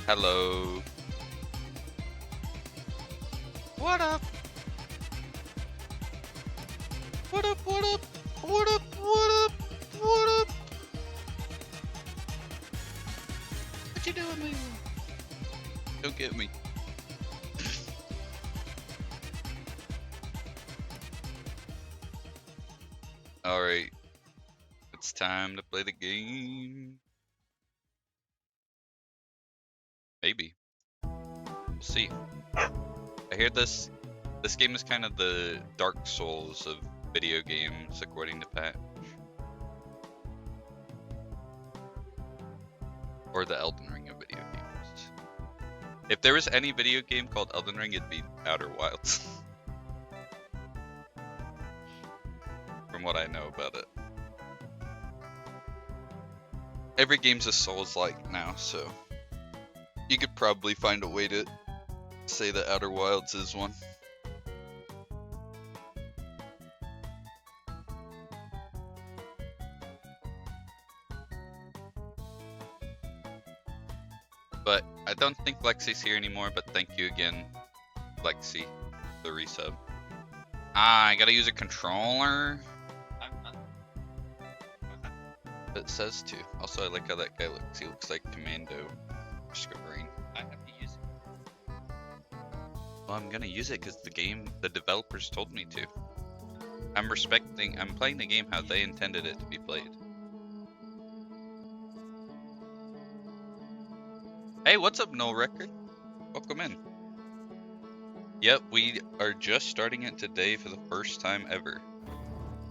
Hello. What up? What up? What up? What up? What up? What up? What you doing, man? Don't get me. Alright. It's time to play the game. Maybe. We'll see. I hear this game is kind of the Dark Souls of video games, according to Pat. Or the Elden Ring of video games. If there was any video game called Elden Ring, it'd be Outer Wilds. From what I know about it. Every game's a Souls-like now, so you could probably find a way to say that Outer Wilds is one. But I don't think Lexi's here anymore, but thank you again, Lexi, the resub. Ah, I gotta use a controller? It says to. Also, I like how that guy looks. He looks like Commando Screen. I have to use it. Well, I'm gonna use it because the developers told me to. I'm playing the game how they intended it to be played. Hey, what's up, No Record? Welcome in. Yep, we are just starting it today for the first time ever.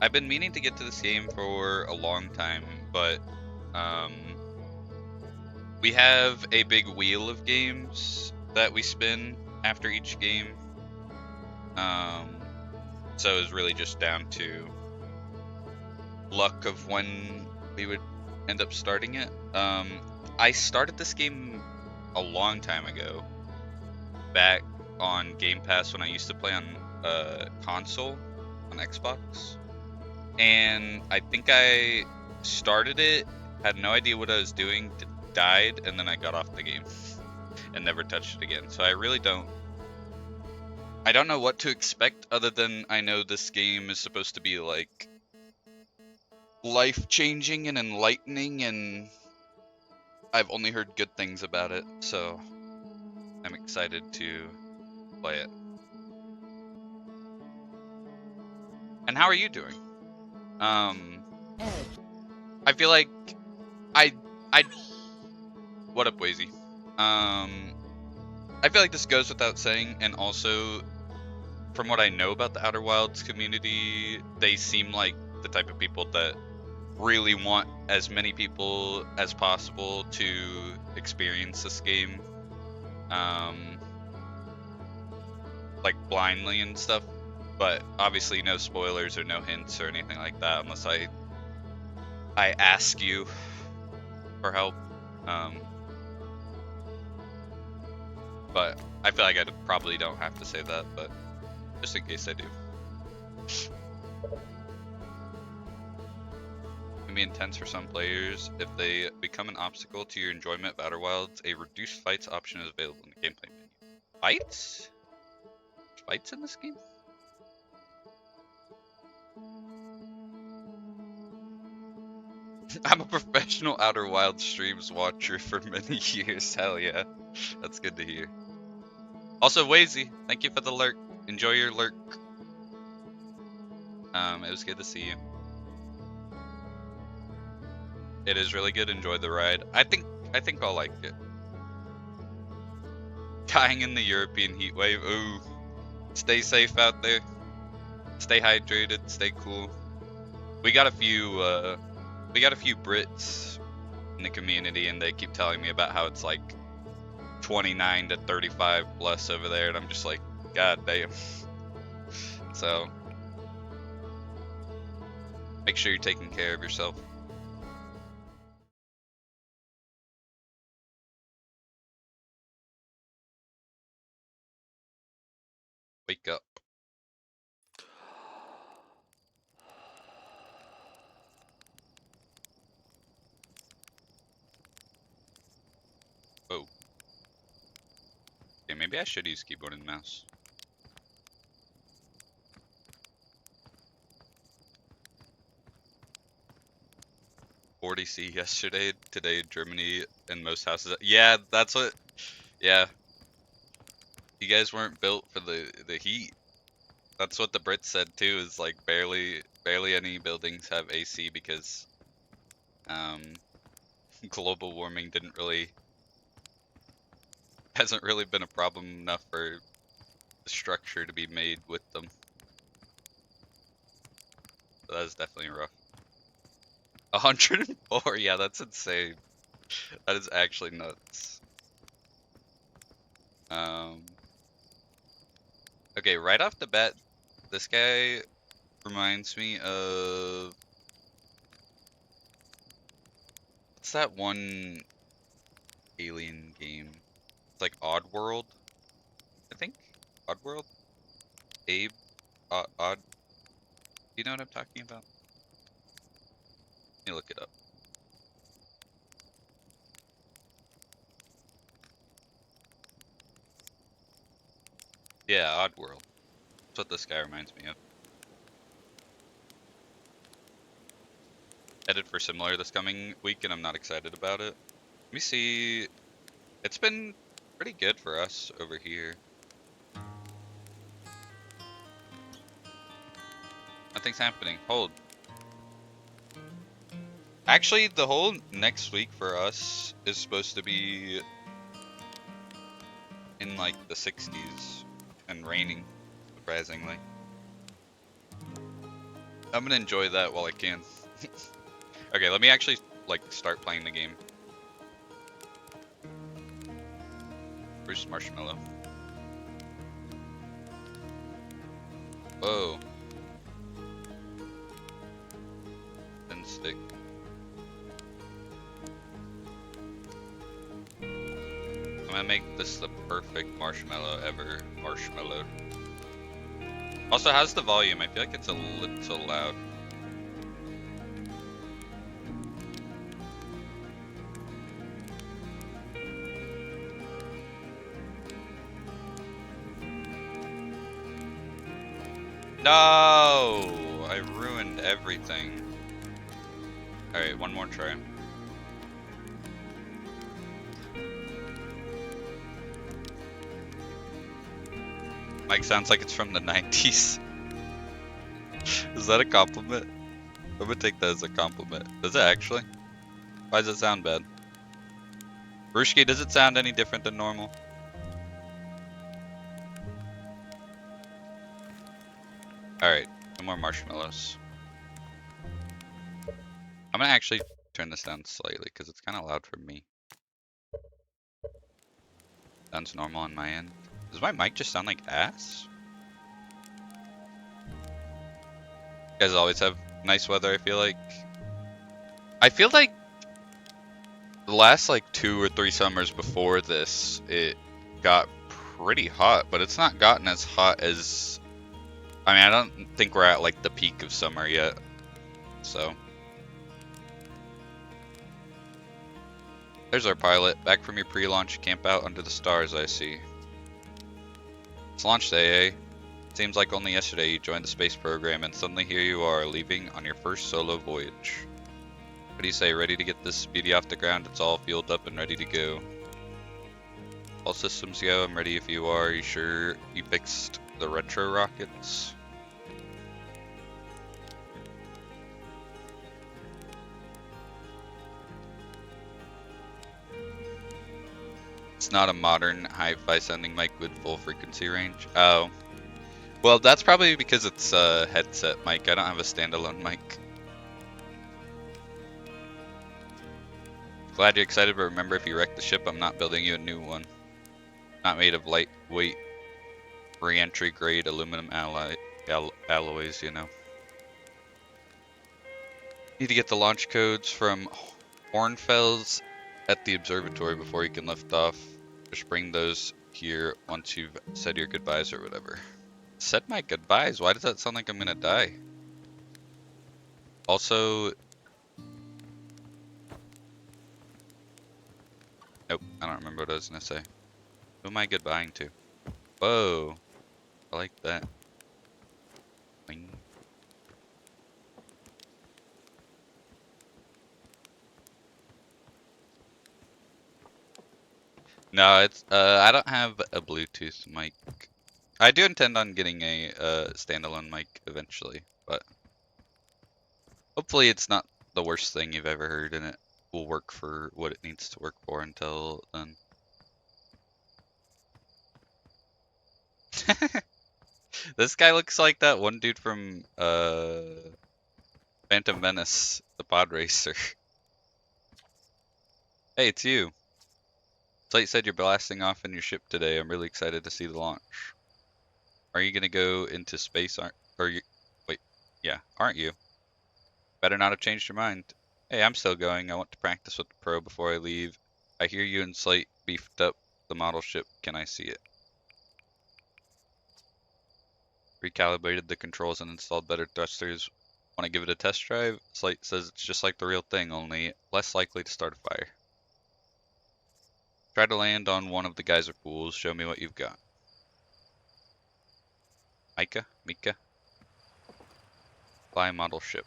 I've been meaning to get to this game for a long time, but we have a big wheel of games that we spin after each game. So it's really just down to luck of when we would end up starting it. I started this game a long time ago, back on Game Pass when I used to play on console, on Xbox. And I think I started it, had no idea what I was doing, died, and then I got off the game and never touched it again. So I really don't know what to expect, other than I know this game is supposed to be like life-changing and enlightening, and I've only heard good things about it, so I'm excited to play it. And how are you doing? I feel like what up, Wazy? I feel like this goes without saying, and also, from what I know about the Outer Wilds community, they seem like the type of people that really want as many people as possible to experience this game, like blindly and stuff. But obviously, no spoilers or no hints or anything like that, unless I ask you for help. But I feel like I probably don't have to say that, but just in case I do. It can be intense for some players. If they become an obstacle to your enjoyment of Outer Wilds, a reduced fights option is available in the gameplay menu. Fights? Fights in this game? I'm a professional Outer Wilds streams watcher for many years. Hell yeah. That's good to hear. Also, Wazy, thank you for the lurk. Enjoy your lurk. It was good to see you. It is really good. Enjoy the ride. I think I'll like it. Dying in the European heat wave. Ooh. Stay safe out there. Stay hydrated. Stay cool. We got a few Brits in the community, and they keep telling me about how it's like 29 to 35 plus over there, and I'm just like, god damn. So make sure you're taking care of yourself. Wake up. Oh. Maybe I should use keyboard and mouse. $40C yesterday, today Germany and most houses. Yeah, that's what. Yeah, you guys weren't built for the heat. That's what the Brits said too. Is like barely any buildings have AC because global warming hasn't really been a problem enough for the structure to be made with them. So that is definitely rough. 104, yeah, that's insane. That is actually nuts. Okay, right off the bat, this guy reminds me of what's that one alien game? It's like Oddworld, I think. Oddworld? Abe? Odd? Do you know what I'm talking about? Let me look it up. Yeah, Oddworld. That's what this guy reminds me of. Headed for similar this coming week, and I'm not excited about it. Let me see. It's been pretty good for us over here. Nothing's happening. Hold. Actually, the whole next week for us is supposed to be in like the 60s and raining, surprisingly. I'm gonna enjoy that while I can. Okay, let me actually like start playing the game. Where's Marshmallow? Whoa. Thin stick. I'm gonna make this the perfect marshmallow ever. Marshmallow. Also, how's the volume? I feel like it's a little loud. No! I ruined everything. Alright, one more try. Mike sounds like it's from the 90s. Is that a compliment? I'm gonna take that as a compliment. Does it actually? Why does it sound bad? Rushki, does it sound any different than normal? Alright, no more marshmallows. I'm gonna actually turn this down slightly because it's kind of loud for me. Sounds normal on my end. Does my mic just sound like ass? You guys always have nice weather, I feel like. I feel like the last like 2 or 3 summers before this, it got pretty hot, but it's not gotten as hot as... I mean, I don't think we're at like the peak of summer yet, so... There's our pilot, back from your pre-launch camp out under the stars, I see. It's launch day, eh? Seems like only yesterday you joined the space program and suddenly here you are, leaving on your first solo voyage. What do you say, ready to get this beauty off the ground? It's all fueled up and ready to go. All systems go, I'm ready if you are. You sure you fixed the retro rockets? It's not a modern hi-fi sounding mic with full frequency range. Oh. Well, that's probably because it's a headset mic. I don't have a standalone mic. Glad you're excited, but remember if you wreck the ship, I'm not building you a new one. Not made of lightweight, re-entry grade aluminum alloys, you know. Need to get the launch codes from Hornfels at the observatory before you can lift off. Just bring those here once you've said your goodbyes or whatever. Said my goodbyes? Why does that sound like I'm gonna die? Also... Nope, I don't remember what I was gonna say. Who am I goodbying to? Whoa, I like that. Boing. No, it's I don't have a Bluetooth mic. I do intend on getting a standalone mic eventually, but hopefully it's not the worst thing you've ever heard and it will work for what it needs to work for until then. This guy looks like that one dude from Phantom Menace, the pod racer. Hey, it's you. Slate said you're blasting off in your ship today. I'm really excited to see the launch. Are you gonna go into space? Or you? Wait, yeah, aren't you? Better not have changed your mind. Hey, I'm still going. I want to practice with the pro before I leave. I hear you and Slate beefed up the model ship. Can I see it? Recalibrated the controls and installed better thrusters. Want to give it a test drive? Slate says it's just like the real thing, only less likely to start a fire. Try to land on one of the geyser pools. Show me what you've got. Mika, fly model ship.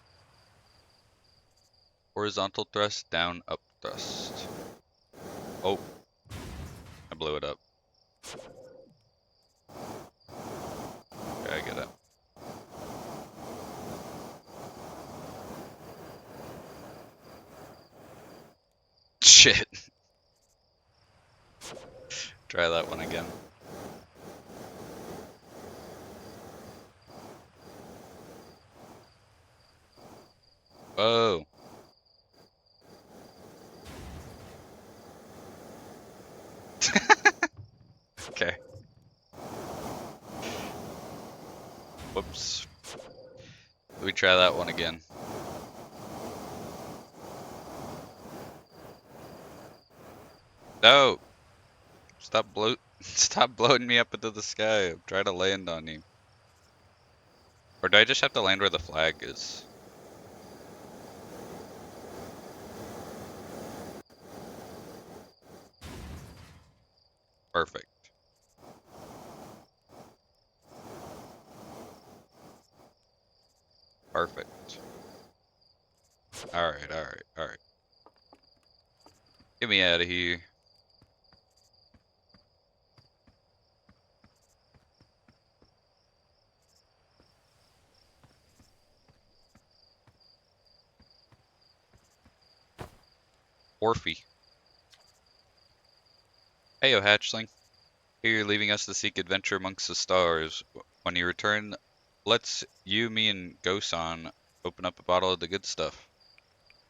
Horizontal thrust, down, up thrust. Oh, I blew it up. Okay, I get it. Shit. Try that one again. Whoa. Okay. Whoops. Let me try that one again. No! Stop blowing me up into the sky. I'm trying to land on you. Or do I just have to land where the flag is? Perfect. Perfect. Alright, alright, alright. Get me out of here. Orphy. Heyo, hatchling. Here you're leaving us to seek adventure amongst the stars. When you return, let's you, me, and Gosan open up a bottle of the good stuff.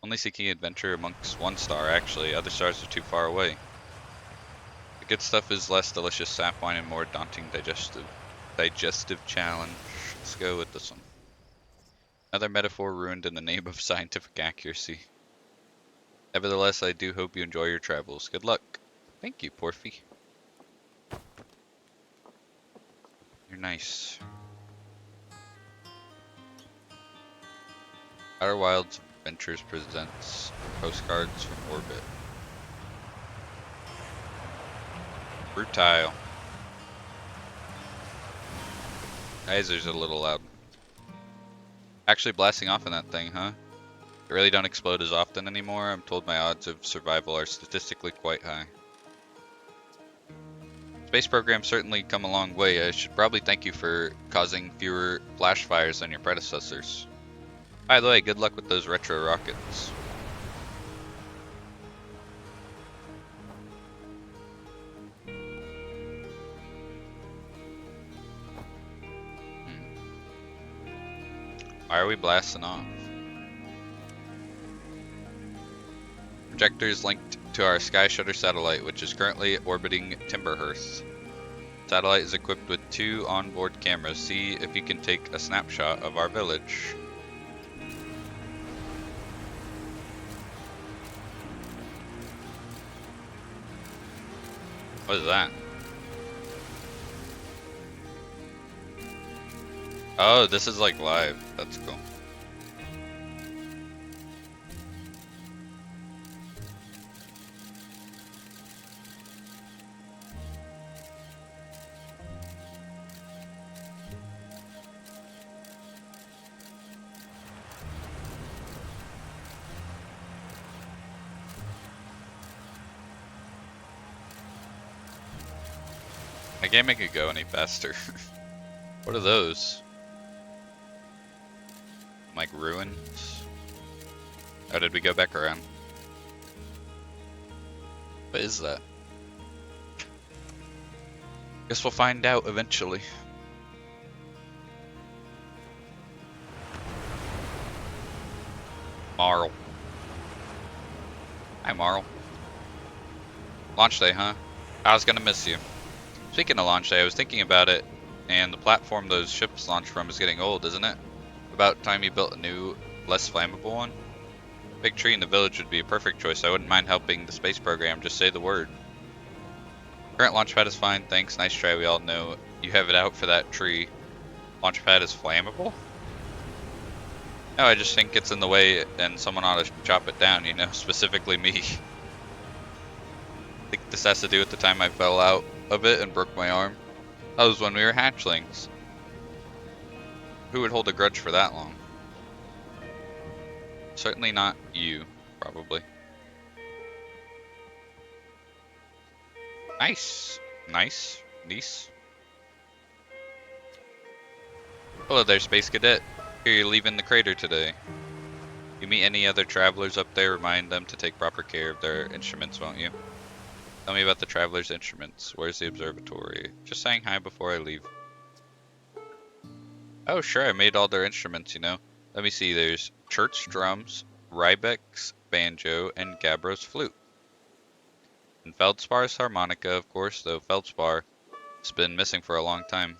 Only seeking adventure amongst one star, actually. Other stars are too far away. The good stuff is less delicious sap wine and more daunting digestive challenge. Let's go with this one. Another metaphor ruined in the name of scientific accuracy. Nevertheless, I do hope you enjoy your travels. Good luck. Thank you, Porphy. You're nice. Outer Wilds Adventures presents postcards from orbit. Brutile. Geysers are a little loud. Actually blasting off in that thing, huh? They really don't explode as often anymore. I'm told my odds of survival are statistically quite high. Space programs certainly come a long way. I should probably thank you for causing fewer flash fires than your predecessors. By the way, good luck with those retro rockets. Why are we blasting off? Projector is linked to our Sky Shutter satellite, which is currently orbiting Timberhurst. Satellite is equipped with 2 onboard cameras. See if you can take a snapshot of our village. What is that? Oh, this is like live. That's cool. I can't make it go any faster. What are those? Like ruins? Oh, did we go back around? What is that? Guess we'll find out eventually. Marl. Hi, Marl. Launch day, huh? I was gonna miss you. Speaking of launch day, I was thinking about it, and the platform those ships launch from is getting old, isn't it? About time you built a new, less flammable one? Big tree in the village would be a perfect choice. I wouldn't mind helping the space program, just say the word. Current launch pad is fine, thanks. Nice try, we all know you have it out for that tree. Launch pad is flammable? No, I just think it's in the way and someone ought to chop it down, you know, specifically me. I think this has to do with the time I fell out of it and broke my arm. That was when we were hatchlings. Who would hold a grudge for that long? Certainly not you, probably. Nice. Nice. Nice. Hello there, Space Cadet. Here, you're leaving the crater today. You meet any other travelers up there, remind them to take proper care of their instruments, won't you? Tell me about the travelers' instruments. Where's the observatory? Just saying hi before I leave. Oh, sure, I made all their instruments, you know. Let me see, there's church drums, Rybek's banjo, and Gabbro's flute. And Feldspar's harmonica, of course, though Feldspar has been missing for a long time.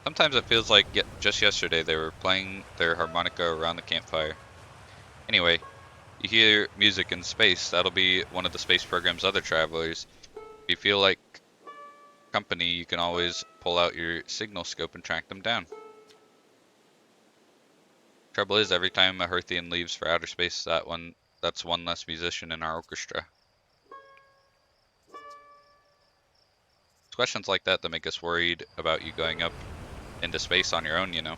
Sometimes it feels like just yesterday they were playing their harmonica around the campfire. Anyway, you hear music in space, that'll be one of the space program's other travelers. If you feel like company, you can always pull out your signal scope and track them down. Trouble is, every time a Hearthian leaves for outer space, that's one less musician in our orchestra. It's questions like that that make us worried about you going up into space on your own, you know.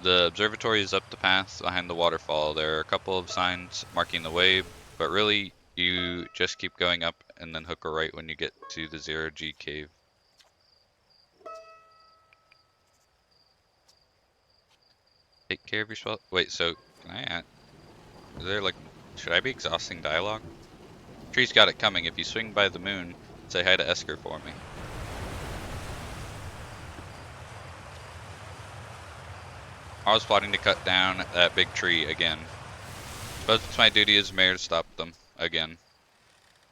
The observatory is up the path behind the waterfall. There are a couple of signs marking the way, but really, you just keep going up and then hook a right when you get to the 0G cave. Take care of your spell. Wait, so can I add? Is there like, should I be exhausting dialogue? Tree's got it coming. If you swing by the moon, say hi to Esker for me. I was plotting to cut down that big tree again. Suppose it's my duty as mayor to stop them again.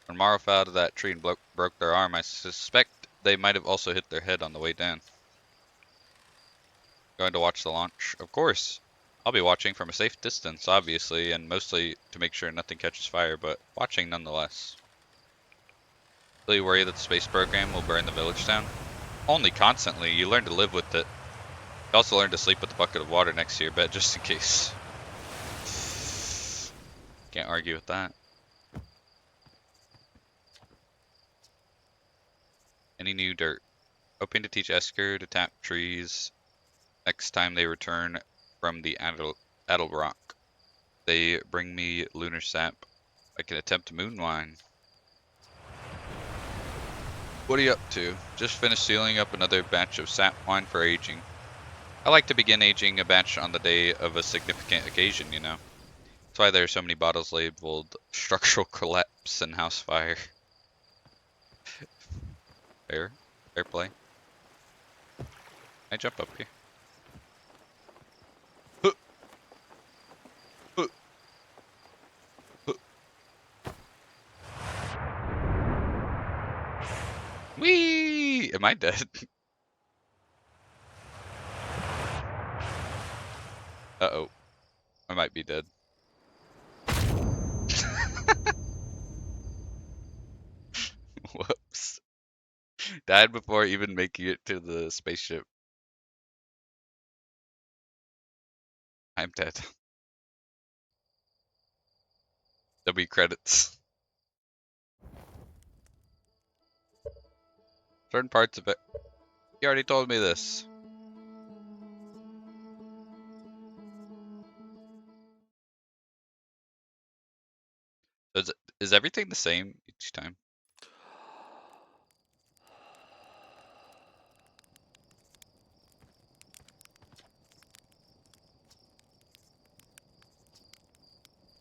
When Morrow fell out of that tree and broke their arm, I suspect they might have also hit their head on the way down. Going to watch the launch? Of course. I'll be watching from a safe distance, obviously, and mostly to make sure nothing catches fire, but watching nonetheless. Really worry that the space program will burn the village down? Only constantly. You learn to live with it. You also learn to sleep with a bucket of water next to your bed, just in case. Can't argue with that. Any new dirt? Hoping to teach Esker to tap trees next time they return from the Addle Rock. They bring me lunar sap. I can attempt moonwine. What are you up to? Just finished sealing up another batch of sap wine for aging. I like to begin aging a batch on the day of a significant occasion, you know. That's why there are so many bottles labeled structural collapse and house fire. Fair. Fair play. I jump up here. Huh, huh, huh. Whee! Am I dead? Uh-oh. I might be dead. Whoops. Died before even making it to the spaceship. I'm dead. W credits. Certain parts of it. You already told me this. Is everything the same each time?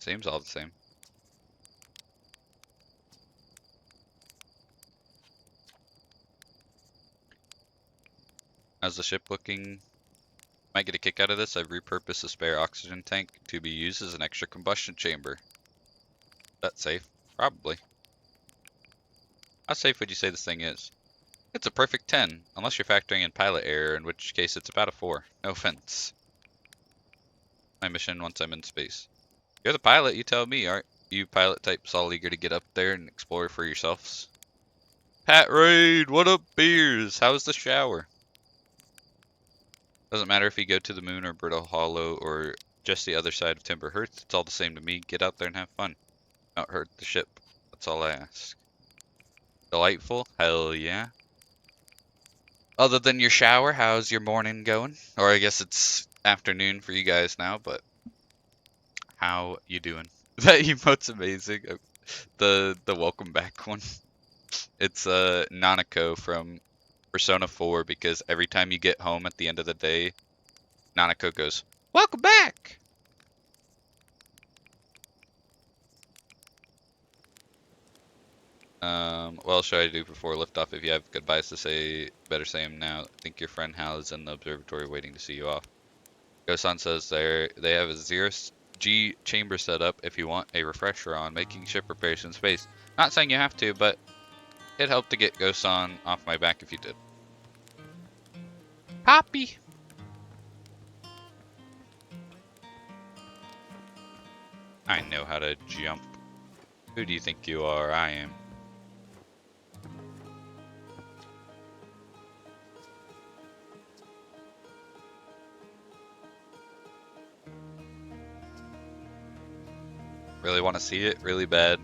Seems all the same. How's the ship looking? Might get a kick out of this. I've repurposed a spare oxygen tank to be used as an extra combustion chamber. That's safe? Probably. How safe would you say this thing is? It's a perfect 10, unless you're factoring in pilot error, in which case it's about a 4. No offense. My mission once I'm in space. You're the pilot, you tell me, aren't you pilot types all eager to get up there and explore for yourselves? Pat Raid, what up, beers? How's the shower? Doesn't matter if you go to the moon or Brittle Hollow or just the other side of Timber Hearth, it's all the same to me. Get out there and have fun. Don't hurt the ship. That's all I ask. Delightful? Hell yeah. Other than your shower, how's your morning going? Or I guess it's afternoon for you guys now, but how you doing? That emote's amazing. The welcome back one. It's Nanako from Persona 4 because every time you get home at the end of the day, Nanako goes, "Welcome back!" What else should I do before liftoff? If you have goodbyes to say, better say them now. I think your friend Hal is in the observatory waiting to see you off. Gosan says they have a 0G chamber set up if you want a refresher on making ship repairs in space. Not saying you have to, but it'd help to get Gosan off my back if you did. Poppy! I know how to jump. Who do you think you are? I am. Really want to see it? Really bad.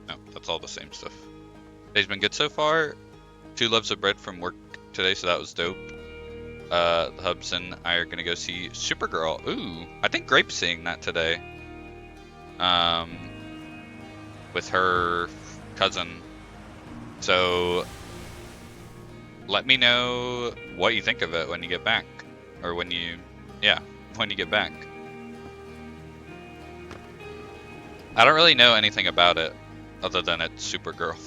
No, that's all the same stuff. Day's been good so far. 2 loaves of bread from work today, so that was dope. The Hubs and I are gonna go see Supergirl. Ooh, I think Grape's seeing that today. With her cousin. So let me know what you think of it when you get back, or when you get back. I don't really know anything about it other than it's Supergirl.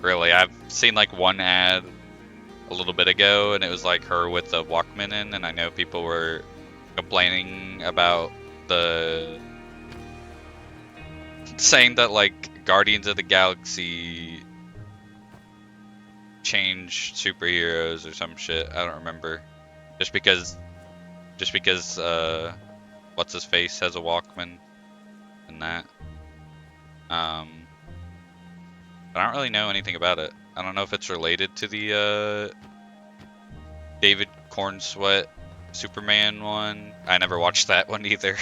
Really, I've seen like one ad a little bit ago, and it was like her with the Walkman in, and I know people were complaining about saying that like Guardians of the Galaxy changed superheroes or some shit. I don't remember. Just because what's his face has a Walkman and that. I don't really know anything about it. I don't know if it's related to the David Cornsweet Superman one. I never watched that one either.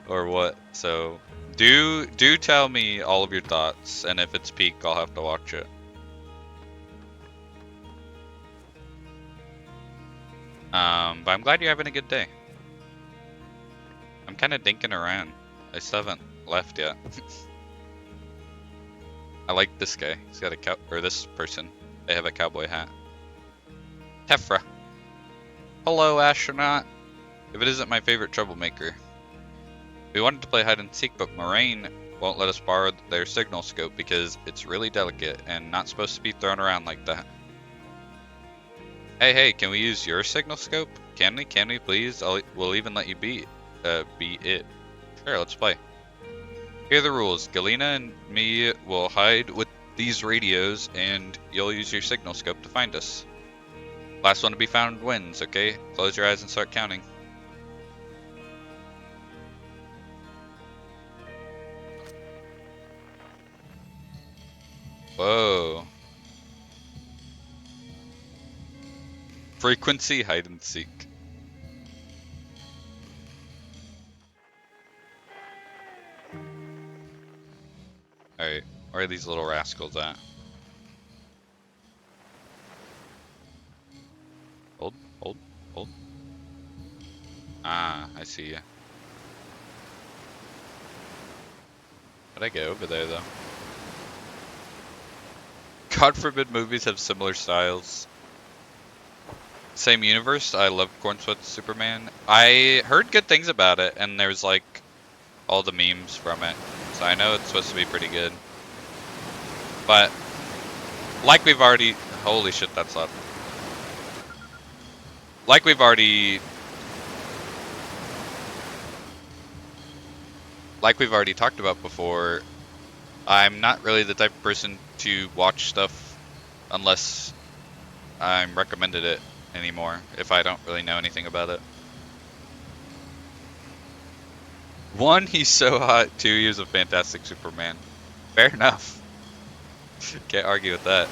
Or what. So do tell me all of your thoughts, and if it's peak, I'll have to watch it. But I'm glad you're having a good day. I'm kind of dinking around. I still haven't left yet. I like this guy. He's got or this person. They have a cowboy hat. Tefra. Hello, astronaut. If it isn't my favorite troublemaker. We wanted to play hide and seek, but Moraine won't let us borrow their signal scope because it's really delicate and not supposed to be thrown around like that. Hey, can we use your signal scope? Can we please? We'll even let you be it. Sure, let's play. Here are the rules. Galena and me will hide with these radios, and you'll use your signal scope to find us. Last one to be found wins, okay? Close your eyes and start counting. Whoa. Frequency hide and seek. Alright, where are these little rascals at? Hold. Ah, I see ya. How'd I get over there, though? God forbid movies have similar styles. Same universe. I love Corn Sweat Superman. I heard good things about it, and there's like all the memes from it, so I know it's supposed to be pretty good. But like we've already, holy shit, that's loud. Like we've already talked about before, I'm not really the type of person to watch stuff unless I'm recommended it anymore, if I don't really know anything about it. One, he's so hot. Two, he was a fantastic Superman. Fair enough. Can't argue with that.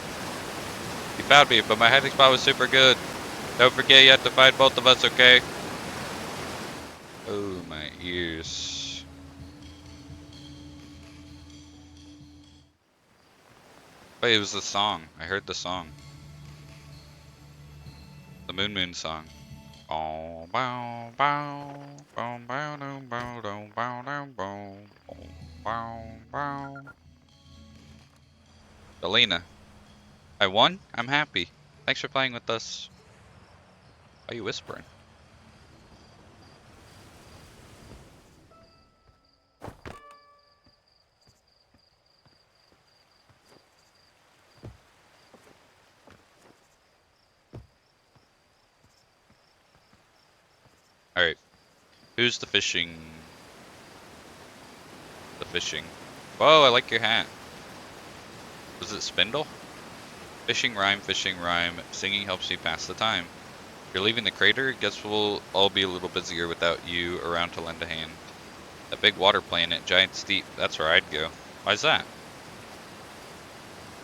He found me, but my hiding spot was super good. Don't forget you have to find both of us, okay? Oh, my ears. Wait, it was the song. I heard the song. The Moon Moon song. Oh, bow, bow, bow, bow, bow, bow, bow, bow, bow, bow, bow, bow. Elena, I won? I'm happy. Thanks for playing with us. Why are you whispering? Alright. Who's the fishing? The fishing. Whoa, I like your hat. Was it Spindle? Fishing rhyme, singing helps me pass the time. You're leaving the crater? Guess we'll all be a little busier without you around to lend a hand. That big water planet, Giant Steep, that's where I'd go. Why's that?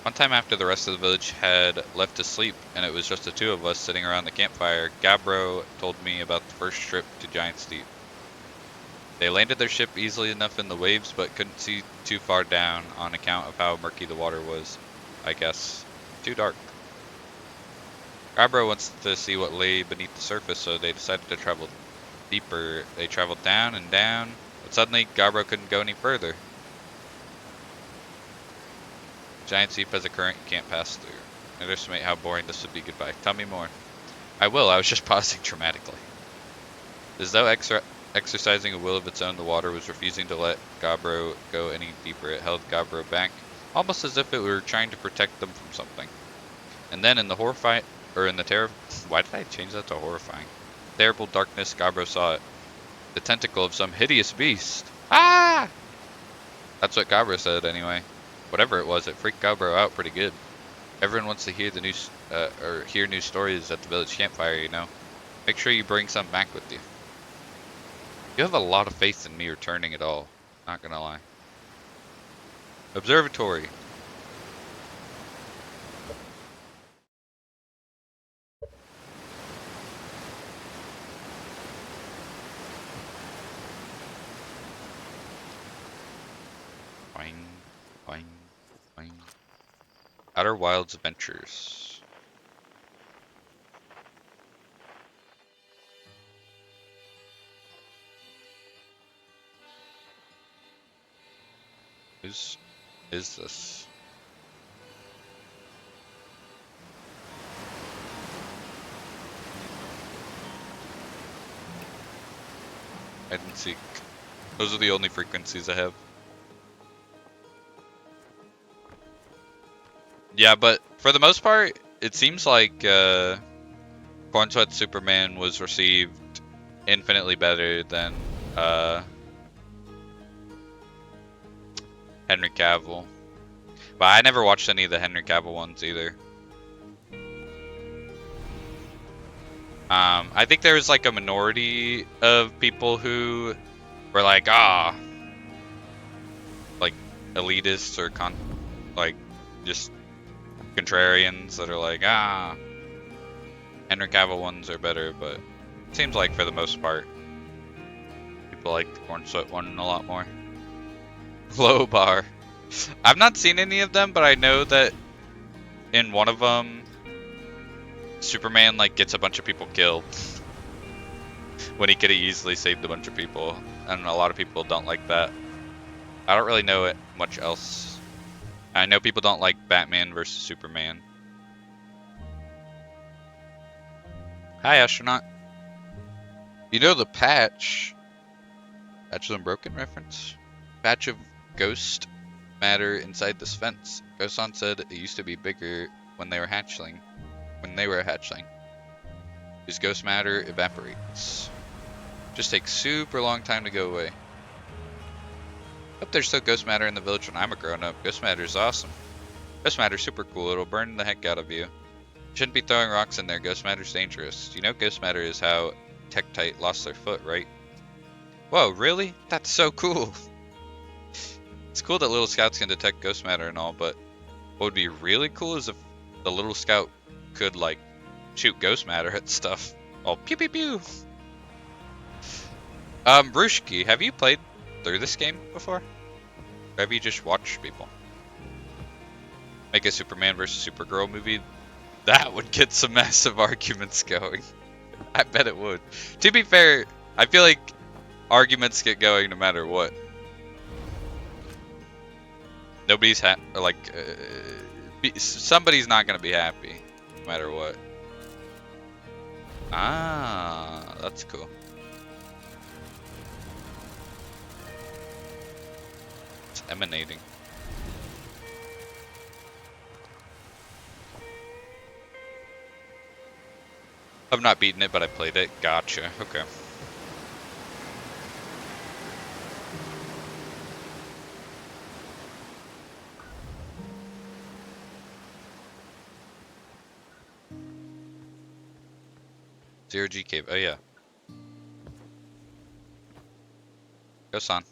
One time after the rest of the village had left to sleep, and it was just the two of us sitting around the campfire, Gabbro told me about the first trip to Giant Steep. They landed their ship easily enough in the waves, but couldn't see too far down on account of how murky the water was, I guess. Too dark. Gabbro wants to see what lay beneath the surface, so they decided to travel deeper. They traveled down and down, but suddenly Gabbro couldn't go any further. Giant Steep has a current you can't pass through. Underestimate how boring this would be. Goodbye. Tell me more. I will. I was just pausing dramatically. As though exercising a will of its own, the water was refusing to let Gabbro go any deeper. It held Gabbro back, almost as if it were trying to protect them from something. And then in the why did I change that to horrifying? Terrible darkness, Gabbro saw it. The tentacle of some hideous beast. Ah! That's what Gabbro said anyway. Whatever it was, it freaked Gabbro out pretty good. Everyone wants to hear the news, or hear new stories at the village campfire, you know. Make sure you bring some back with you. You have a lot of faith in me returning it all. Not gonna lie. Observatory. Boing, boing, boing. Outer Wilds Adventures. Whose is this? Hide and seek. Those are the only frequencies I have. Yeah, but for the most part, it seems like Corn Sweat Superman was received infinitely better than Henry Cavill. But I never watched any of the Henry Cavill ones either. I think there was like a minority of people who were like, like elitists or like just contrarians that are like, Henry Cavill ones are better, but it seems like for the most part, people like the Corn Sweat one a lot more. Low bar. I've not seen any of them, but I know that in one of them, Superman like gets a bunch of people killed when he could have easily saved a bunch of people, and a lot of people don't like that. I don't really know it much else. I know people don't like Batman versus Superman. Hi, astronaut. You know the patch of Unbroken reference? Patch of ghost matter inside this fence. Ghost-on said it used to be bigger when they were hatchling. This ghost matter evaporates. Just takes super long time to go away. Hope there's still ghost matter in the village when I'm a grown-up. Ghost matter is awesome. Ghost matter's super cool. It'll burn the heck out of you. Shouldn't be throwing rocks in there. Ghost matter's dangerous. You know ghost matter is how Tektite lost their foot, right? Whoa, really? That's so cool. It's cool that little scouts can detect ghost matter and all, but what would be really cool is if the little scout could, like, shoot ghost matter at stuff. Oh, pew pew pew! Brushki, have you played through this game before? Or have you just watched people? Make a Superman versus Supergirl movie? That would get some massive arguments going. I bet it would. To be fair, I feel like arguments get going no matter what. Nobody's somebody's not gonna be happy, no matter what. Ah, that's cool. It's emanating. I've not beaten it, but I played it. Gotcha. Okay. Zero G cave. Oh yeah. Go San.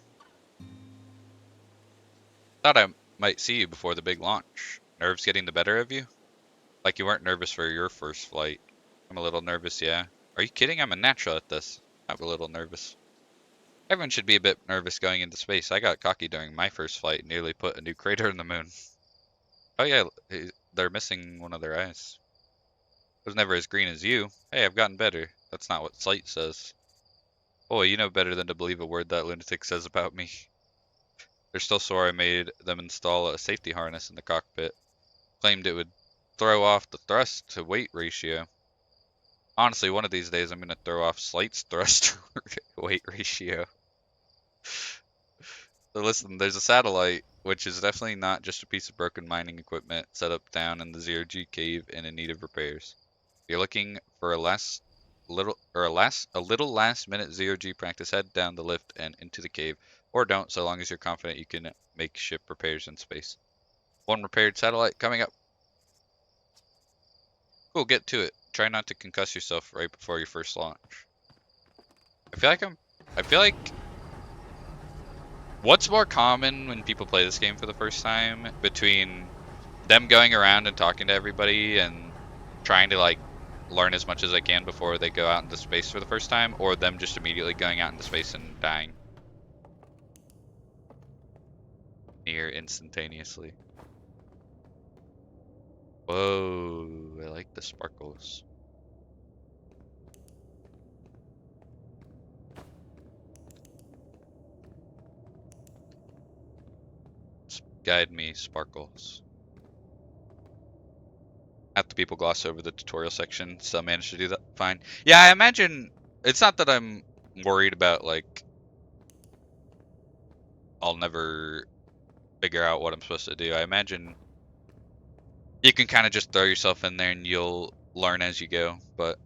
Thought I might see you before the big launch. Nerves getting the better of you? Like you weren't nervous for your first flight. I'm a little nervous, yeah. Are you kidding? I'm a natural at this. I'm a little nervous. Everyone should be a bit nervous going into space. I got cocky during my first flight and nearly put a new crater in the moon. Oh yeah, they're missing one of their eyes. It was never as green as you. Hey, I've gotten better. That's not what Sight says. Boy, you know better than to believe a word that lunatic says about me. They're still sore I made them install a safety harness in the cockpit. Claimed it would throw off the thrust to weight ratio. Honestly, one of these days I'm going to throw off Slight's thrust weight ratio. So listen, there's a satellite, which is definitely not just a piece of broken mining equipment set up down in the zero-G cave and in need of repairs. If you're looking for a little last-minute zero-G practice, head down the lift and into the cave, or don't, so long as you're confident you can make ship repairs in space. One repaired satellite coming up. Cool, get to it. Try not to concuss yourself right before your first launch. I feel like what's more common when people play this game for the first time between them going around and talking to everybody and trying to like learn as much as they can before they go out into space for the first time, or them just immediately going out into space and dying near instantaneously. Whoa, I like the sparkles. Guide me, sparkles. Half the people gloss over the tutorial section, so managed to do that fine. Yeah, I imagine it's not that I'm worried about like I'll never figure out what I'm supposed to do. I imagine you can kind of just throw yourself in there and you'll learn as you go, but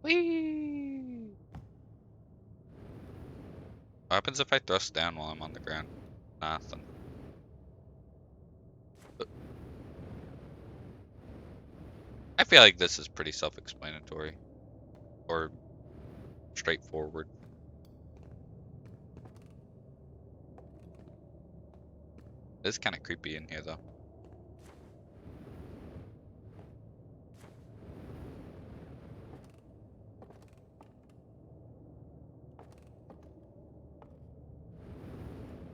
whee! What happens if I thrust down while I'm on the ground? Nothing. I feel like this is pretty self-explanatory or straightforward. It's kind of creepy in here though.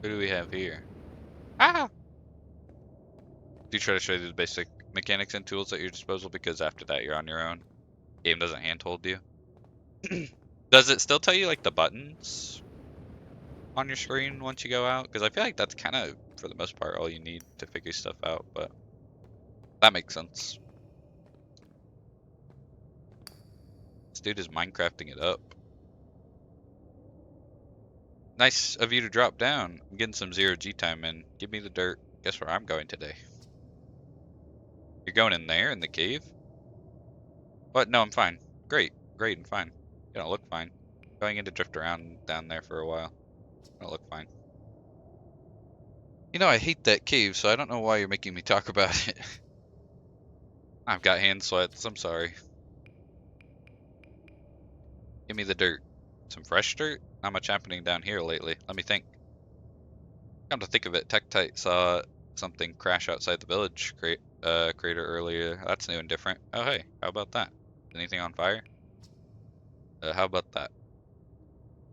Who do we have here? Ah! Do you try to show you the basic mechanics and tools at your disposal, because after that you're on your own. Game doesn't handhold you. Does it still tell you like the buttons on your screen once you go out? Because I feel like that's kind of, for the most part, all you need to figure stuff out, but That makes sense. This dude is Minecrafting it up. Nice of you to drop down. I'm getting some zero G time in. Give me the dirt. Guess where I'm going today? You're going in there in the cave? What? No, I'm fine. Great. Great and fine. You don't look fine. Going in to drift around down there for a while. You don't look fine. You know, I hate that cave, so I don't know why you're making me talk about it. I've got hand sweats. I'm sorry. Give me the dirt. Some fresh dirt? Not much happening down here lately. Let me think. Come to think of it, Tektite saw something crash outside the village crater earlier. That's new and different. Oh, hey, how about that? Anything on fire? How about that?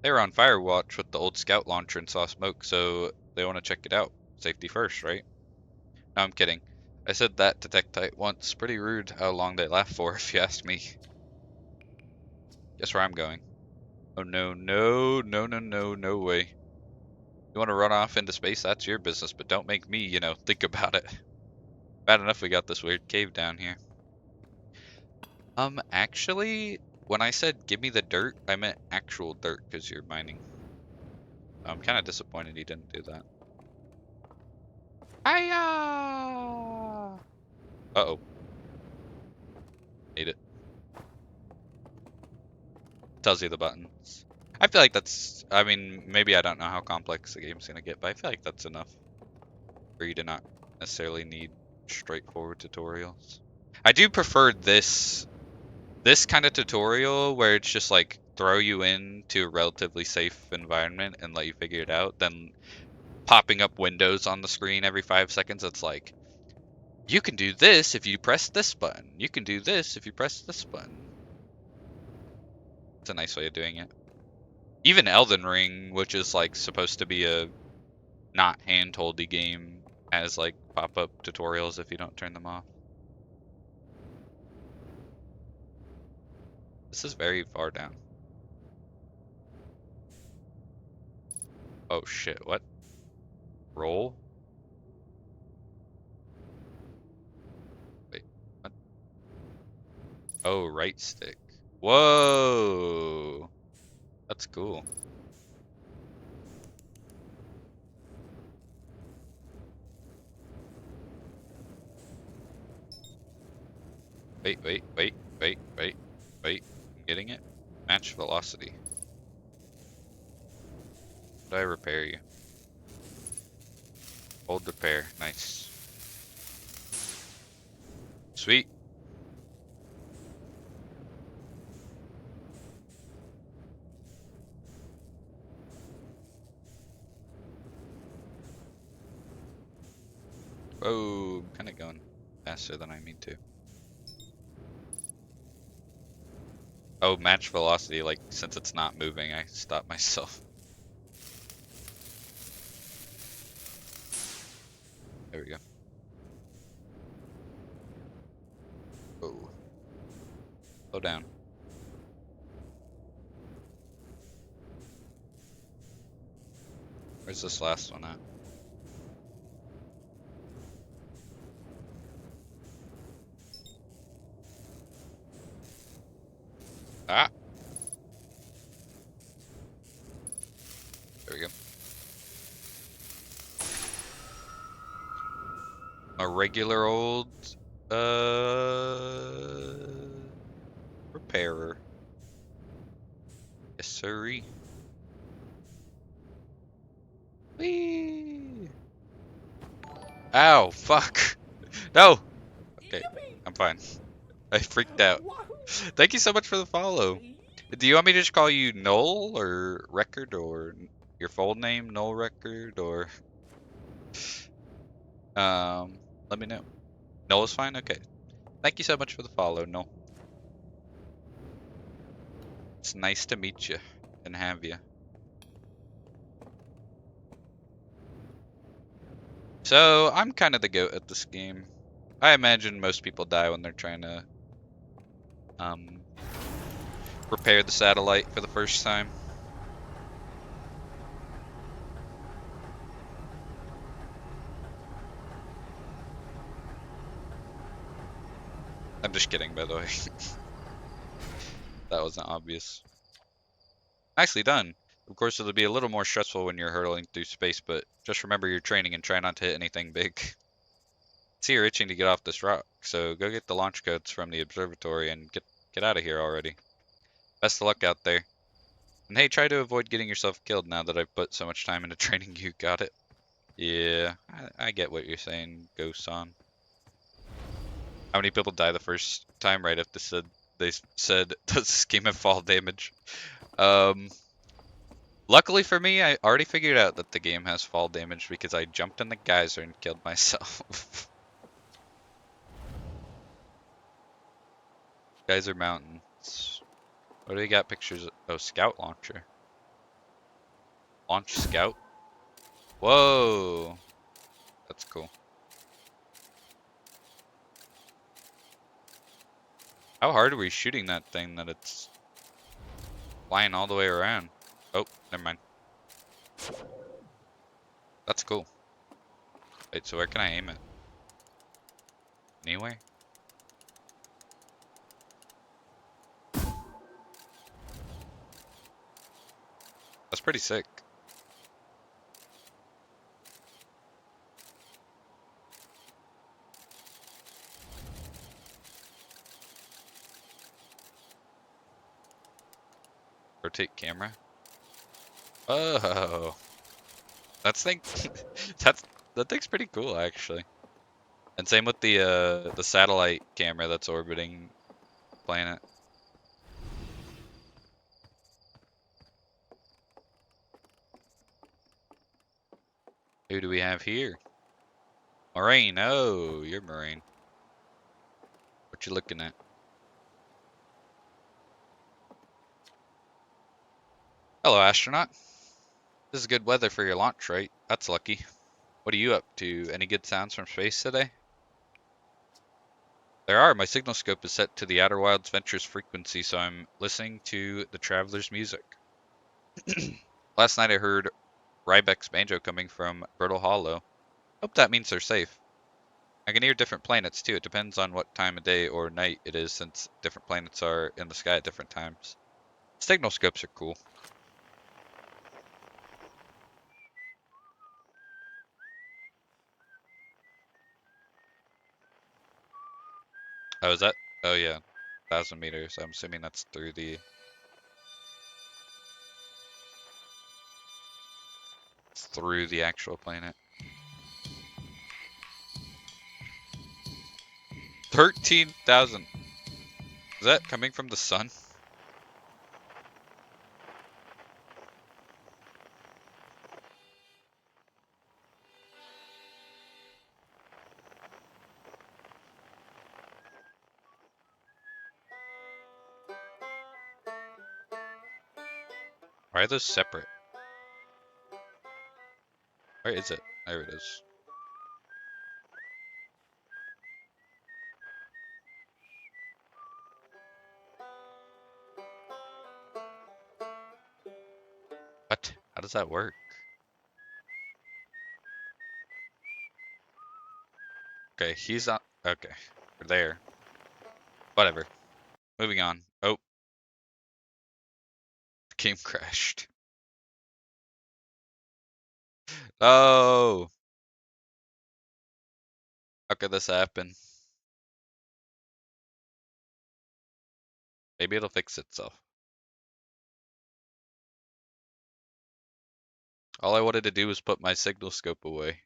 They were on fire watch with the old scout launcher and saw smoke, so they want to check it out. Safety first, right? No, I'm kidding. I said that to Tektite once. Pretty rude how long they laughed for, if you ask me. Guess where I'm going? Oh, no, no, no, no, no, no way. You want to run off into space? That's your business, but don't make me, think about it. Bad enough we got this weird cave down here. Actually, when I said give me the dirt, I meant actual dirt because you're mining. I'm kind of disappointed he didn't do that. Hiya! Uh-oh. Hate it. Tells you the buttons. I feel like that's, I mean, maybe I don't know how complex the game's gonna get, but I feel like that's enough for you to not necessarily need straightforward tutorials. I do prefer this kind of tutorial where it's just like throw you into a relatively safe environment and let you figure it out, than popping up windows on the screen every 5 seconds. It's like, you can do this if you press this button. You can do this if you press this button. It's a nice way of doing it. Even Elden Ring, which is like supposed to be a not hand-holdy game, has like pop-up tutorials if you don't turn them off. This is very far down. Oh shit, what? Roll? Wait, what? Oh, right stick. Whoa! That's cool. Wait, wait, wait, wait, wait, wait. I'm getting it. Match velocity. How do I repair you? Hold repair. Nice. Sweet. Whoa, I'm kind of going faster than I mean to. Oh, match velocity, like, since it's not moving, I stop myself. There we go. Oh. Slow down. Where's this last one at? Ah! There we go. A regular old, repairer. Yes, sirree. Whee! Ow, fuck. No! Okay, I'm fine. I freaked out. Thank you so much for the follow. Do you want me to just call you Null or Record, or your full name, Null Record, or let me know. Null is fine? Okay. Thank you so much for the follow, Null. It's nice to meet you and have you. So, I'm kind of the goat at this game. I imagine most people die when they're trying to repair the satellite for the first time. I'm just kidding, by the way. That wasn't obvious. Nicely done. Of course, it'll be a little more stressful when you're hurtling through space, but just remember your training and try not to hit anything big. See, you're itching to get off this rock, so go get the launch codes from the observatory and get out of here already. Best of luck out there. And hey, try to avoid getting yourself killed now that I've put so much time into training you. Got it? Yeah, I get what you're saying, Ghost-san. How many people die the first time right after they said, does this game have fall damage? Luckily for me, I already figured out that the game has fall damage because I jumped in the geyser and killed myself. Geyser Mountains. What do we got pictures of? Oh, Scout Launcher. Launch Scout? Whoa! That's cool. How hard are we shooting that thing that it's flying all the way around? Oh, never mind. That's cool. Wait, so where can I aim it? Anywhere? That's pretty sick. Rotate camera. Oh, that's thing. That thing's pretty cool actually. And same with the satellite camera that's orbiting the planet. Who do we have here? Moraine. Oh, you're Moraine. What you looking at? Hello, astronaut. This is good weather for your launch, right? That's lucky. What are you up to? Any good sounds from space today? There are. My signal scope is set to the Outer Wilds Ventures frequency, so I'm listening to the Traveler's music. Last night I heard Rybeck's banjo coming from Brittle Hollow. Hope that means they're safe. I can hear different planets too. It depends on what time of day or night it is, since different planets are in the sky at different times. Signal scopes are cool. Oh, is that? Oh yeah, 1,000 meters. I'm assuming that's through the actual planet. 13,000. Is that coming from the sun? Why are those separate? Where is it? There it is. What? How does that work? Okay, he's on. Okay, we're there. Whatever. Moving on. Oh, the game crashed. Oh, how could this happen? Maybe it'll fix itself. All I wanted to do was put my signal scope away.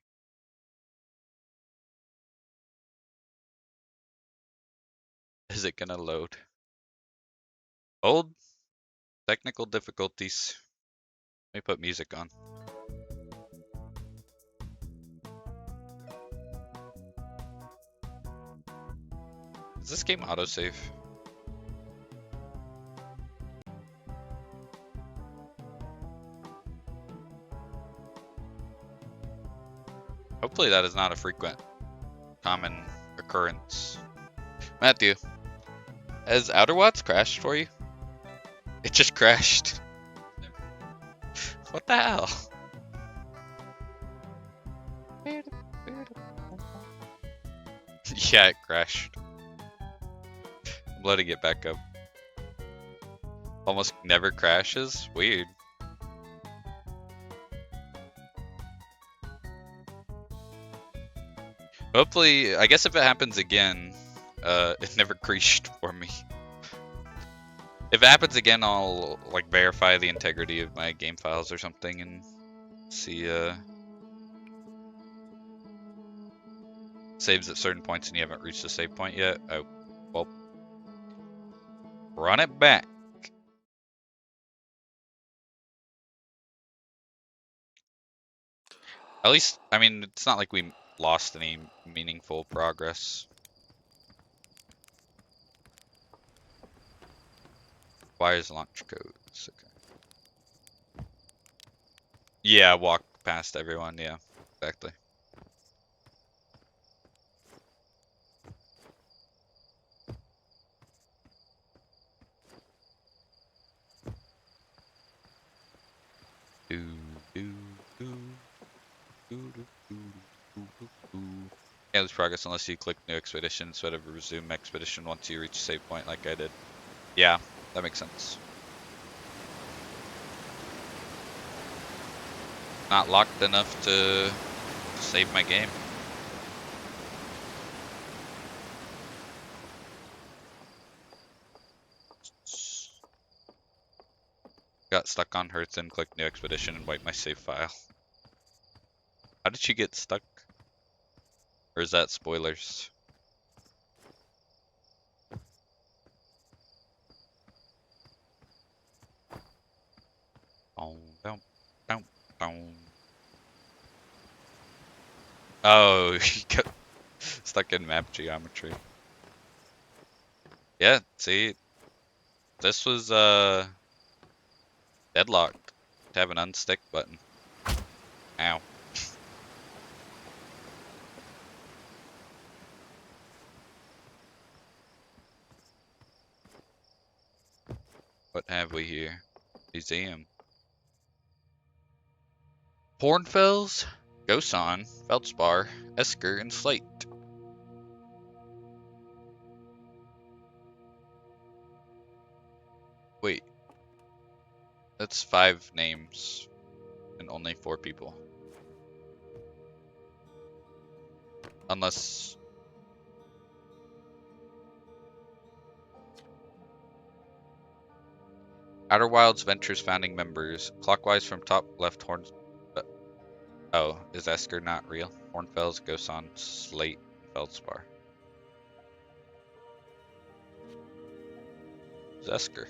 Is it gonna load? Old technical difficulties. Let me put music on. Is this game autosave? Hopefully that is not a frequent, common occurrence. Matthew, has Outer Wilds crashed for you? It just crashed. What the hell? Yeah, it crashed. letting it back up. Almost never crashes? Weird. Hopefully, I guess if it happens again, it never creased for me. If it happens again, I'll like verify the integrity of my game files or something and see saves at certain points and you haven't reached the save point yet. Oh, well, run it back. At least, I mean, it's not like we lost any meaningful progress. Wires launch codes. Okay. Yeah, walk past everyone. Yeah, exactly. Do do do do do do do do. Yeah, there's progress unless you click new expedition instead of resume expedition once you reach save point like I did. Yeah, that makes sense. Not locked enough to save my game. Got stuck on Hearthstone, clicked new expedition, and wiped my save file. How did she get stuck? Or is that spoilers? Oh, he got stuck in map geometry. Yeah, see, this was deadlocked to have an unstick button. Ow. What have we here? Museum. Hornfells, Gosan, Feldspar, Esker, and Slate. Wait. That's 5 names and only 4 people. Unless... Outer Wilds Ventures founding members. Clockwise from top left horns... oh, is Esker not real? Hornfells, Gosan, Slate, Feldspar. Who's Esker?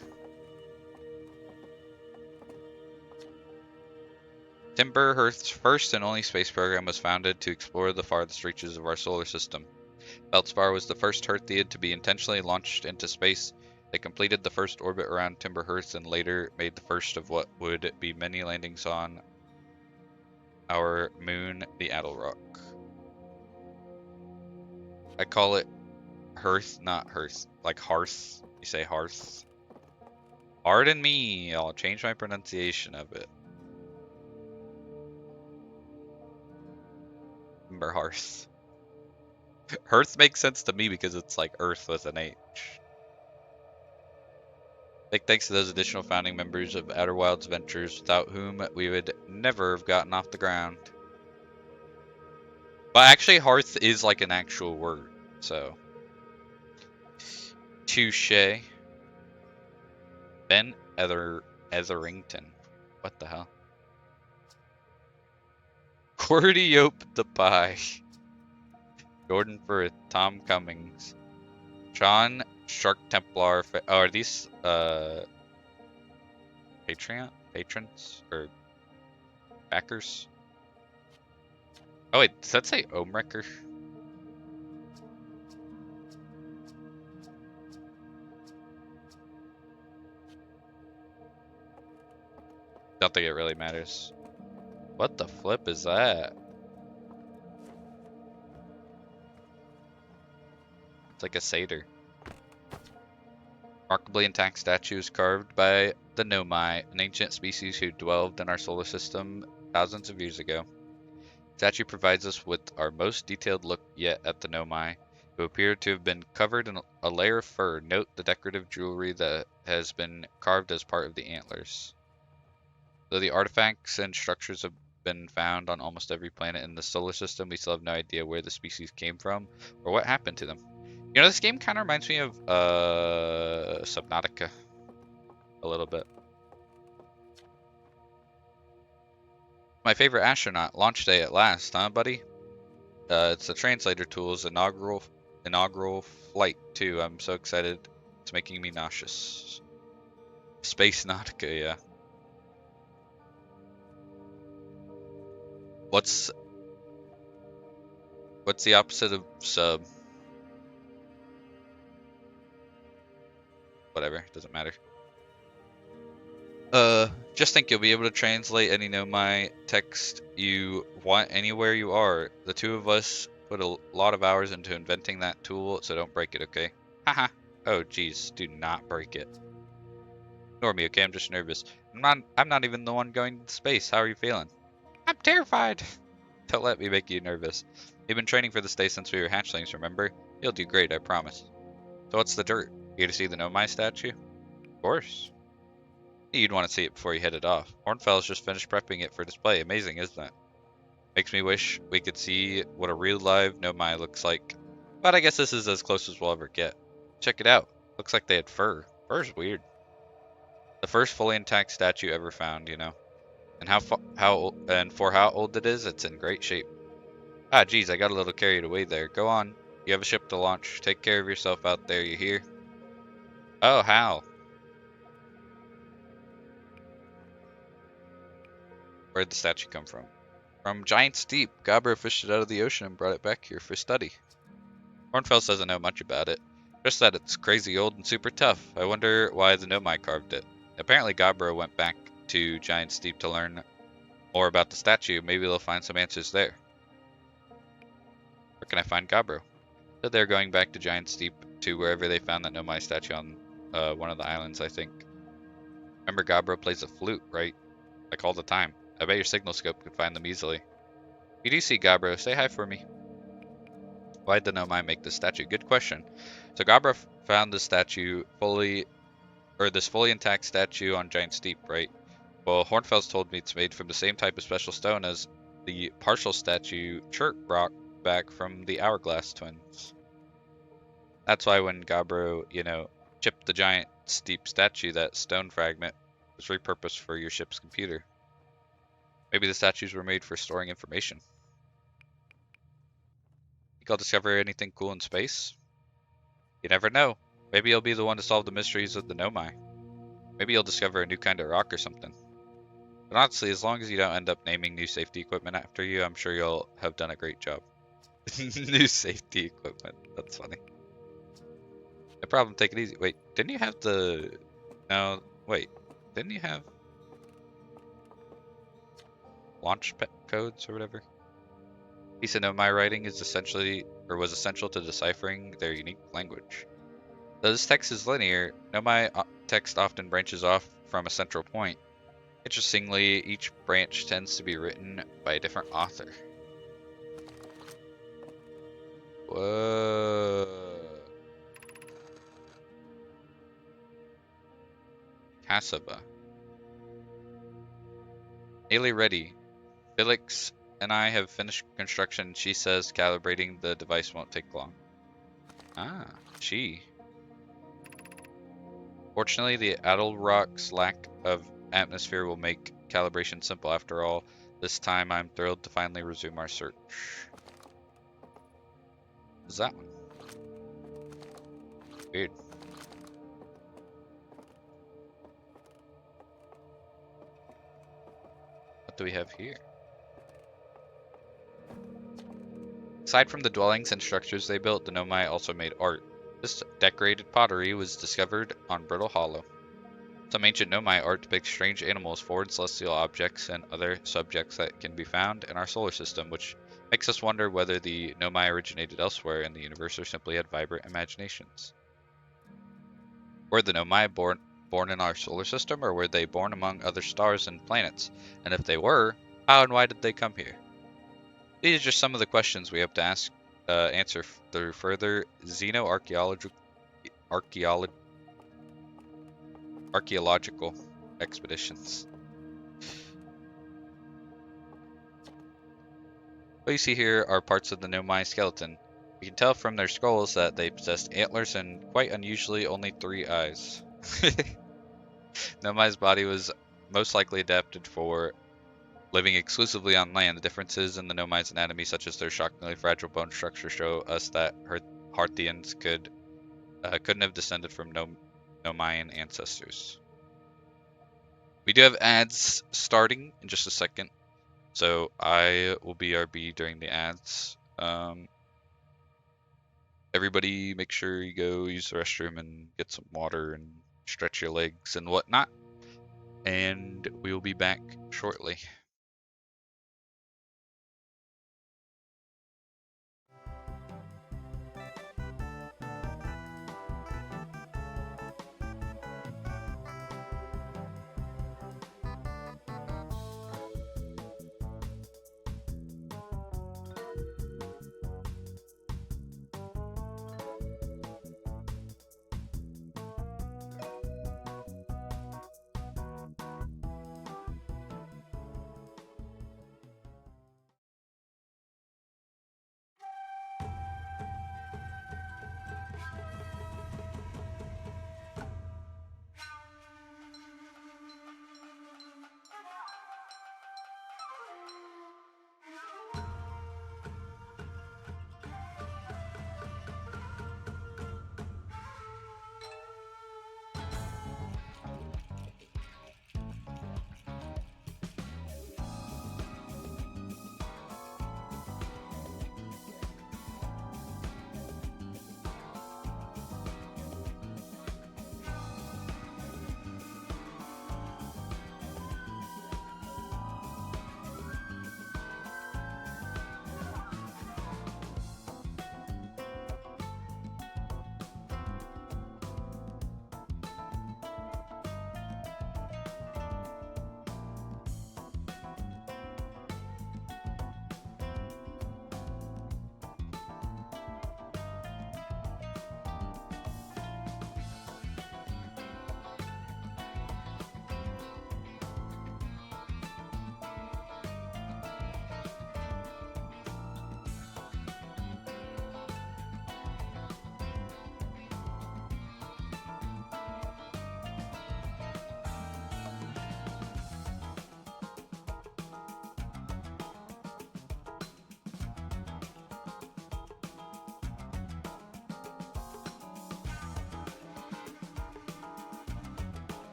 Timber Earth's first and only space program was founded to explore the farthest reaches of our solar system. Feldspar was the first Earthiad to be intentionally launched into space. They completed the first orbit around Timber Earth and later made the first of what would be many landings on our moon, the Adelrock. I call it Hearth, not Hearth. Like Hearth. You say Hearth. Pardon me, I'll change my pronunciation of it. Timber Hearth. Hearth makes sense to me because it's like Earth with an H. Big thanks to those additional founding members of Outer Wilds Ventures, without whom we would never have gotten off the ground. But actually, hearth is like an actual word, so. Touche. Ben Etherington. What the hell? Quirtyope the Pie. Gordon Firth, Tom Cummings. John Shark Templar. Oh, are these patrons or backers? Oh wait, does that say Omrecker? Don't think it really matters. What the flip is that? It's like a satyr. Remarkably intact statues carved by the Nomai, an ancient species who dwelled in our solar system thousands of years ago. The statue provides us with our most detailed look yet at the Nomai. who appear to have been covered in a layer of fur. Note the decorative jewelry that has been carved as part of the antlers. Though the artifacts and structures have been found on almost every planet in the solar system, we still have no idea where the species came from or what happened to them. You know, this game kind of reminds me of Subnautica a little bit. My favorite astronaut, launch day at last, huh, buddy? It's the translator tool's inaugural flight too. I'm so excited. It's making me nauseous. Space Nautica, yeah. What's the opposite of sub? Whatever, doesn't matter. Just think you'll be able to translate any Nomai text you want anywhere you are. The two of us put a lot of hours into inventing that tool, so don't break it, okay? Haha. Oh, geez, do not break it. Ignore me, okay? I'm just nervous. I'm not even the one going to space. How are you feeling? I'm terrified. Don't let me make you nervous. You've been training for this day since we were hatchlings, remember? You'll do great, I promise. So what's the dirt? Here to see the Nomai statue? Of course. You'd want to see it before you headed off. Hornfell's just finished prepping it for display. Amazing, isn't it? Makes me wish we could see what a real live Nomai looks like. But I guess this is as close as we'll ever get. Check it out. Looks like they had fur. Fur's weird. The first fully intact statue ever found, you know. And for how old it is, it's in great shape. Ah, geez, I got a little carried away there. Go on. You have a ship to launch. Take care of yourself out there, you hear? Oh, how? Where'd the statue come from? From Giant Steep. Gabro fished it out of the ocean and brought it back here for study. Hornfels doesn't know much about it. Just that it's crazy old and super tough. I wonder why the Nomai carved it. Apparently Gabro went back to Giant Steep to learn more about the statue. Maybe they'll find some answers there. Where can I find Gabro? So they're going back to Giant Steep to wherever they found that Nomai statue on one of the islands, I think. Remember Gabro plays a flute, right? Like all the time. I bet your signal scope could find them easily. If you do see Gabro, say hi for me. Why'd the Nomai make this statue? Good question. So Gabro found this fully intact statue on Giant Steep, right? Well, Hornfels told me it's made from the same type of special stone as the partial statue Chirk brought back from the Hourglass twins. That's why when Gabro, chipped the Giant Steep statue, that stone fragment was repurposed for your ship's computer. Maybe the statues were made for storing information. Think I'll discover anything cool in space? You never know. Maybe you'll be the one to solve the mysteries of the Nomai. Maybe you'll discover a new kind of rock or something. But honestly, as long as you don't end up naming new safety equipment after you, I'm sure you'll have done a great job. New safety equipment. That's funny. No problem, take it easy. Wait, didn't you have the... No, wait. Didn't you have... launch codes or whatever? Piece of Nomai writing is was essential to deciphering their unique language. Though this text is linear, Nomai text often branches off from a central point. Interestingly, each branch tends to be written by a different author. Whoa. Cassava. Nearly ready. Felix and I have finished construction. She says calibrating the device won't take long. Ah, she. Fortunately, the Addle Rock's lack of atmosphere will make calibration simple after all. This time I'm thrilled to finally resume our search. What's that one? Weird. What do we have here? Aside from the dwellings and structures they built, the Nomai also made art. This decorated pottery was discovered on Brittle Hollow. Some ancient Nomai art depicts strange animals, foreign celestial objects, and other subjects that can be found in our solar system, which makes us wonder whether the Nomai originated elsewhere in the universe or simply had vibrant imaginations. Were the Nomai born in our solar system, or were they born among other stars and planets? And if they were, how and why did they come here? These are just some of the questions we hope to ask answer through further xenoarchaeological archaeolo- archaeological expeditions. What you see here are parts of the Nomai skeleton. You can tell from their skulls that they possessed antlers and, quite unusually, only 3 eyes. Nomai's body was most likely adapted for living exclusively on land. The differences in the Nomai's anatomy, such as their shockingly fragile bone structure, show us that Harthians couldn't have descended from Nomaian ancestors. We do have ads starting in just a second, so I will BRB during the ads. Everybody make sure you go use the restroom and get some water and stretch your legs and whatnot. And we will be back shortly.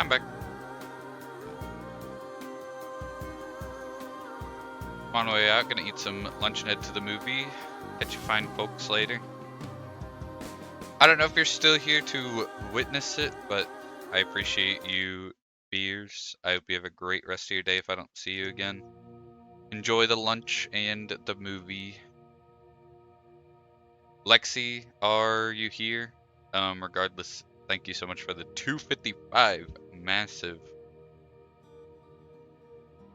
I'm back. On my way out, gonna eat some lunch and head to the movie. Catch you fine folks later. I don't know if you're still here to witness it, but I appreciate you beers. I hope you have a great rest of your day if I don't see you again. Enjoy the lunch and the movie. Lexi, are you here? Regardless, thank you so much for the 255 massive,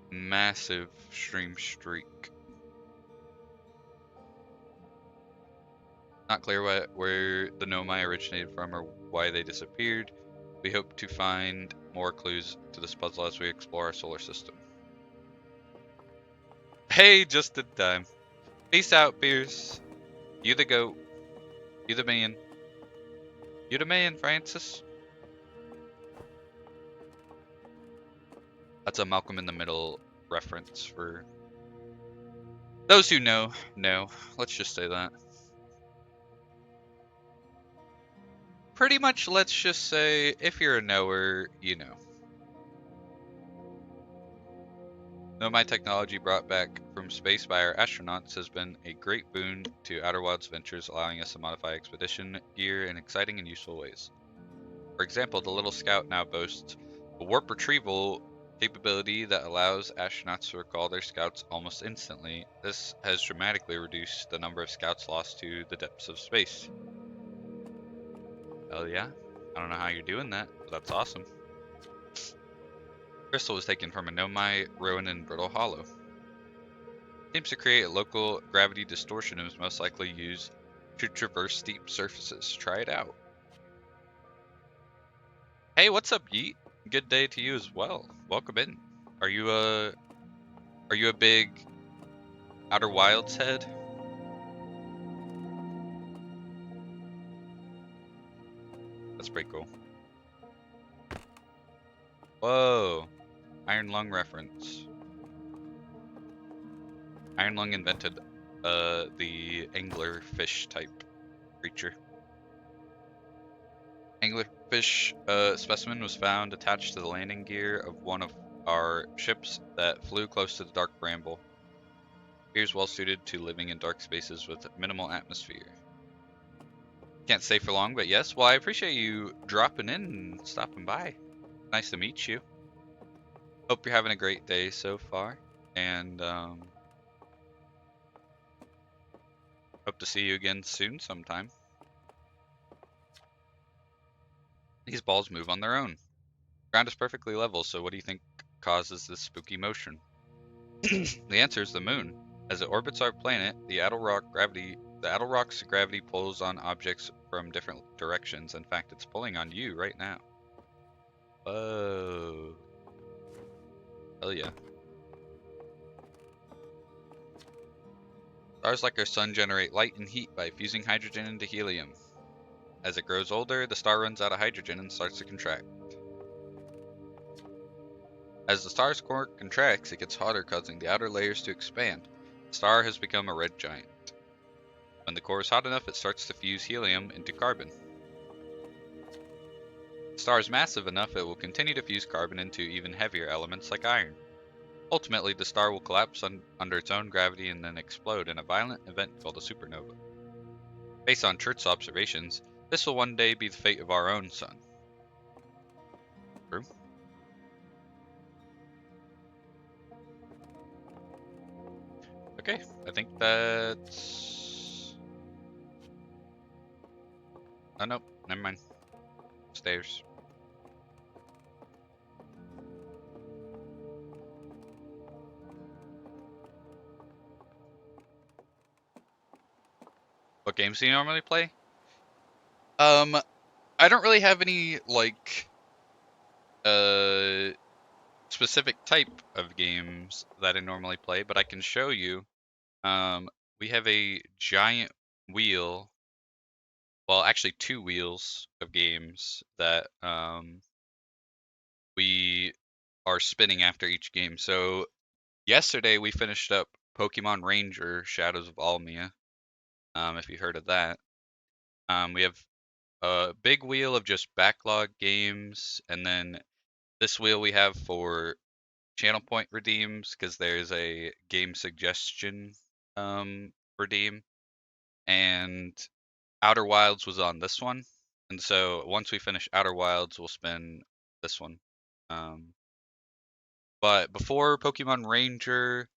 massive stream streak. Not clear where the Nomai originated from or why they disappeared. We hope to find more clues to this puzzle as we explore our solar system. Hey, just in time. Peace out, Pierce. You the goat. You the man. You the man, Francis. That's a Malcolm in the Middle reference for those who know. No, let's just say that. Pretty much, let's just say, if you're a knower, you know. Nomai technology brought back from space by our astronauts has been a great boon to Outer Wilds ventures, allowing us to modify expedition gear in exciting and useful ways. For example, the Little Scout now boasts a warp retrieval capability that allows astronauts to recall their scouts almost instantly. This has dramatically reduced the number of scouts lost to the depths of space. Hell yeah. I don't know how you're doing that, but that's awesome. Crystal was taken from a Nomai ruin in Brittle Hollow. Seems to create a local gravity distortion and is most likely used to traverse steep surfaces. Try it out. Hey, what's up, Yeet? Good day to you as well. Welcome in. Are you a big Outer Wilds head? That's pretty cool. Whoa. Iron Lung reference. Iron Lung invented the anglerfish type creature. Anglerfish specimen was found attached to the landing gear of one of our ships that flew close to the dark bramble. Appears well suited to living in dark spaces with minimal atmosphere. Can't stay for long, but yes. Well, I appreciate you dropping in and stopping by. Nice to meet you. Hope you're having a great day so far, and hope to see you again soon sometime. These balls move on their own. Ground is perfectly level, so what do you think causes this spooky motion? The answer is the moon. As it orbits our planet, the Adelrock's gravity pulls on objects from different directions. In fact, it's pulling on you right now. Whoa. Hell yeah. Stars like our sun generate light and heat by fusing hydrogen into helium. As it grows older, the star runs out of hydrogen and starts to contract. As the star's core contracts, it gets hotter, causing the outer layers to expand. The star has become a red giant. When the core is hot enough, it starts to fuse helium into carbon. The star is massive enough it will continue to fuse carbon into even heavier elements like iron. Ultimately, the star will collapse under its own gravity and then explode in a violent event called a supernova. Based on Church's observations, this will one day be the fate of our own sun. True. Okay, I think that's... Oh, nope, never mind. Stairs. What games do you normally play? I don't really have any, like, specific type of games that I normally play, but I can show you. We have a giant wheel, well, actually 2 wheels of games that we are spinning after each game. So yesterday we finished up Pokemon Ranger Shadows of Almia, if you heard of that. We have a big wheel of just backlog games, and then This wheel we have for channel point redeems because there's a game suggestion redeem, and Outer Wilds was on this one, and so once we finish Outer Wilds, we'll spin this one. Um, but before Pokemon Ranger,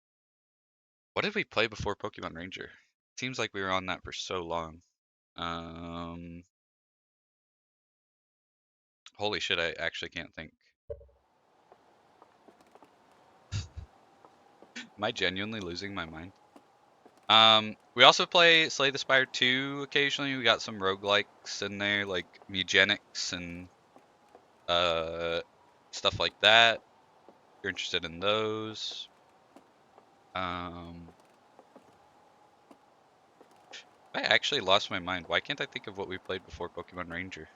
what did we play before Pokemon Ranger? Seems like we were on that for so long. Um, Holy shit, I actually can't think. Am I genuinely losing my mind? We also play Slay the Spire 2 occasionally. We got some roguelikes in there, like Mugenics and uh stuff like that. If you're interested in those. Um, I actually lost my mind. Why can't I think of what we played before Pokemon Ranger?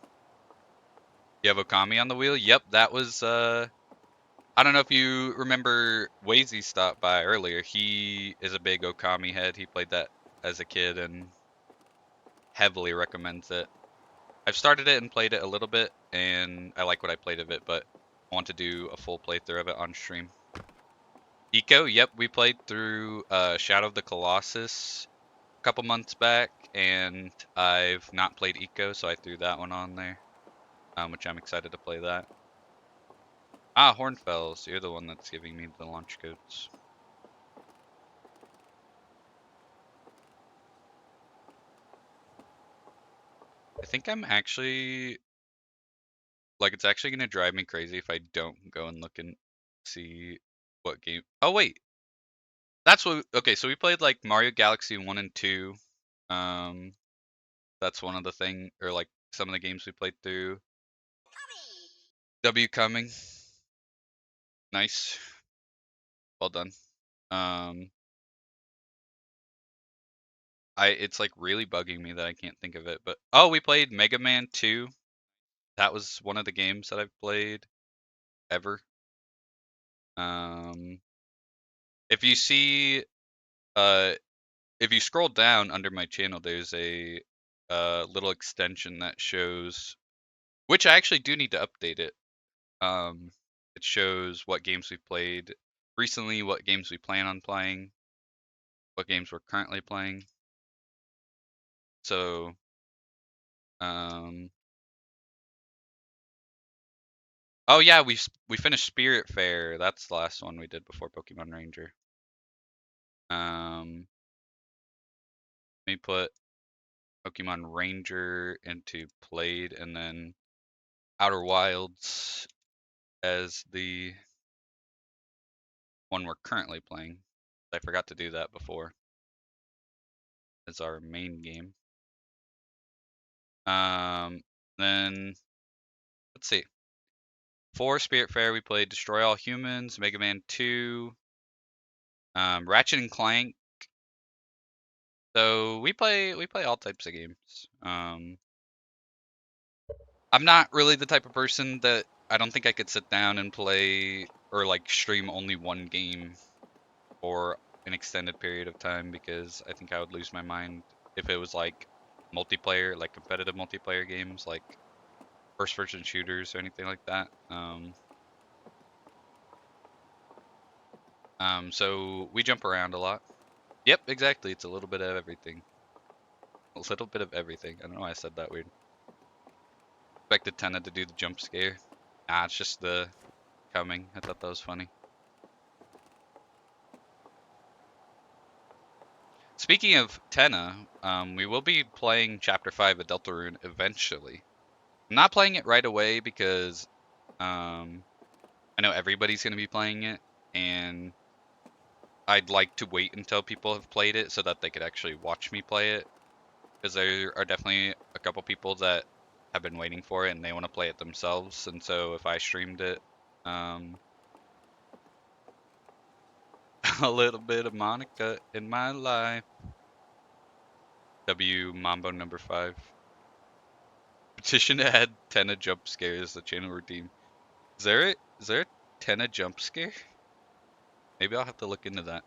You have Okami on the wheel? Yep, that was I don't know if you remember Wazy stopped by earlier. He is a big Okami head. He played that as a kid and heavily recommends it. I've started it and played it a little bit, and I like what I played of it, but I want to do a full playthrough of it on stream. Eco, yep, we played through Shadow of the Colossus a couple months back, and I've not played Eco, so I threw that one on there, which I'm excited to play that. Ah, Hornfells, you're the one that's giving me the launch codes. I think I'm actually, like, it's actually going to drive me crazy if I don't go and look and see what game. Oh, wait. That's what, okay, so we played, like, Mario Galaxy 1 and 2. Um, that's one of the thing, or, like, some of the games we played through. W coming. Nice. Well done. Um, it's, like, really bugging me that I can't think of it, but, oh, we played Mega Man 2. That was one of the games that I've played ever. Um, if you see, uh, if you scroll down under my channel, there's a little extension that shows, which I actually do need to update it. It shows what games we played recently, what games we plan on playing, what games we're currently playing. So, um, oh yeah, we finished Spirit Fair. That's the last one we did before Pokemon Ranger. Let me put Pokemon Ranger into played, and then Outer Wilds as the one we're currently playing. I forgot to do that before as our main game. Then let's see. For Spirit Fair, we played Destroy All Humans, Mega Man 2, Ratchet and Clank. So we play all types of games. I'm not really the type of person that I don't think I could sit down and play or like stream only one game for an extended period of time because I think I would lose my mind if it was like multiplayer, like competitive multiplayer games, like first person shooters or anything like that. So we jump around a lot. Yep, exactly. It's a little bit of everything. A little bit of everything. I don't know why I said that weird. Expected Tenna to do the jump scare. Nah, it's just the coming. I thought that was funny. Speaking of Tenna, we will be playing Chapter 5 of Deltarune eventually. I'm not playing it right away because I know everybody's going to be playing it, and I'd like to wait until people have played it so that they could actually watch me play it. Because there are definitely a couple people that have been waiting for it and they want to play it themselves. And so if I streamed it, a little bit of Monica in my life. W Mambo number 5. Petition to add Tenna jump scare as the channel redeem. Is there a Tenna jump scare? Maybe I'll have to look into that.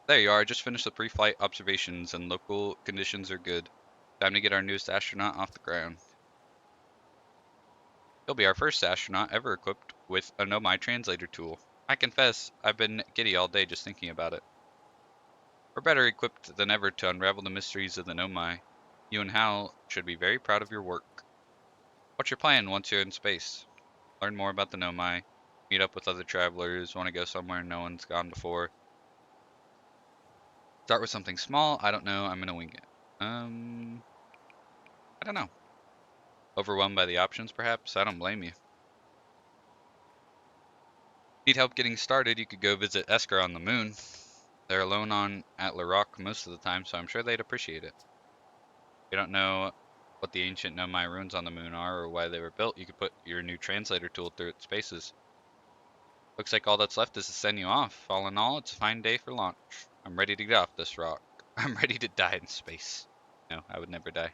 There you are. I just finished the pre-flight observations and local conditions are good. Time to get our newest astronaut off the ground. You'll be our first astronaut ever equipped with a Nomai translator tool. I confess, I've been giddy all day just thinking about it. We're better equipped than ever to unravel the mysteries of the Nomai. You and Hal should be very proud of your work. What's your plan once you're in space? Learn more about the Nomai, meet up with other travelers, want to go somewhere no one's gone before. Start with something small. I don't know. I'm gonna wing it. I don't know. Overwhelmed by the options, perhaps? I don't blame you. Need help getting started? You could go visit Esker on the moon. They're alone on Atla Rock most of the time, so I'm sure they'd appreciate it. If you don't know what the ancient Nomai ruins on the moon are or why they were built, you could put your new translator tool through its paces. Looks like all that's left is to send you off. All in all, it's a fine day for launch. I'm ready to get off this rock. I'm ready to die in space. No, I would never die.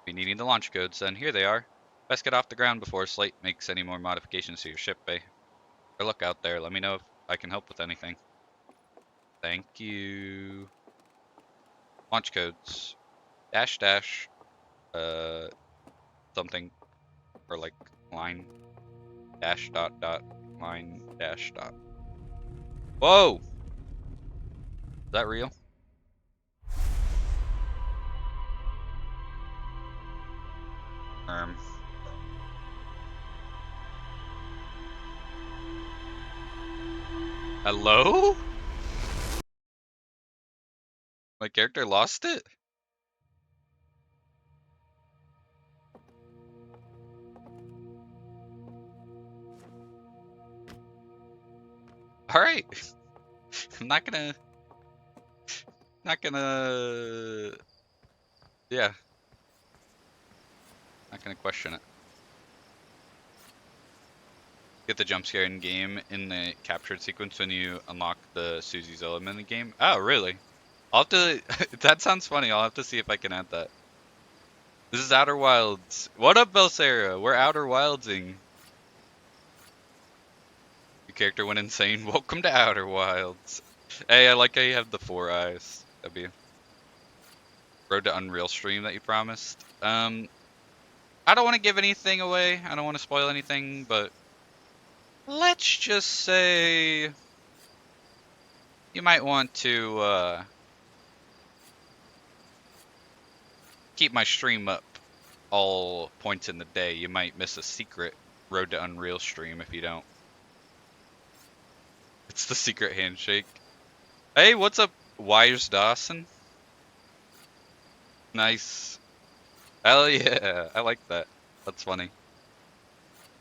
Be needing the launch codes, then here they are. Best get off the ground before Slate makes any more modifications to your ship, eh? Good luck out there. Let me know if I can help with anything. Thank you. Launch codes. Dash dash. Something. Or like line. Dash dot dot. Line dash dot. Whoa! Is that real? Hello? My character lost it? Alright. I'm not gonna... Yeah. Not gonna question it. Get the jump scare in game in the captured sequence when you unlock the Susie's element in the game. Oh, really? I'll have to... That sounds funny. I'll have to see if I can add that. This is Outer Wilds. What up, Belsera? We're Outer Wildsing. Your character went insane. Welcome to Outer Wilds. Hey, I like how you have the 4 eyes. That'd be... Road to Unreal stream that you promised. I don't want to give anything away. I don't want to spoil anything, but... Let's just say... You might want to, keep my stream up all points in the day. You might miss a secret Road to Unreal stream if you don't. It's the secret handshake. Hey, what's up, Wires Dawson? Nice. Hell yeah, I like that. That's funny.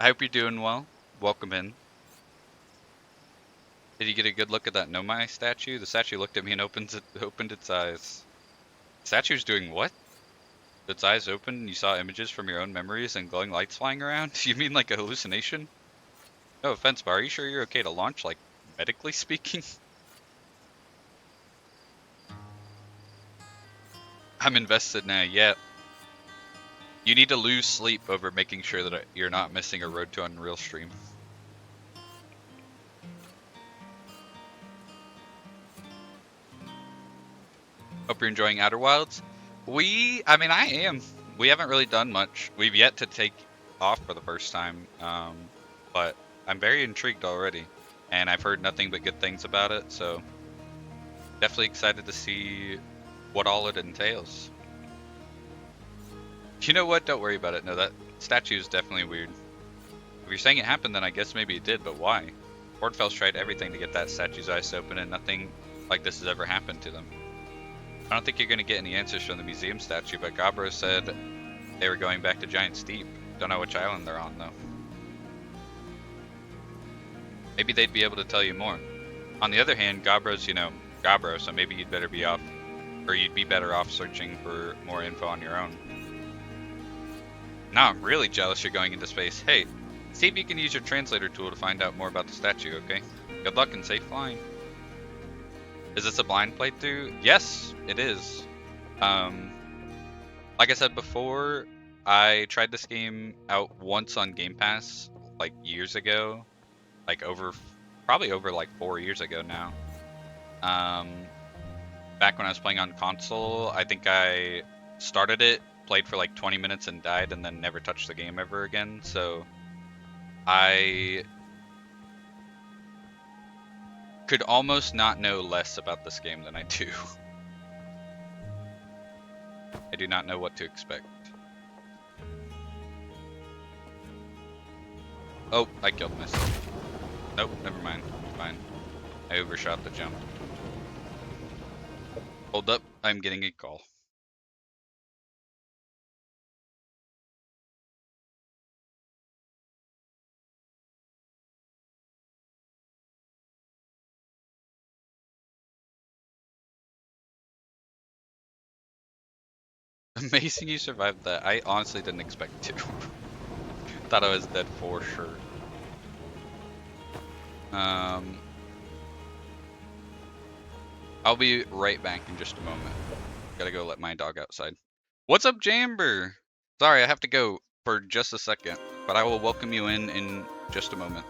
I hope you're doing well. Welcome in. Did you get a good look at that Nomai statue? The statue looked at me and opened its eyes. The statue's doing what? Its eyes open and you saw images from your own memories and glowing lights flying around? You mean like a hallucination? No offense, but are you sure you're okay to launch, like, medically speaking? I'm invested now, yeah. You need to lose sleep over making sure that you're not missing a Road to Unreal stream. Hope you're enjoying Outer Wilds. I mean, I am. We haven't really done much. We've yet to take off for the first time, but I'm very intrigued already. And I've heard nothing but good things about it, so definitely excited to see what all it entails. You know what? Don't worry about it. No, that statue is definitely weird. If you're saying it happened, then I guess maybe it did, but why? Fordfell's tried everything to get that statue's eyes open, and nothing like this has ever happened to them. I don't think you're going to get any answers from the museum statue, but Gabro said they were going back to Giant Steep. Don't know which island they're on, though. Maybe they'd be able to tell you more. On the other hand, Gabro's, Gabro, so maybe you'd be better off searching for more info on your own. Now I'm really jealous you're going into space. Hey, see if you can use your translator tool to find out more about the statue, okay? Good luck and safe flying. Is this a blind playthrough? Yes, it is. Like I said before, I tried this game out once on Game Pass, like years ago. Probably over like 4 years ago now. Back when I was playing on console, I think I started it, played for like 20 minutes and died and then never touched the game ever again. So I could almost not know less about this game than I do. I do not know what to expect. Oh, I killed myself. Nope, never mind. Fine. I overshot the jump. Hold up, I'm getting a call. Amazing you survived that. I honestly didn't expect to. Thought I was dead for sure. I'll be right back in just a moment. Gotta go let my dog outside. What's up, Jamber? Sorry, I have to go for just a second, but I will welcome you in just a moment.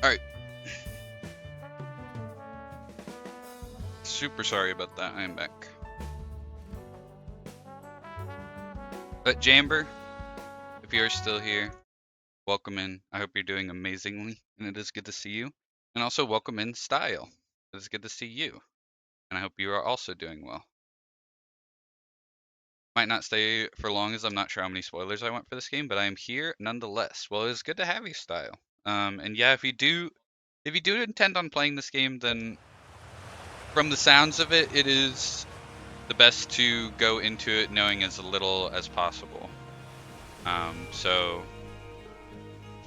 Alright. Super sorry about that. I am back. But Jamber, if you're still here, welcome in. I hope you're doing amazingly, and it is good to see you. And also welcome in Style. It is good to see you, and I hope you are also doing well. Might not stay for long as I'm not sure how many spoilers I want for this game, but I am here nonetheless. Well, it's good to have you, Style. And yeah, if you do intend on playing this game, then from the sounds of it, it is the best to go into it knowing as little as possible. So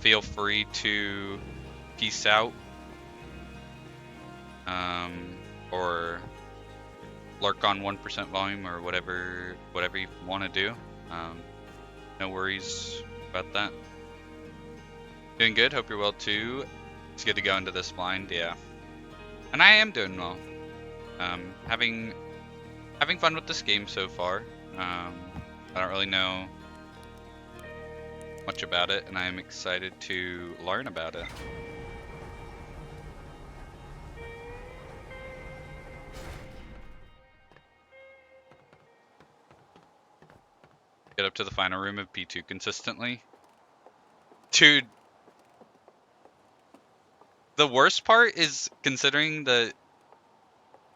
feel free to peace out, or lurk on 1% volume or whatever you want to do. No worries about that. Doing good. Hope you're well too. It's good to go into this blind, yeah. And I am doing well. Having fun with this game so far. I don't really know much about it, and I am excited to learn about it. Get up to the final room of P2 consistently. Dude, the worst part is considering that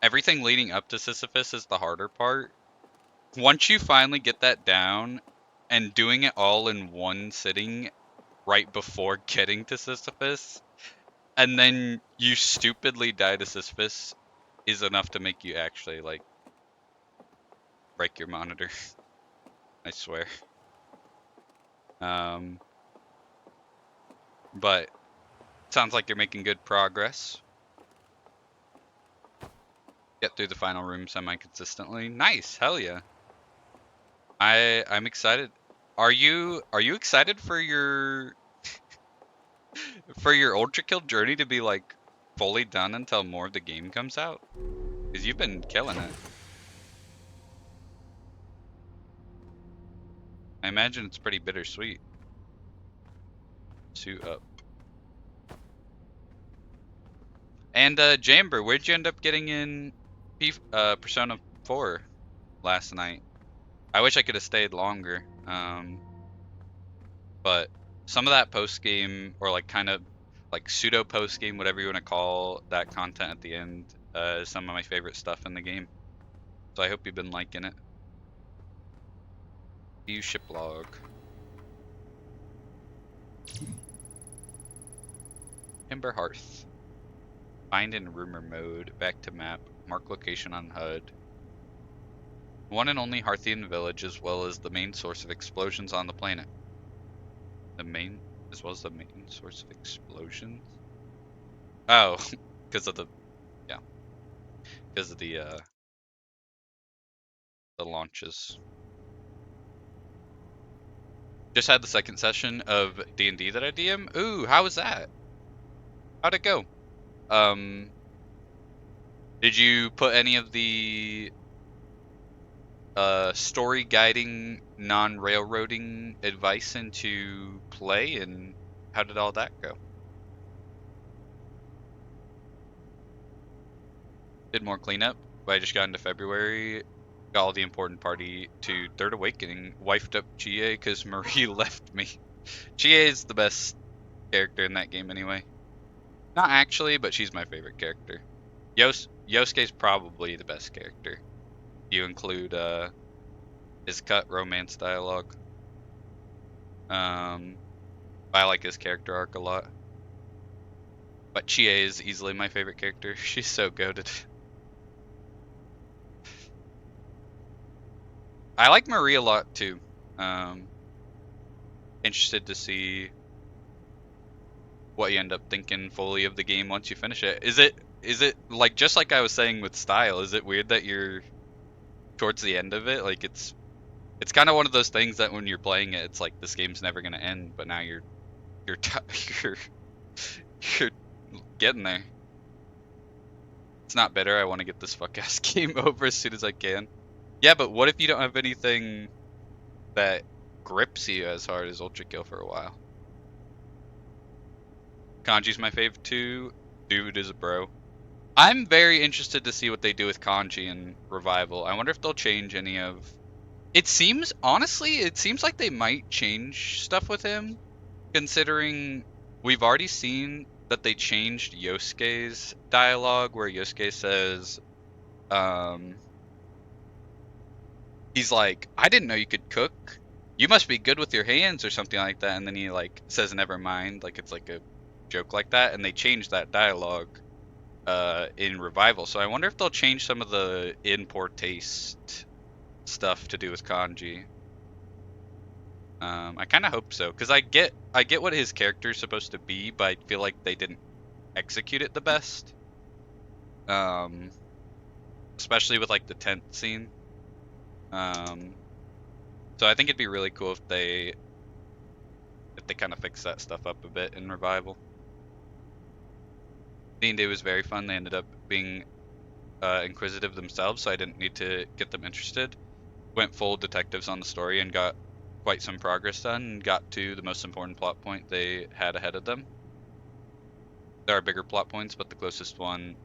everything leading up to Sisyphus is the harder part. Once you finally get that down and doing it all in one sitting right before getting to Sisyphus, and then you stupidly die to Sisyphus, is enough to make you actually, like, break your monitor. I swear. But sounds like you're making good progress. Get through the final room semi-consistently. Nice, hell yeah. I'm excited. Are you excited for your ultra kill journey to be like fully done until more of the game comes out? Because you've been killing it. I imagine it's pretty bittersweet. Suit up. And Jamber, where'd you end up getting in Persona 4 last night? I wish I could have stayed longer. But some of that post game, or like kind of like pseudo post game, whatever you want to call that content at the end, is some of my favorite stuff in the game. So I hope you've been liking it. View ship log. Timber Hearth. Find in rumor mode. Back to map. Mark location on HUD. One and only Hearthian village, as well as the main source of explosions on the planet. As well as the main source of explosions? Oh, because of the launches. Just had the second session of D&D that I DM. Ooh, how was that? How'd it go? Did you put any of the story guiding, non-railroading advice into play, and how did all that go? Did more cleanup, but I just got into February. Got all the important party to Third Awakening. Wifed up GA because Marie left me. GA is the best character in that game anyway. Not actually, but she's my favorite character. Yosuke's probably the best character. You include his cut romance dialogue. I like his character arc a lot. But Chie is easily my favorite character. She's so goated. I like Marie a lot too. Interested to see what you end up thinking fully of the game once you finish it. Is it like, just like I was saying with style, is it weird that you're towards the end of it? Like it's kind of one of those things that when you're playing it, it's like this game's never gonna end, but now you're you're getting there. It's not bitter. I want to get this fuck ass game over as soon as I can. Yeah, but what if you don't have anything that grips you as hard as Ultra Kill for a while? Kanji's my fave too. Dude is a bro. I'm very interested to see what they do with Kanji in Revival. I wonder if they'll change any of... It seems, honestly, it seems like they might change stuff with him, considering we've already seen that they changed Yosuke's dialogue, where Yosuke says, um, he's like, I didn't know you could cook. You must be good with your hands or something like that. And then he like says, never mind. Like it's like a joke like that. And they changed that dialogue in Revival. So I wonder if they'll change some of the in poor taste stuff to do with Kanji. I kind of hope so, because I get what his character is supposed to be, but I feel like they didn't execute it the best. Especially with like the tent scene. So I think it'd be really cool if they kind of fix that stuff up a bit in Revival. D&D was very fun. They ended up being inquisitive themselves, so I didn't need to get them interested. Went full detectives on the story and got quite some progress done, and got to the most important plot point they had ahead of them. There are bigger plot points, but the closest one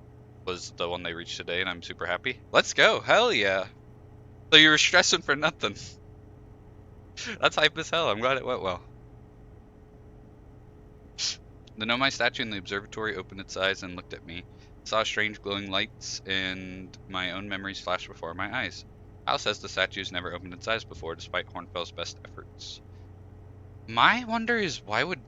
was the one they reached today, and I'm super happy. Let's go! Hell yeah! So you were stressing for nothing. That's hype as hell. I'm glad it went well. The Nomai statue in the observatory opened its eyes and looked at me. I saw strange glowing lights, and my own memories flashed before my eyes. Al says the statue's never opened its eyes before, despite Hornfell's best efforts. My wonder is why would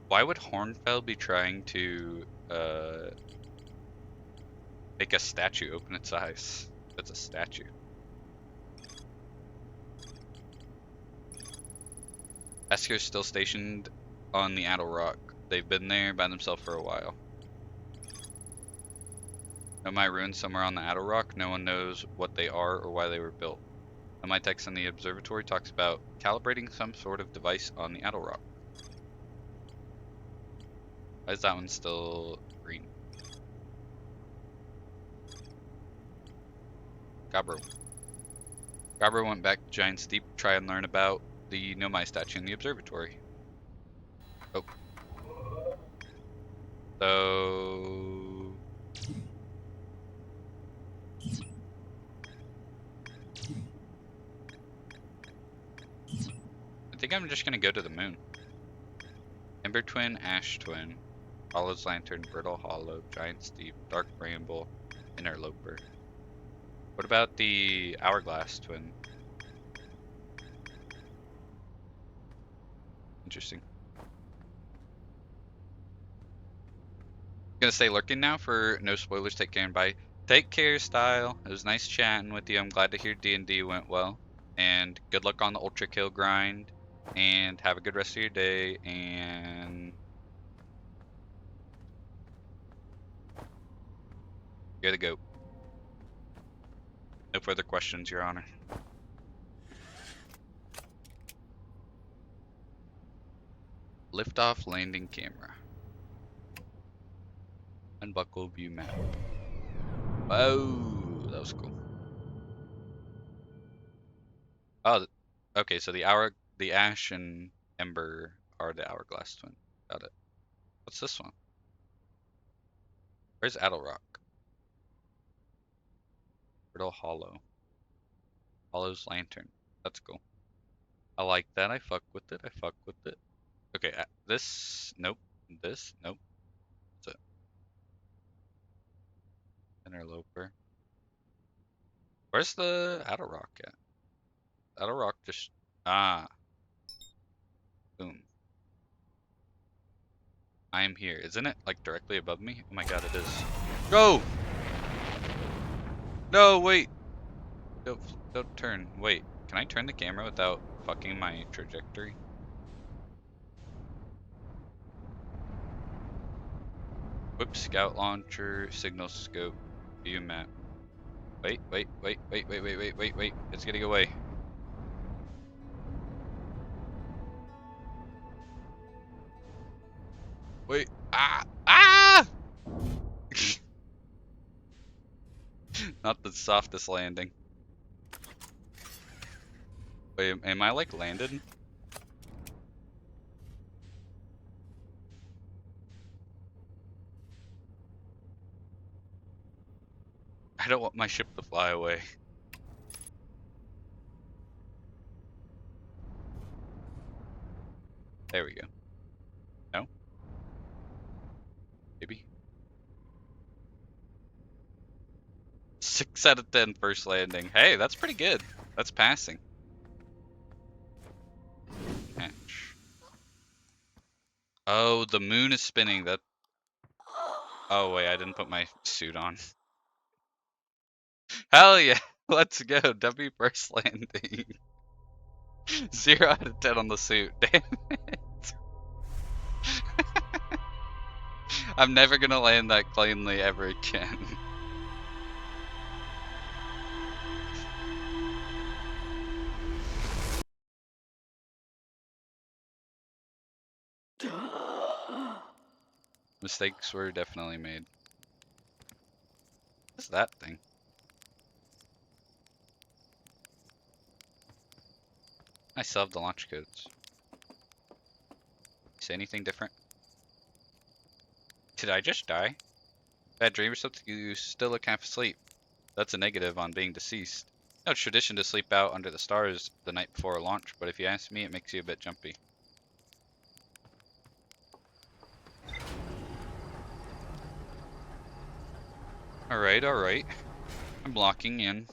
Hornfell be trying to make a statue open its eyes? That's a statue. Esker's still stationed on the Addle Rock. They've been there by themselves for a while. Nomai ruins somewhere on the Addle Rock. No one knows what they are or why they were built. Nomai text in the observatory talks about calibrating some sort of device on the Addle Rock. Why is that one still green? Gabro. Gabro went back to Giant Steep to try and learn about the Nomai statue in the observatory. Oh. So... I think I'm just gonna go to the moon. Ember Twin, Ash Twin, Hollow's Lantern, Brittle Hollow, Giant Steep, Dark Bramble, Interloper. What about the Hourglass Twin? Interesting. Gonna stay lurking now for no spoilers. Take care and bye. Take care, Style. It was nice chatting with you. I'm glad to hear D&D went well. And good luck on the Ultra Kill grind. And have a good rest of your day. And you're the GOAT. No further questions, Your Honor. Liftoff landing camera. Unbuckle view map. Oh, that was cool. Oh, okay. So the Ash and Ember are the Hourglass Twin. Got it. What's this one? Where's Addle Rock? Brittle Hollow. Hollow's Lantern. That's cool. I like that. I fuck with it. I fuck with it. Okay, this. Nope. This. Nope. What's it? Interloper. Where's the Addle Rock at? Addle Rock just. Ah. Boom. I am here. Isn't it like directly above me? Oh my god, it is. Go! No, wait. Don't turn. Wait. Can I turn the camera without fucking my trajectory? Whip scout launcher, signal scope, view map. Wait. It's getting away. Wait. Ah! Not the softest landing. Wait, am I like landed? I don't want my ship to fly away. There we go. No? Maybe? 6 out of 10 first landing. Hey, that's pretty good. That's passing. Hatch. Oh, the moon is spinning. That. Oh, wait, I didn't put my suit on. Hell yeah. Let's go. W first landing. 0 out of 10 on the suit. Damn it. I'm never gonna land that cleanly ever again. Mistakes were definitely made. What's that thing? I still have the launch codes. Say anything different? Did I just die? Bad dream or something? You still look half asleep. That's a negative on being deceased. No, it's tradition to sleep out under the stars the night before a launch, but if you ask me, it makes you a bit jumpy. Alright, alright. I'm locking in.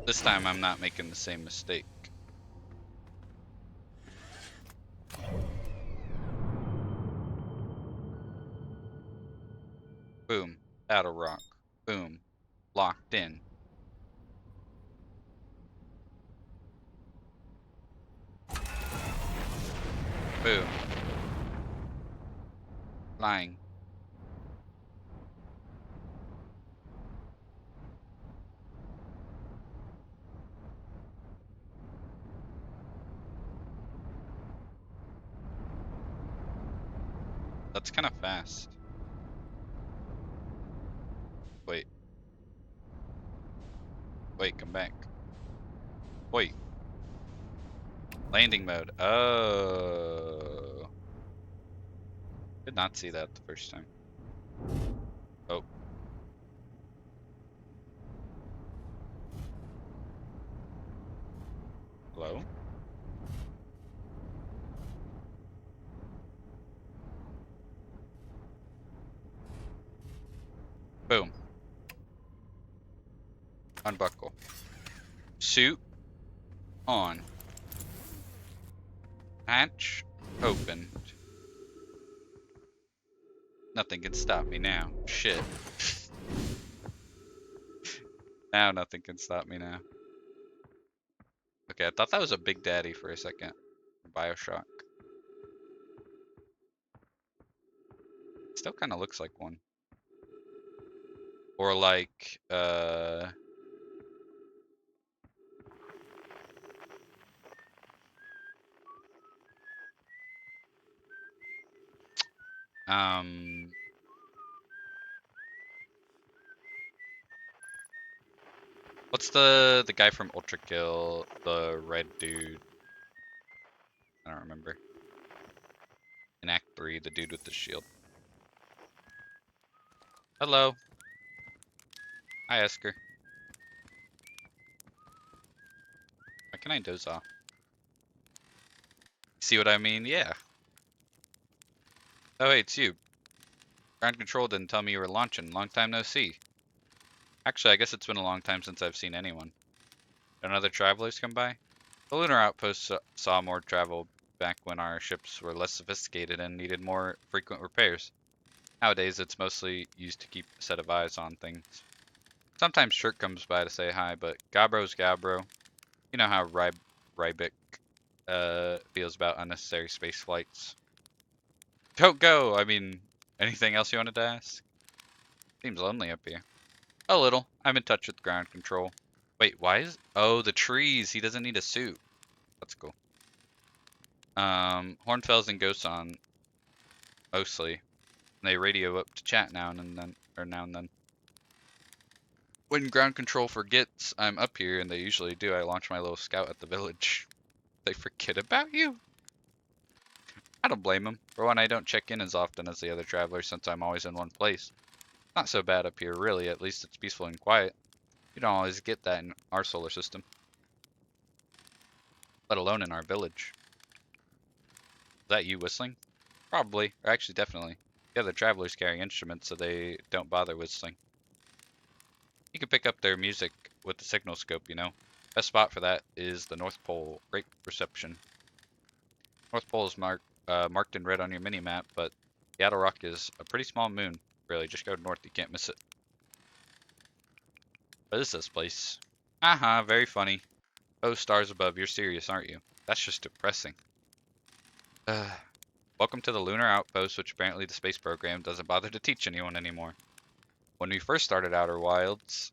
This time I'm not making the same mistake. Boom. Battle rock. Boom. Locked in. Boom. Flying. That's kind of fast. Wait. Wait, come back. Wait. Landing mode. Oh. Did not see that the first time. Oh. Hello? Boom. Unbuckle. Suit on. Hatch opened. Nothing can stop me now. Shit. Now nothing can stop me now. Okay, I thought that was a Big Daddy for a second. Bioshock. Still kind of looks like one. Or like, what's the guy from Ultra Kill, the red dude? I don't remember. In Act 3, the dude with the shield. Hello. Hi, Esker. Why can I doze off? See what I mean? Yeah. Oh, hey, it's you. Ground control didn't tell me you were launching. Long time no see. Actually, I guess it's been a long time since I've seen anyone. Don't other travelers come by? The lunar outpost saw more travel back when our ships were less sophisticated and needed more frequent repairs. Nowadays, it's mostly used to keep a set of eyes on things. Sometimes Shirk comes by to say hi, but Gabro's Gabro. You know how Rybik feels about unnecessary space flights. Don't go! I mean, anything else you wanted to ask? Seems lonely up here. A little. I'm in touch with ground control. Wait, why is... Oh, the trees! He doesn't need a suit. That's cool. Hornfels and Gosan, mostly. They radio up to chat now and then, or now and then. When ground control forgets I'm up here, and they usually do, I launch my little scout at the village. They forget about you? I don't blame them. For one, I don't check in as often as the other travelers since I'm always in one place. Not so bad up here, really. At least it's peaceful and quiet. You don't always get that in our solar system, let alone in our village. Is that you whistling? Probably, or actually definitely. The other travelers carry instruments, so they don't bother whistling. You can pick up their music with the signal scope, you know. Best spot for that is the North Pole. Great reception. North Pole is marked in red on your mini-map, but Yaddle Rock is a pretty small moon. Really, just go north, you can't miss it. What is this place? Aha, very funny. Oh, stars above, you're serious, aren't you? That's just depressing. Welcome to the Lunar Outpost, which apparently the space program doesn't bother to teach anyone anymore. When we first started Outer Wilds,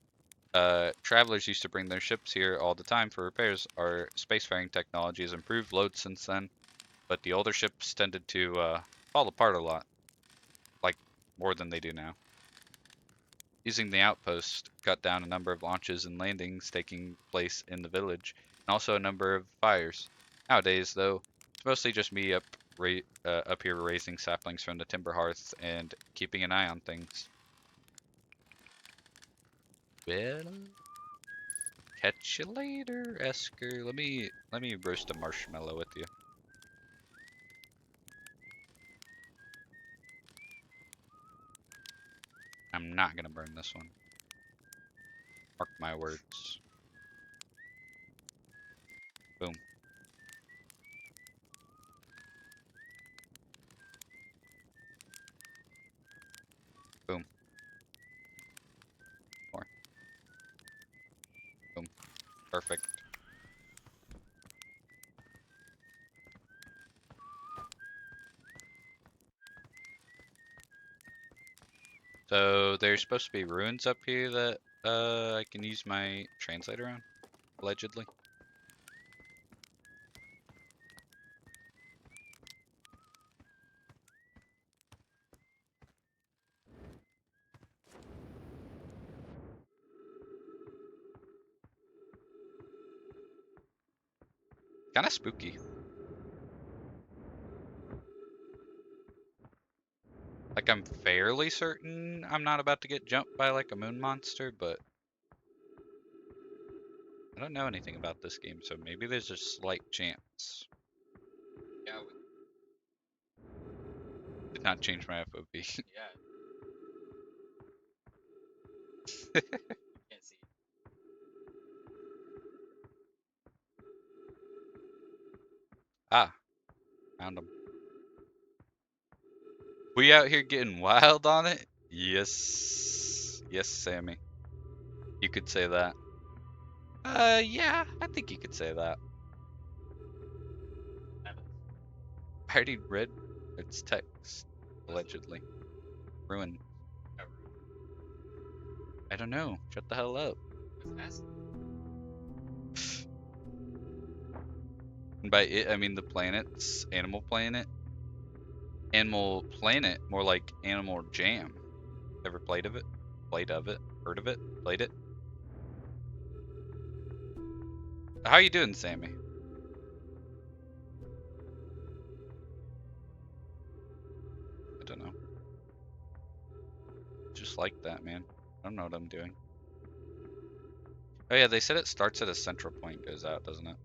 travelers used to bring their ships here all the time for repairs. Our spacefaring technology has improved loads since then, but the older ships tended to fall apart a lot, like more than they do now. Using the outpost cut down a number of launches and landings taking place in the village, and also a number of fires. Nowadays, though, it's mostly just me up here raising saplings from the timber hearth and keeping an eye on things. Well, catch you later, Esker. Let me roast a marshmallow with you. I'm not gonna burn this one. Mark my words. Boom. Boom. More. Boom. Perfect. So there's supposed to be ruins up here that I can use my translator on, allegedly. Kind of spooky. Like, I'm fairly certain I'm not about to get jumped by like a moon monster, but I don't know anything about this game, so maybe there's a slight chance. Yeah. Did not change my FOV. Yeah. Can't see. Ah, found him. We out here getting wild on it? Yes. Yes, Sammy. You could say that. Yeah, I think you could say that. I already read its text, allegedly. Ruin. I don't know. Shut the hell up. And by it, I mean the planets. Animal Planet. Animal Planet, more like Animal Jam. Ever played of it? Played of it? Heard of it? Played it? How you doing, Sammy? I don't know. Just like that, man. I don't know what I'm doing. Oh yeah, they said it starts at a central point, goes out, doesn't it?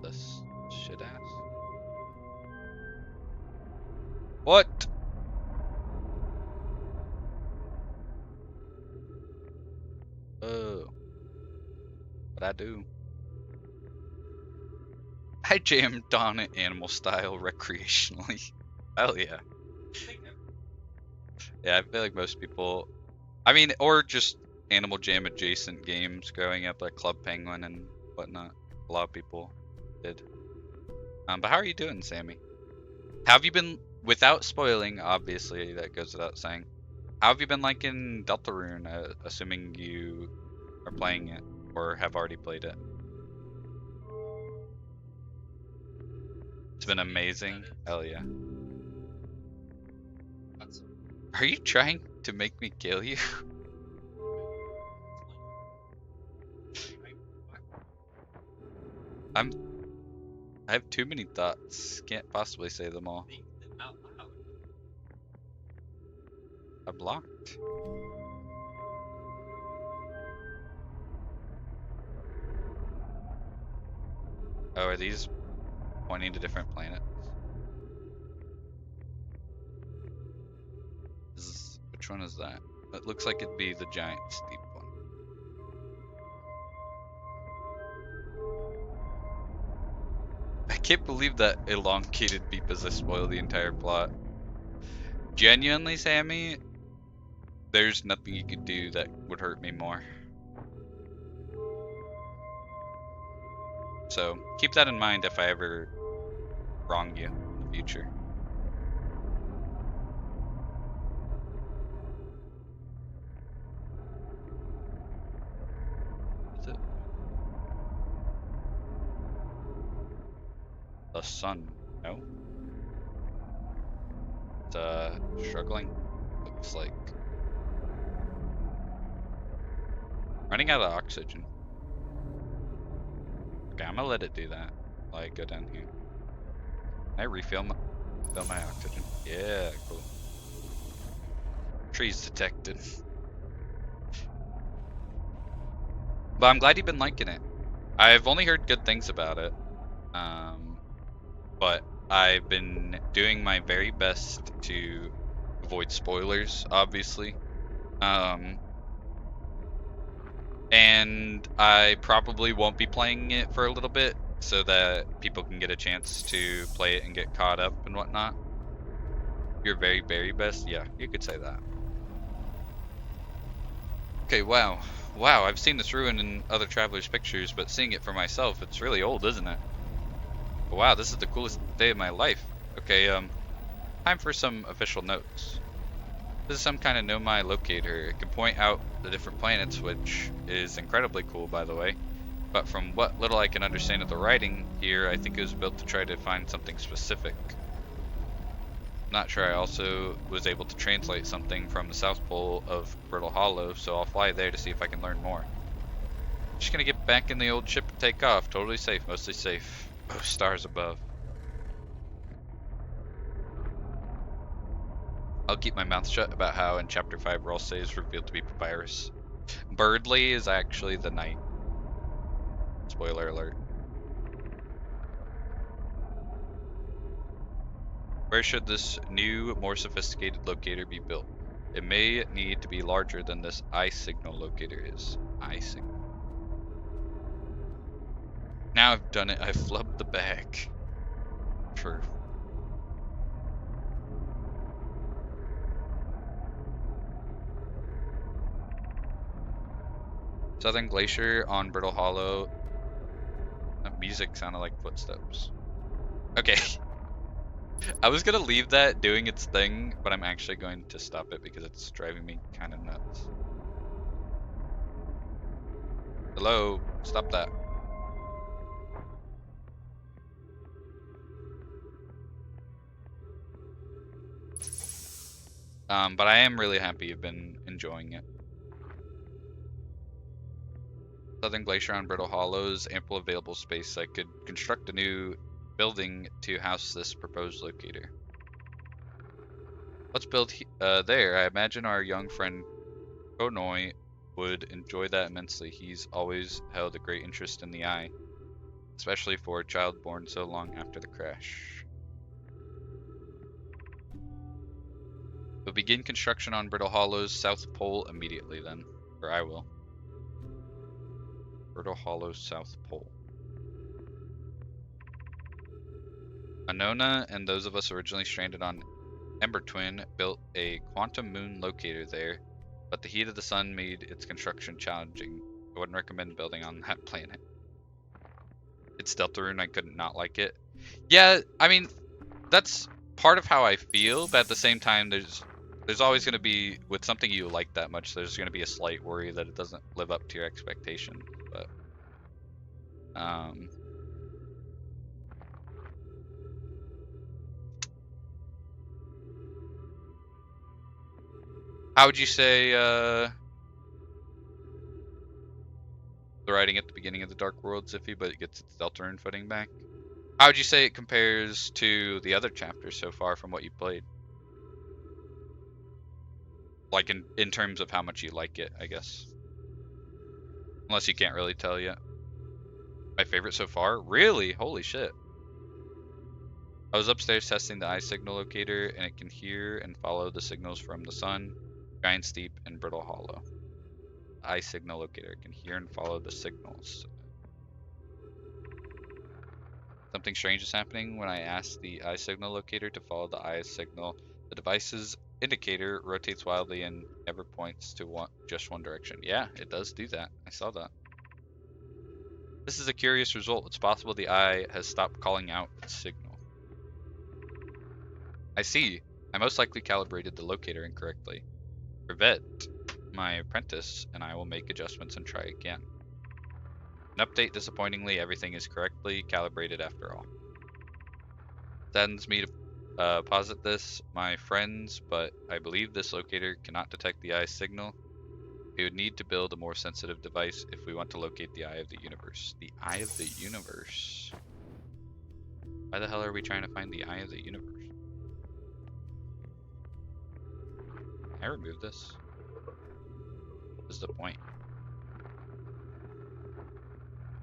This shit ass. What? Oh. What I do? I jammed on it animal style recreationally. Hell yeah. Yeah, I feel like most people, I mean, or just Animal Jam adjacent games growing up, like Club Penguin and whatnot. A lot of people did. But how are you doing, Sammy? How have you been, without spoiling, obviously, that goes without saying. How have you been liking Deltarune, assuming you are playing it or have already played it? It's been amazing. Hell yeah. Are you trying to make me kill you? I have too many thoughts. Can't possibly say them all. I'm locked. Oh, are these pointing to different planets? Which one is that? It looks like it'd be the giant steep one. I can't believe that elongated beep as I spoil the entire plot. Genuinely, Sammy, there's nothing you could do that would hurt me more. So keep that in mind if I ever wrong you in the future. Is it? The sun? No. It's struggling. Looks like running out of oxygen. Okay, I'm gonna let it do that while I go down here. Can I refill my oxygen? Yeah, cool. Trees detected. But I'm glad you've been liking it. I've only heard good things about it. But I've been doing my very best to avoid spoilers, obviously. And I probably won't be playing it for a little bit so that people can get a chance to play it and get caught up and whatnot. Your very, very best? Yeah, you could say that. Okay, wow. Wow, I've seen this ruin in other travelers' pictures, but seeing it for myself, it's really old, isn't it? Wow, this is the coolest day of my life. Okay, time for some official notes. This is some kind of Nomai locator. It can point out the different planets, which is incredibly cool, by the way. But from what little I can understand of the writing here, I think it was built to try to find something specific. I'm not sure I also was able to translate something from the South Pole of Brittle Hollow, so I'll fly there to see if I can learn more. Just gonna get back in the old ship and take off. Totally safe, mostly safe. Oh, stars above. I'll keep my mouth shut about how in Chapter 5 Ralsei is revealed to be Papyrus. Birdley is actually the knight. Spoiler alert. Where should this new, more sophisticated locator be built? It may need to be larger than this eye signal locator is. Eye signal. Now I've done it, I've flubbed the bag. True. Southern Glacier on Brittle Hollow. That music sounded like footsteps. Okay. I was gonna leave that doing its thing, but I'm actually going to stop it because it's driving me kind of nuts. Hello? Stop that. But I am really happy you've been enjoying it. Southern Glacier on Brittle Hollows, ample available space. I could construct a new building to house this proposed locator. Let's build there. I imagine our young friend Konoi would enjoy that immensely. He's always held a great interest in the eye, especially for a child born so long after the crash. We'll begin construction on Brittle Hollow's South Pole immediately then, or I will. Brittle Hollow South Pole. Anona and those of us originally stranded on Ember Twin built a quantum moon locator there, but the heat of the sun made its construction challenging. I wouldn't recommend building on that planet. It's Deltarune, I couldn't not like it. Yeah, I mean, that's part of how I feel, but at the same time, there's always going to be, with something you like that much, there's going to be a slight worry that it doesn't live up to your expectations, but, How would you say the writing at the beginning of the Dark World's iffy, but it gets its Deltarune footing back? How would you say it compares to the other chapters so far from what you played? Like in terms of how much you like it, I guess. Unless you can't really tell yet. My favorite so far? Really? Holy shit. I was upstairs testing the eye signal locator, and it can hear and follow the signals from the sun, giant steep, and brittle hollow. Eye signal locator can hear and follow the signals. Something strange is happening when I ask the eye signal locator to follow the eye signal. The device's indicator rotates wildly and never points to just one direction. Yeah, it does do that. I saw that. This is a curious result. It's possible the eye has stopped calling out its signal. I see. I most likely calibrated the locator incorrectly. Rivet, my apprentice, and I will make adjustments and try again. An update, disappointingly, everything is correctly calibrated after all. Saddens me to posit this, my friends, but I believe this locator cannot detect the eye's signal. We would need to build a more sensitive device if we want to locate the eye of the universe. The eye of the universe? Why the hell are we trying to find the eye of the universe? Can I remove this? What is the point?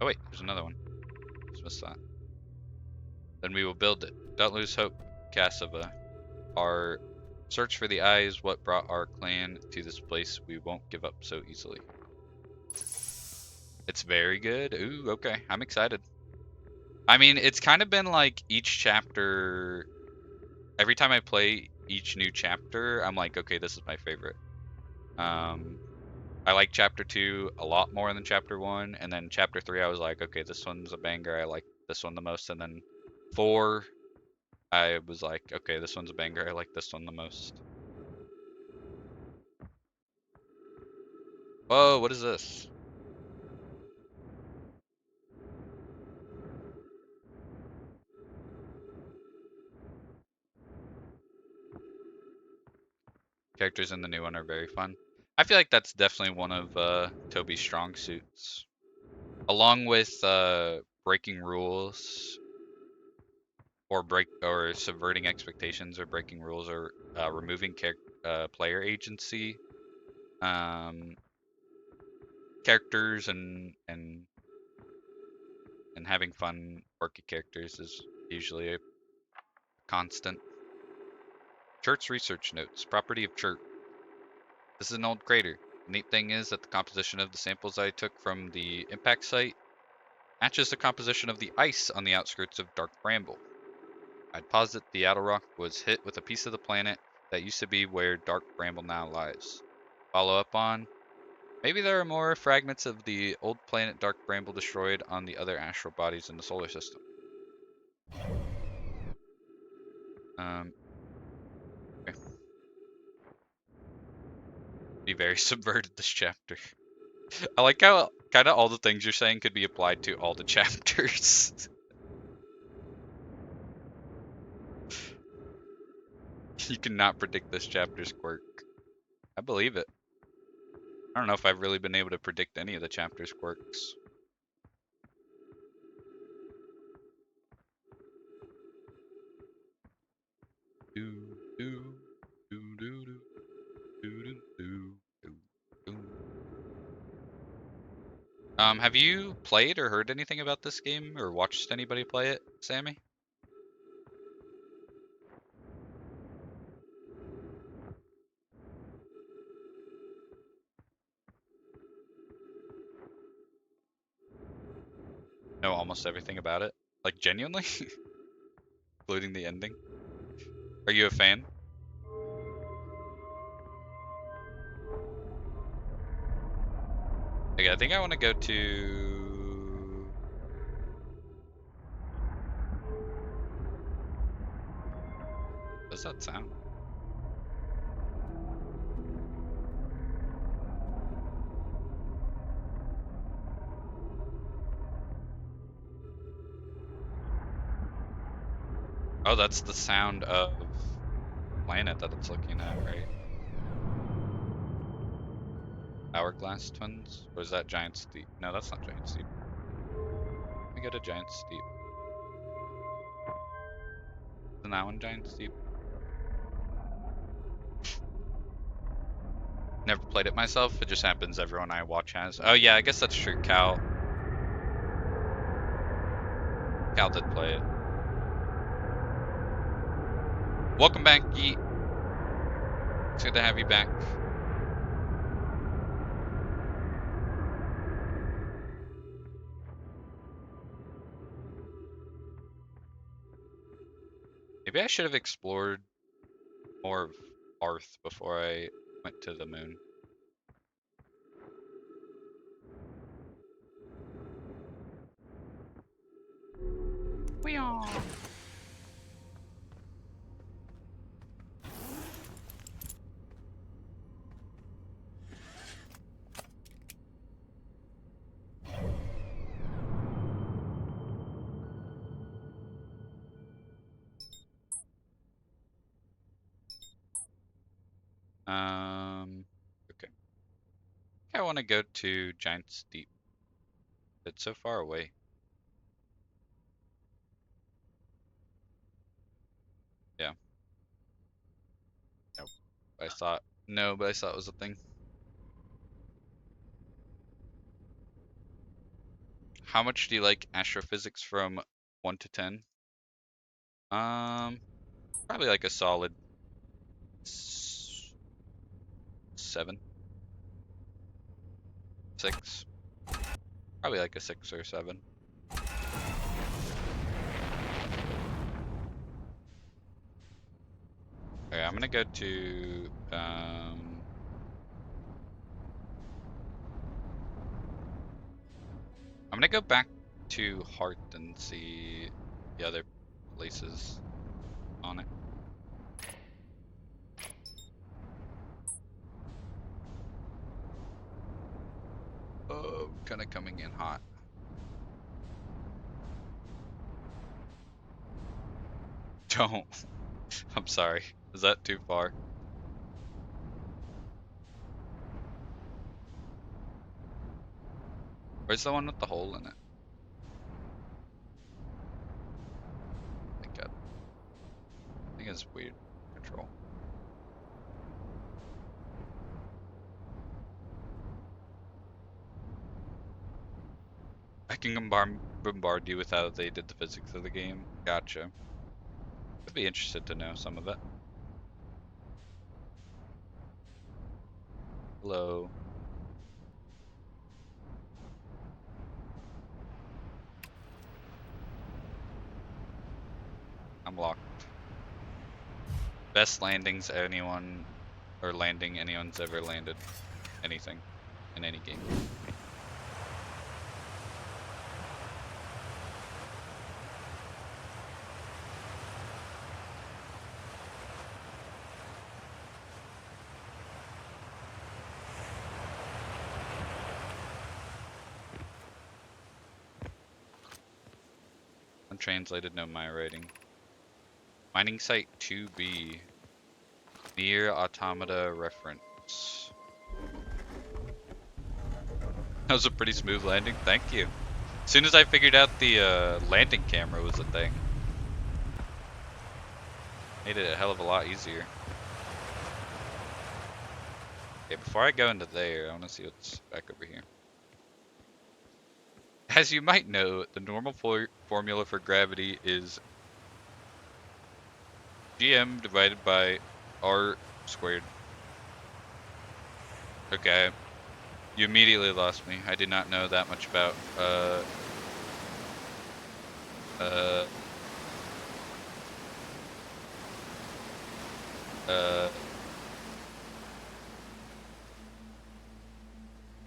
Oh wait, there's another one. Just missed that. Then we will build it. Don't lose hope, Cassava. Our search for the eye is what brought our clan to this place. We won't give up so easily. It's very good. Ooh, okay. I'm excited. I mean, it's kind of been like each chapter, every time I play each new chapter, I'm like, okay, this is my favorite. I like chapter 2 a lot more than chapter 1, and then chapter 3 I was like, okay, this one's a banger. I like this one the most, and then 4 I was like, okay, this one's a banger. I like this one the most. Whoa, what is this? Characters in the new one are very fun. I feel like that's definitely one of Toby's strong suits. Along with breaking rules or subverting expectations or breaking rules or removing player agency. Characters and having fun quirky characters is usually a constant. Church research notes. Property of Church. This is an old crater. The neat thing is that the composition of the samples I took from the impact site matches the composition of the ice on the outskirts of Dark Bramble. I'd posit the outer rock was hit with a piece of the planet that used to be where Dark Bramble now lies. Follow up on, maybe there are more fragments of the old planet Dark Bramble destroyed on the other astral bodies in the solar system. Okay. Be very subverted this chapter. I like how kind of all the things you're saying could be applied to all the chapters. You cannot predict this chapter's quirk. I believe it. I don't know if I've really been able to predict any of the chapter's quirks. Have you played or heard anything about this game or watched anybody play it, Sammy? Know almost everything about it? Like, genuinely? Including the ending? Are you a fan? Okay, I think I want to go to... What does that sound? Oh, that's the sound of the planet that it's looking at, right? Hourglass Twins? Or is that Giant Steep? No, that's not Giant Steep. Let me go to Giant Steep. Isn't that one Giant Steep? Never played it myself. It just happens everyone I watch has. Oh yeah, I guess that's true. Cal did play it. Welcome back, Yeet. It's good to have you back. Maybe I should have explored more of Arth before I went to the moon. We are. Okay. I want to go to Giant Steep. It's so far away. Yeah. Nope. No, but I thought it was a thing. How much do you like astrophysics from 1 to 10? Probably like a solid 7, 6. Probably like a 6 or 7. Okay, I'm gonna go to I'm gonna go back to Heart and see the other places on it. Oh, kind of coming in hot. Don't. I'm sorry. Is that too far? Where's the one with the hole in it? I think it's weird control. I can bombard you with how they did the physics of the game. Gotcha. I'd be interested to know some of it. Hello. I'm locked. Best landings anyone, or landing anyone's ever landed anything in any game. Untranslated, no my writing. Mining site 2B. Near automata reference. That was a pretty smooth landing, thank you. As soon as I figured out the landing camera was a thing, made it a hell of a lot easier. Okay, before I go into there, I want to see what's back over here. As you might know, the normal formula for gravity is gm divided by r squared. Okay, you immediately lost me. I did not know that much about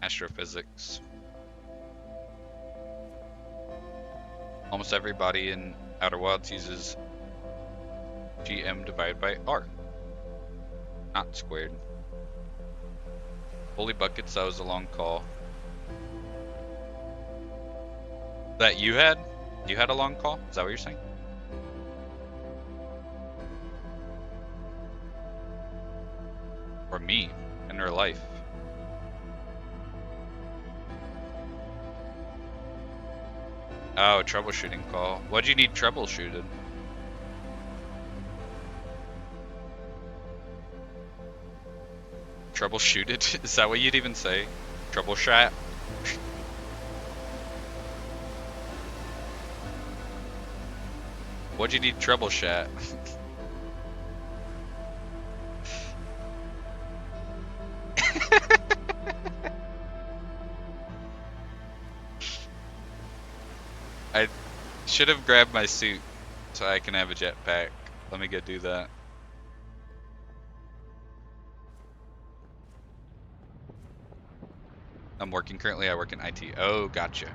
astrophysics. Almost everybody in Outer Wilds uses gm divided by r, not squared. Holy buckets, that was a long call. That you had? You had a long call? Is that what you're saying? Or me, in real life? Oh, troubleshooting call. What'd you need troubleshooted? Troubleshooted? Is that what you'd even say? Troubleshot? What'd you need troubleshot? I should have grabbed my suit so I can have a jetpack. Let me go do that. I'm working currently. I work in IT. Oh, gotcha.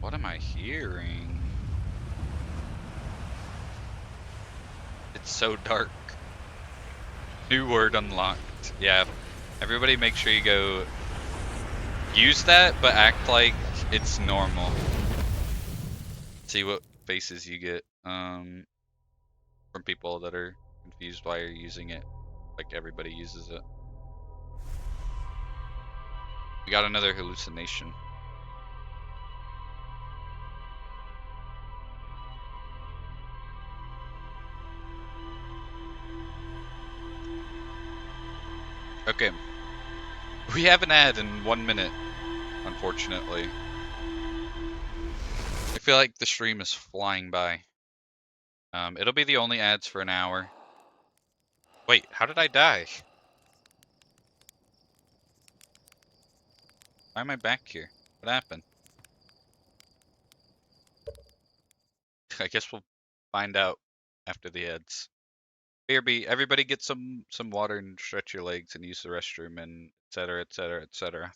What am I hearing? It's so dark. New word unlocked. Yeah. Everybody make sure you go use that, but act like it's normal. See what faces you get from people that are confused why you're using it. Like everybody uses it. We got another hallucination. Okay. We have an ad in 1 minute, unfortunately. I feel like the stream is flying by. It'll be the only ads for an hour. Wait, how did I die? Why am I back here? What happened? I guess we'll find out after the ads. BRB, everybody get some water and stretch your legs and use the restroom and etc. etc. etc.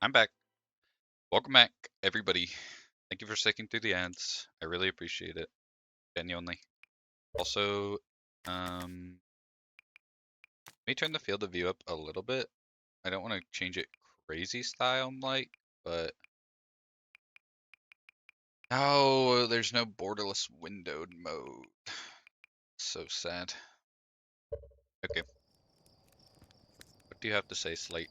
I'm back. Welcome back, everybody. Thank you for sticking through the ads. I really appreciate it. Genuinely. Also, let me turn the field of view up a little bit. I don't want to change it crazy style like, but oh, there's no borderless windowed mode. So sad. Okay. What do you have to say, Slate?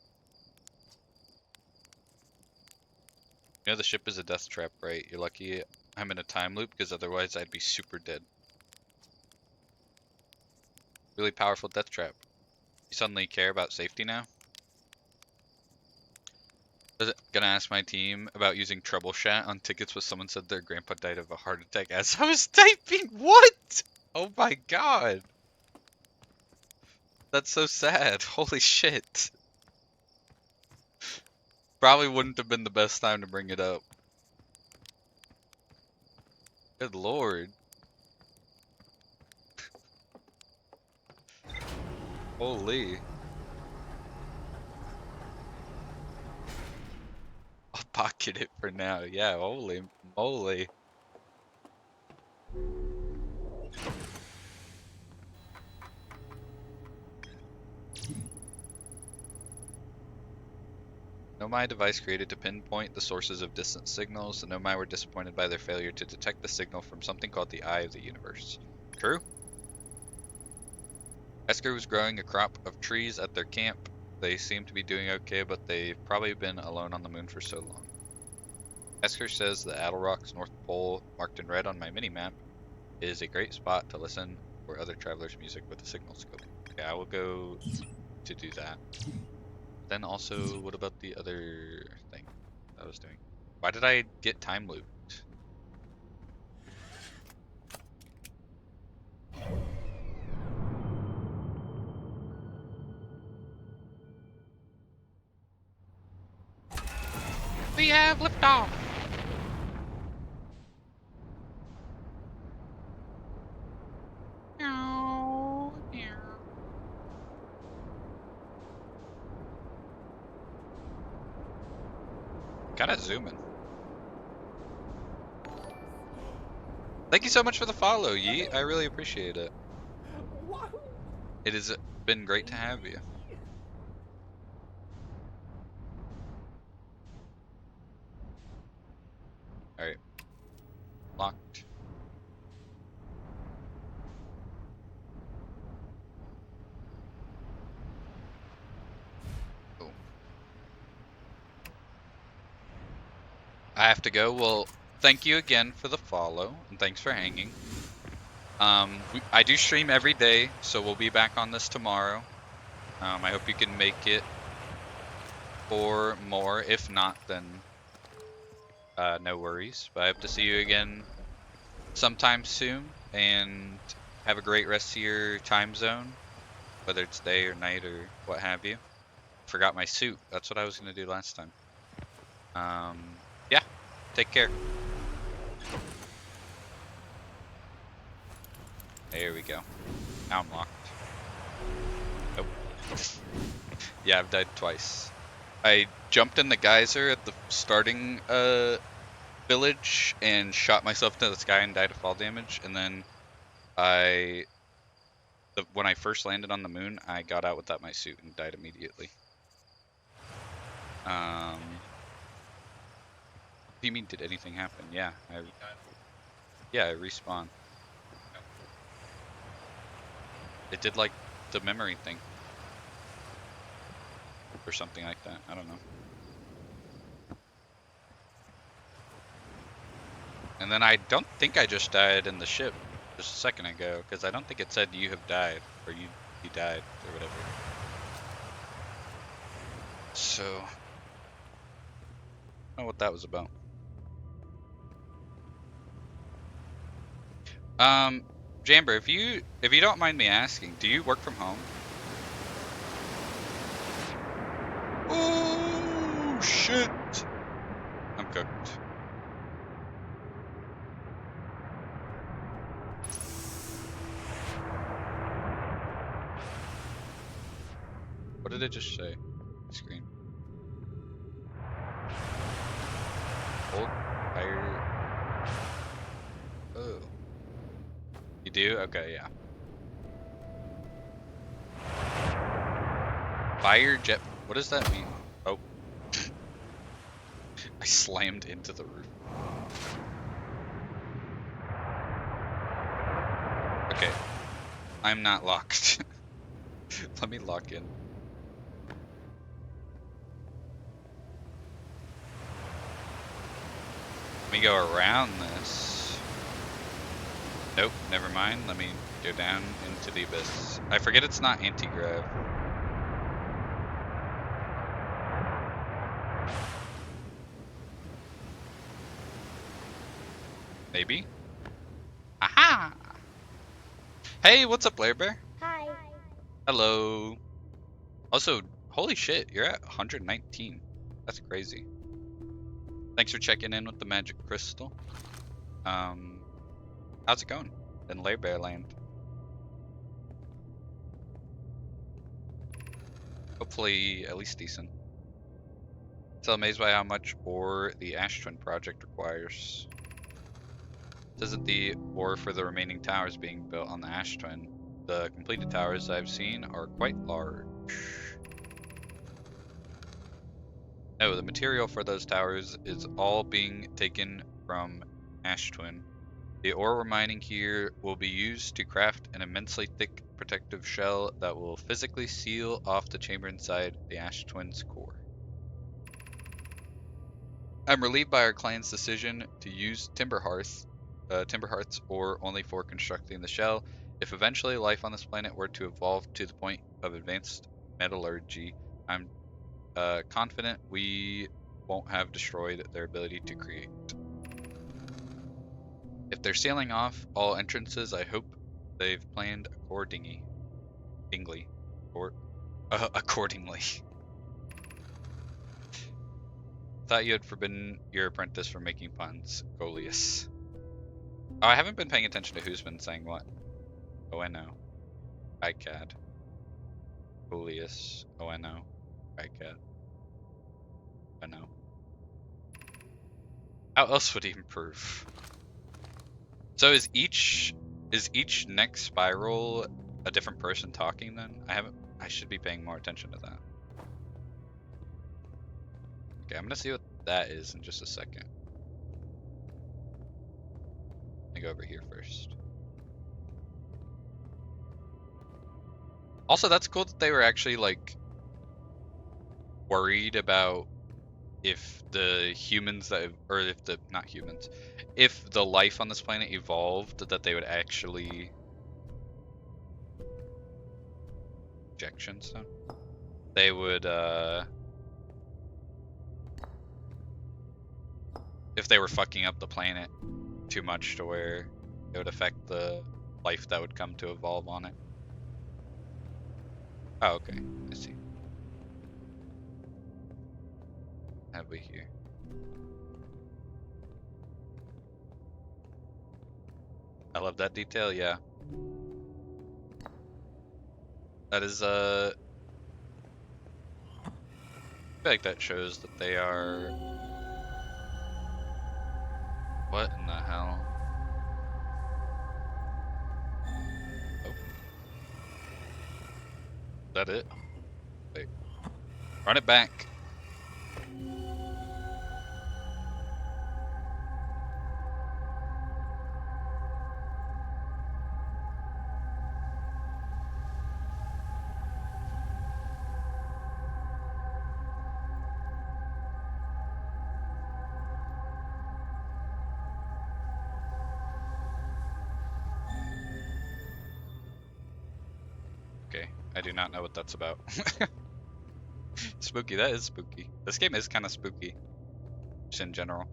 You know the ship is a death trap, right? You're lucky I'm in a time loop because otherwise I'd be super dead. Really powerful death trap. You suddenly care about safety now? Gonna ask my team about using troubleshoot on tickets where someone said their grandpa died of a heart attack as I was typing. What? Oh my god. That's so sad. Holy shit. Probably wouldn't have been the best time to bring it up. Good lord. Holy. I'll pocket it for now. Yeah, holy moly. Nomai device created to pinpoint the sources of distant signals. The Nomai were disappointed by their failure to detect the signal from something called the Eye of the Universe. True? Esker was growing a crop of trees at their camp. They seem to be doing okay, but they've probably been alone on the moon for so long. Esker says the Adelrock's North Pole, marked in red on my mini-map, is a great spot to listen for other travelers' music with a signal scope. Okay, I will go to do that. Then also, what about the other thing I was doing? Why did I get time looped? We have liftoff! Kinda zooming. Thank you so much for the follow, Yeet. I really appreciate it. It has been great to have you. Alright. Locked. Cool. I have to go. Well, thank you again for the follow, and thanks for hanging. I do stream every day, so we'll be back on this tomorrow. I hope you can make it or more. If not, then no worries. But I hope to see you again sometime soon, and have a great rest of your time zone, whether it's day or night or what have you. Forgot my suit. That's what I was going to do last time. Yeah, take care. There we go. Now I'm locked. Nope. Yeah, I've died twice. I jumped in the geyser at the starting village and shot myself to the sky and died of fall damage, and then when I first landed on the moon, I got out without my suit and died immediately. What do you mean, did anything happen? Yeah, I respawned. It did like the memory thing. Or something like that. I don't know. And then I don't think I just died in the ship just a second ago, because I don't think it said you have died, or you died, or whatever. So, I don't know what that was about. Jamber, if you don't mind me asking, do you work from home? Oh shit! I'm cooked. What did it just say? Screen. hold fire. Oh. You do? Okay, yeah. Fire jet. What does that mean? Oh. I slammed into the roof. Okay. I'm not locked. Let me lock in. Let me go around this. Nope, never mind. Let me go down into the abyss. I forget it's not anti-grav. Maybe? Aha! Hey, what's up, Blair Bear? Hi. Hello. Also, holy shit, you're at 119. That's crazy. Thanks for checking in with the magic crystal. How's it going in Lair Bear Land? Hopefully, at least decent. Still amazed by how much ore the Ash Twin project requires. This isn't the ore for the remaining towers being built on the Ash Twin. The completed towers I've seen are quite large. No, the material for those towers is all being taken from Ash Twin. The ore we're mining here will be used to craft an immensely thick protective shell that will physically seal off the chamber inside the Ash Twin's core. I'm relieved by our client's decision to use timber hearths ore only for constructing the shell. If eventually life on this planet were to evolve to the point of advanced metallurgy, I'm confident we won't have destroyed their ability to create. If they're sealing off all entrances, I hope they've planned accordingly. Accordingly. Thought you had forbidden your apprentice from making puns, Golius. Oh, I haven't been paying attention to who's been saying what. Oh, I know. ICAD. Golius. Oh, I know. ICAD. I know. How else would he improve? So is each next spiral a different person talking then? I should be paying more attention to that. Okay, I'm gonna see what that is in just a second. Let me go over here first. Also, that's cool that they were actually like worried about if the humans that, or if the, not humans, if the life on this planet evolved, that they would actually ejection stone. They would if they were fucking up the planet too much to where it would affect the life that would come to evolve on it. Oh, okay, I see. What have we here? I love that detail, yeah. That is, I feel like that shows that they are... What in the hell? Oh. Is that it? Wait. Run it back. Okay, I do not know what that's about. Spooky, that is spooky. This game is kind of spooky, just in general.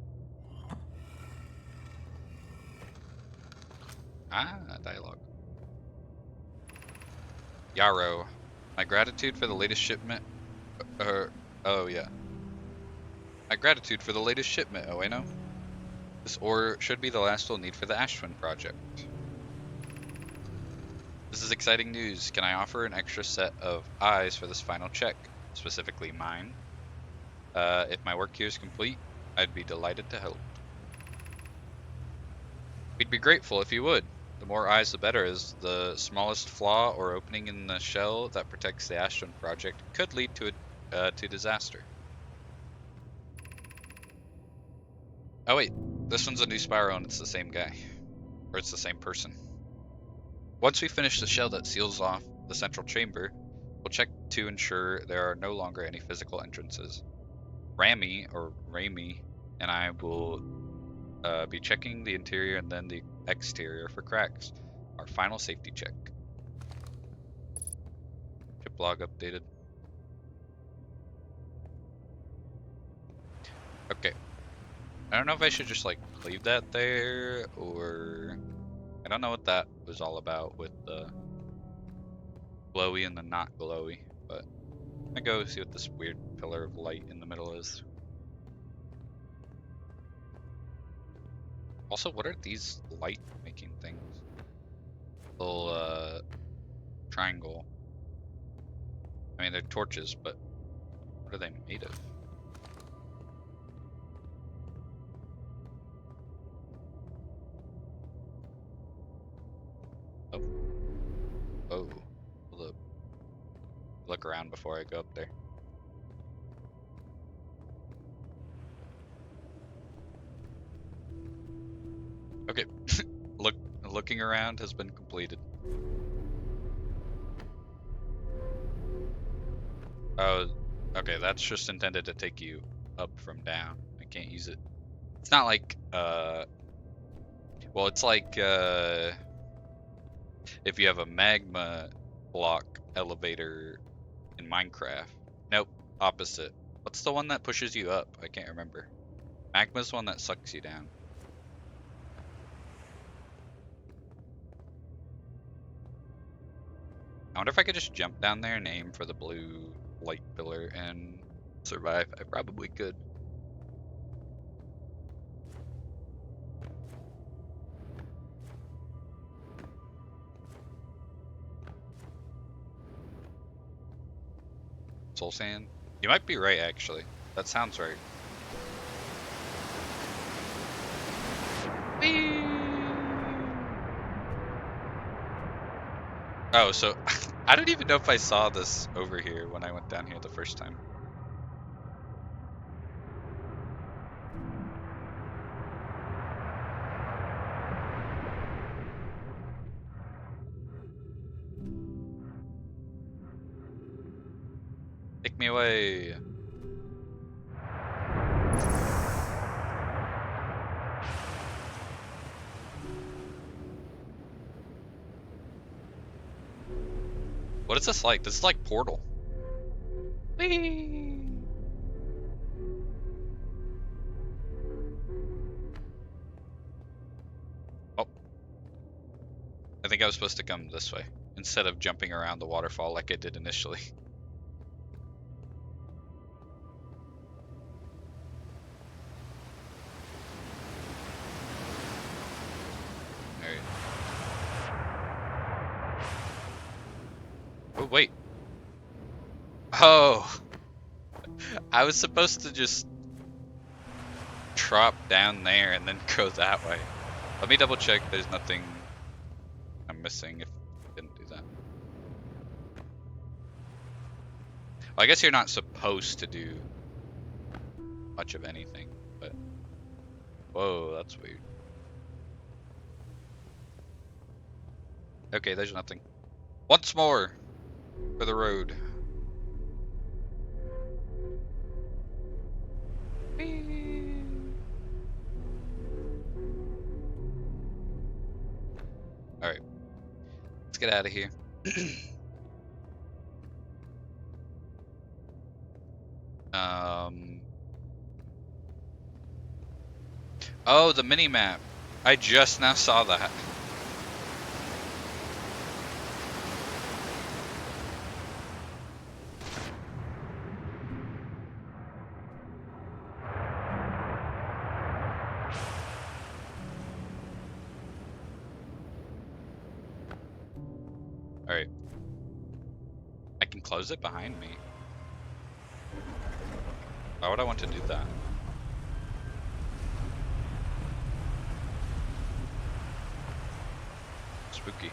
Ah, dialogue. Yarrow, my gratitude for the latest shipment. Oh yeah. My gratitude for the latest shipment, Oeno. This ore should be the last we'll need for the Ash Twin project. This is exciting news. Can I offer an extra set of eyes for this final check? Specifically mine. If my work here is complete, I'd be delighted to help. We'd be grateful if you would. The more eyes the better, as the smallest flaw or opening in the shell that protects the Ashton project could lead to disaster. Oh wait, this one's a new Spyro and it's the same guy. Or it's the same person. Once we finish the shell that seals off the central chamber, we'll check to ensure there are no longer any physical entrances. Rami and I will be checking the interior and then the exterior for cracks. Our final safety check. Ship log updated. Okay. I don't know if I should just like leave that there or I don't know what that was all about with the glowy and the not glowy, but I'm gonna go see what this weird pillar of light in the middle is. Also, what are these light making things? Little triangle. I mean, they're torches, but what are they made of? Oh. Oh. Look around before I go up there. Okay. Looking around has been completed. Oh, okay, that's just intended to take you up from down. I can't use it. It's not like, well, it's like, if you have a magma block elevator in Minecraft. Nope, opposite. What's the one that pushes you up? I can't remember. Magma's the one that sucks you down. I wonder if I could just jump down there and aim for the blue light pillar and survive. I probably could. Soul Sand? You might be right, actually. That sounds right. Whee! Oh, so I don't even know if I saw this over here when I went down here the first time. Take me away. What is this like? This is like Portal. Whee! Oh. I think I was supposed to come this way instead of jumping around the waterfall like I did initially. Alright. Oh, wait. Oh. I was supposed to just drop down there and then go that way. Let me double check there's nothing I'm missing if I didn't do that. Well, I guess you're not supposed to do much of anything, but whoa, that's weird. Okay, there's nothing. Once more for the road. Alright. Let's get out of here. Oh, the mini map. I just now saw that. Alright. I can close it behind me. Why would I want to do that? spooky.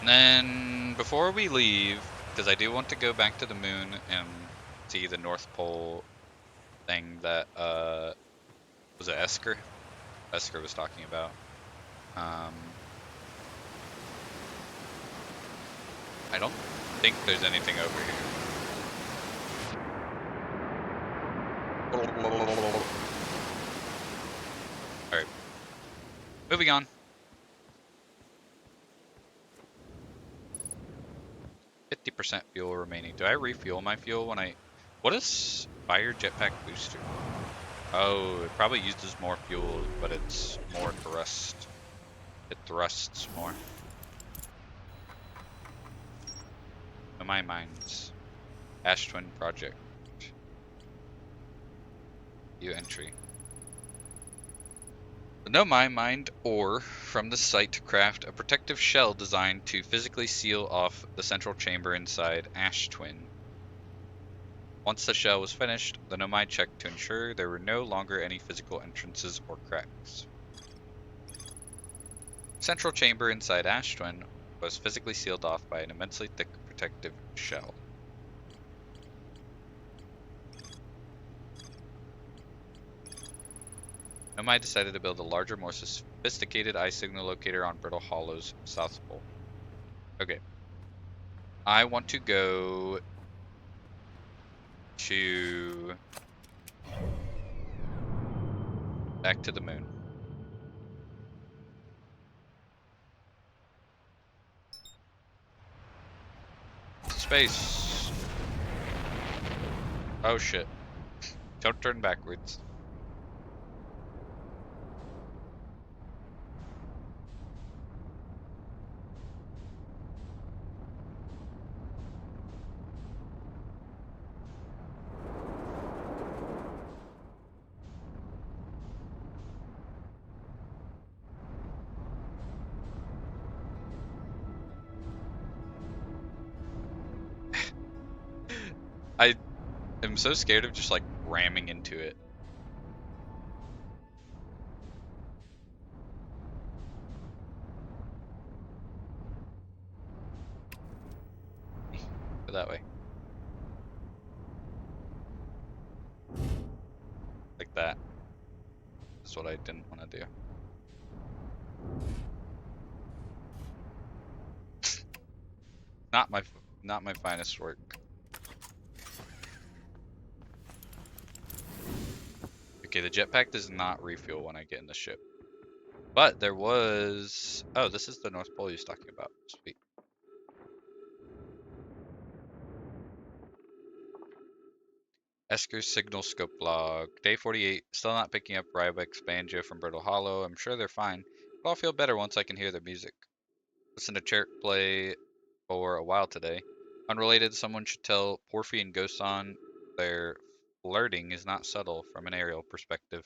And then before we leave, because I do want to go back to the moon and see the North Pole thing that was it Esker? Esker was talking about. I don't think there's anything over here. Alright. Moving on. 50% fuel remaining. Do I refuel my fuel when I... What is fire jetpack booster? Oh, it probably uses more fuel, but it's more thrust. It thrusts more. In my minds. Ash Twin Project. View entry. Know my mind ore from the site to craft a protective shell designed to physically seal off the central chamber inside Ash Twin. Once the shell was finished, the Nomai checked to ensure there were no longer any physical entrances or cracks. The central chamber inside Ash Twin was physically sealed off by an immensely thick protective shell. Nomai decided to build a larger, more sophisticated eye signal locator on Brittle Hollow's south pole. Okay. I want to go to back to the moon. Space. Oh shit. Don't turn backwards. I am so scared of just like ramming into it. Go that way. Like that. That's what I didn't want to do. Not my finest work. Okay, the jetpack does not refuel when I get in the ship. But there was... Oh, this is the North Pole he's talking about. Sweet. Esker's signal scope log. Day 48. Still not picking up Rybeck's banjo from Brittle Hollow. I'm sure they're fine. But I'll feel better once I can hear their music. Listen to Chert play for a while today. Unrelated, someone should tell Porphy and Gosan their flirting is not subtle from an aerial perspective.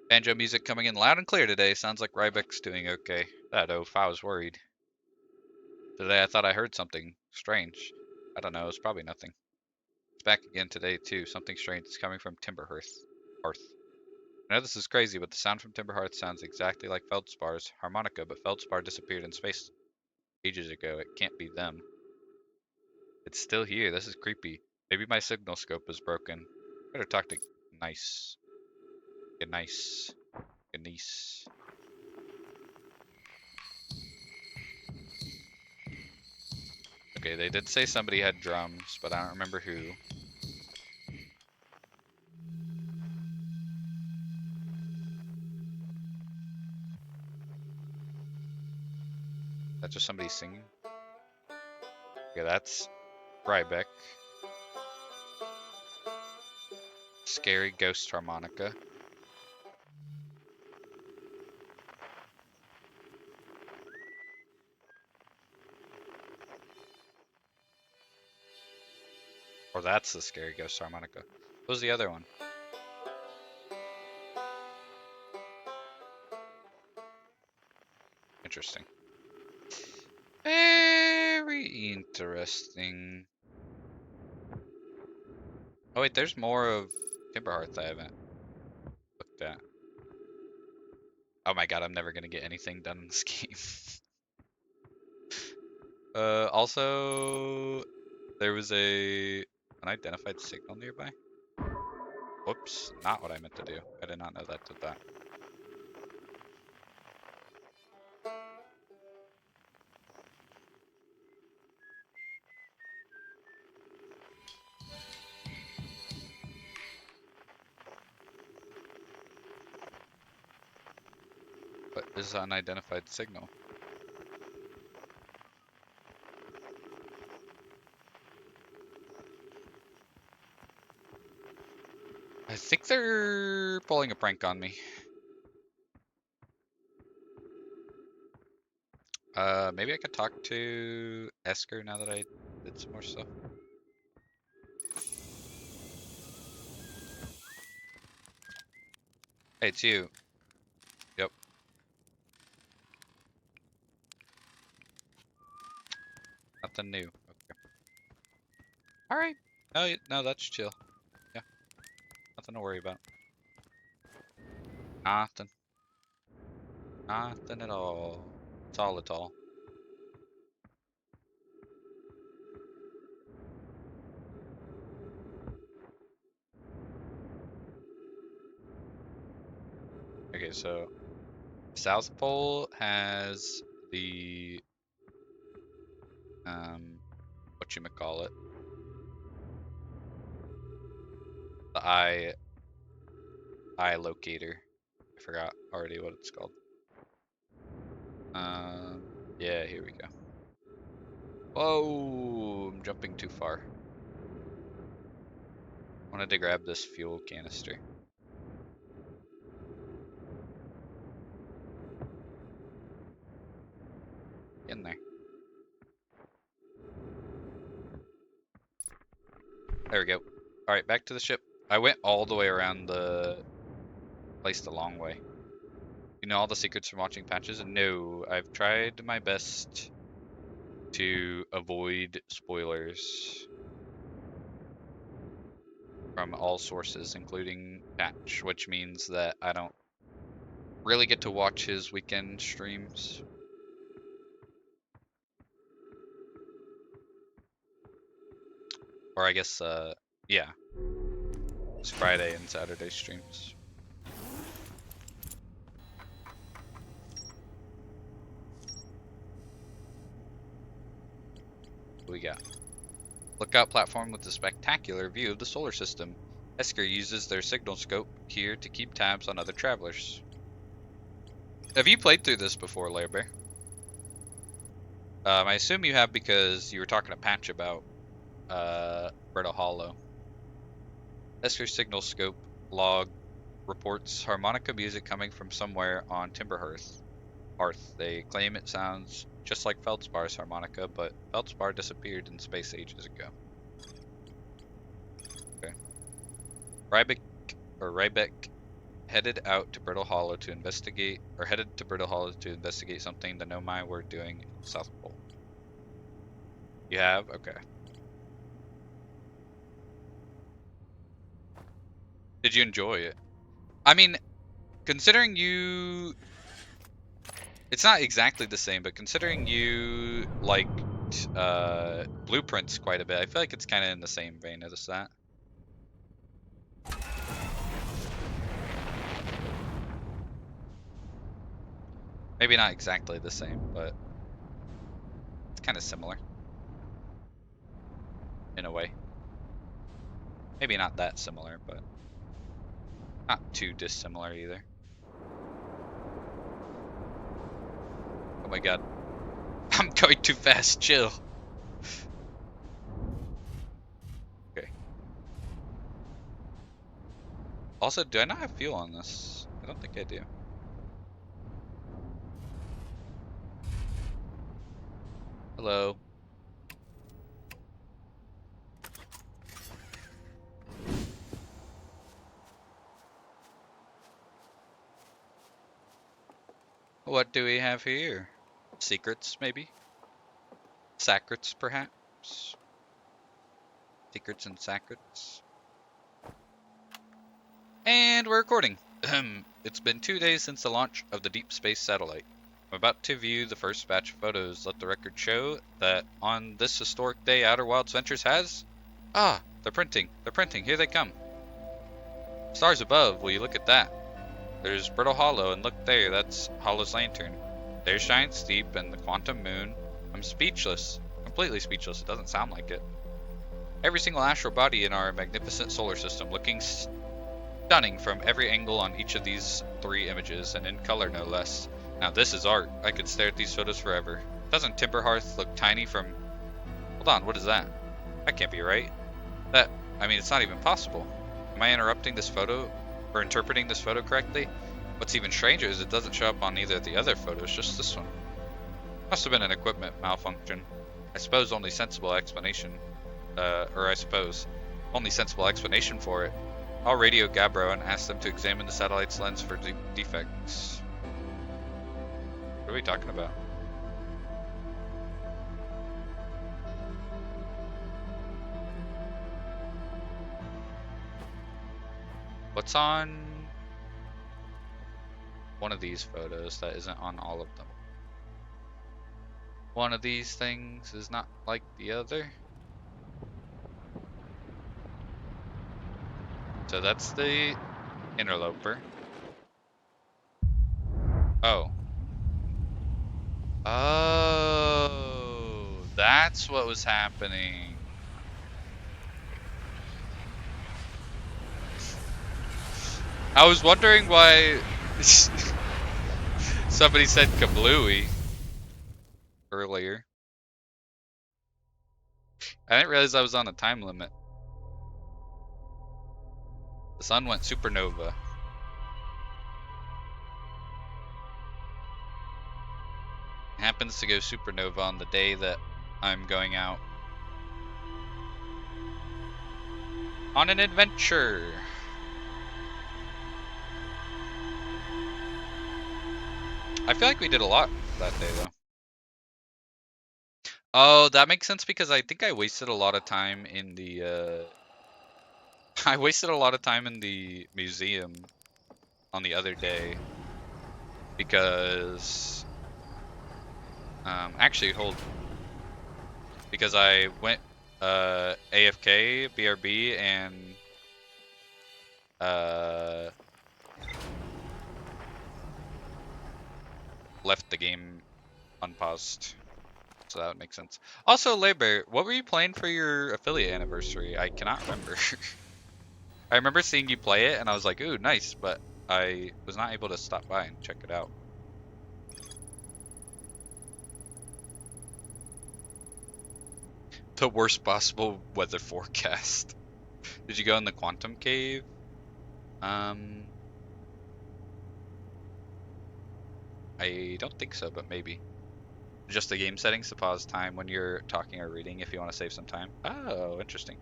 Banjo music coming in loud and clear today. Sounds like Rybeck's doing okay. That oaf, I was worried. Today I thought I heard something strange. I don't know, it's probably nothing. It's back again today too. Something strange is coming from Hearth. I know this is crazy, but the sound from Timberhearth sounds exactly like Feldspar's harmonica, but Feldspar disappeared in space ages ago. It can't be them. It's still here. This is creepy. Maybe my signal scope is broken. Better talk to Nice. Get nice. Get nice. Okay, they did say somebody had drums, but I don't remember who. That's just somebody singing. Okay, that's Rybeck. Scary ghost harmonica. Or that's the scary ghost harmonica. What was the other one? Interesting. Very interesting. Oh wait, there's more of Timberhearth I haven't looked at. Oh my god, I'm never gonna get anything done in this game. Also, there was an unidentified signal nearby. Whoops, not what I meant to do. I did not know that did that. What is an unidentified signal? I think they're pulling a prank on me. Maybe I could talk to Esker now that I did some more stuff. Hey, it's you. Yep. Nothing new. Okay. All right. No, no, that's chill. Yeah. Nothing to worry about. Nothing. Nothing at all. It's all at all. Okay, so South Pole has the whatchamacallit, the eye locator. I forgot already what it's called. Yeah, here we go. Whoa, I'm jumping too far. Wanted to grab this fuel canister. Get in there. There we go. Alright, back to the ship. I went all the way around the place the long way. You know all the secrets from watching patches? No, I've tried my best to avoid spoilers from all sources, including Patch, which means that I don't really get to watch his weekend streams. Or I guess, yeah, it's Friday and Saturday streams. What we got? Lookout platform with a spectacular view of the solar system. Esker uses their signal scope here to keep tabs on other travelers. Have you played through this before, Lair Bear? I assume you have because you were talking to Patch about Brittle Hollow. Esker's signal scope log reports harmonica music coming from somewhere on Timber Hearth. They claim it sounds just like Feldspar's harmonica, but Feldspar disappeared in space ages ago. Okay. Rybeck headed to Brittle Hollow to investigate something the Nomai were doing in the South Pole. You have? Okay. Did you enjoy it? I mean, considering you... It's not exactly the same, but considering you liked Blueprints quite a bit, I feel like it's kind of in the same vein as that. Maybe not exactly the same, but it's kind of similar. In a way. Maybe not that similar, but not too dissimilar either. Oh my god. I'm going too fast, chill. Okay. Also, do I not have fuel on this? I don't think I do. Hello. What do we have here? Secrets, maybe? Sacrets, perhaps? Secrets and sacrets. And we're recording. It's been 2 days since the launch of the deep space satellite. I'm about to view the first batch of photos. Let the record show that on this historic day, Outer Wilds Ventures has... Ah, they're printing. They're printing. Here they come. Stars above. Will you look at that? There's Brittle Hollow, and look there. That's Hollow's lantern. There's Giant Steep and the Quantum Moon. I'm speechless. Completely speechless. It doesn't sound like it. Every single astral body in our magnificent solar system, looking stunning from every angle on each of these 3 images, and in color no less. Now this is art. I could stare at these photos forever. Doesn't Timberhearth look tiny from... Hold on, what is that? That can't be right. I mean, it's not even possible. Am I interrupting this photo, or interpreting this photo correctly? What's even stranger is it doesn't show up on either of the other photos, just this one. Must have been an equipment malfunction. I suppose only sensible explanation for it. I'll radio Gabbro and ask them to examine the satellite's lens for defects. What are we talking about? What's on one of these photos that isn't on all of them? One of these things is not like the other. So that's the interloper. Oh. Oh, that's what was happening. I was wondering why somebody said kablooey earlier. I didn't realize I was on a time limit. The sun went supernova. It happens to go supernova on the day that I'm going out on an adventure. I feel like we did a lot that day though. Oh, that makes sense because I think I wasted a lot of time in the I wasted a lot of time in the museum on the other day because actually hold, because I went AFK, BRB, and left the game unpaused. So that would make sense. Also, Labor, what were you playing for your affiliate anniversary? I cannot remember. I remember seeing you play it, and I was like, ooh, nice, but I was not able to stop by and check it out. The worst possible weather forecast. Did you go in the quantum cave? I don't think so, but maybe. Just the game settings to pause time when you're talking or reading if you want to save some time. Oh, interesting.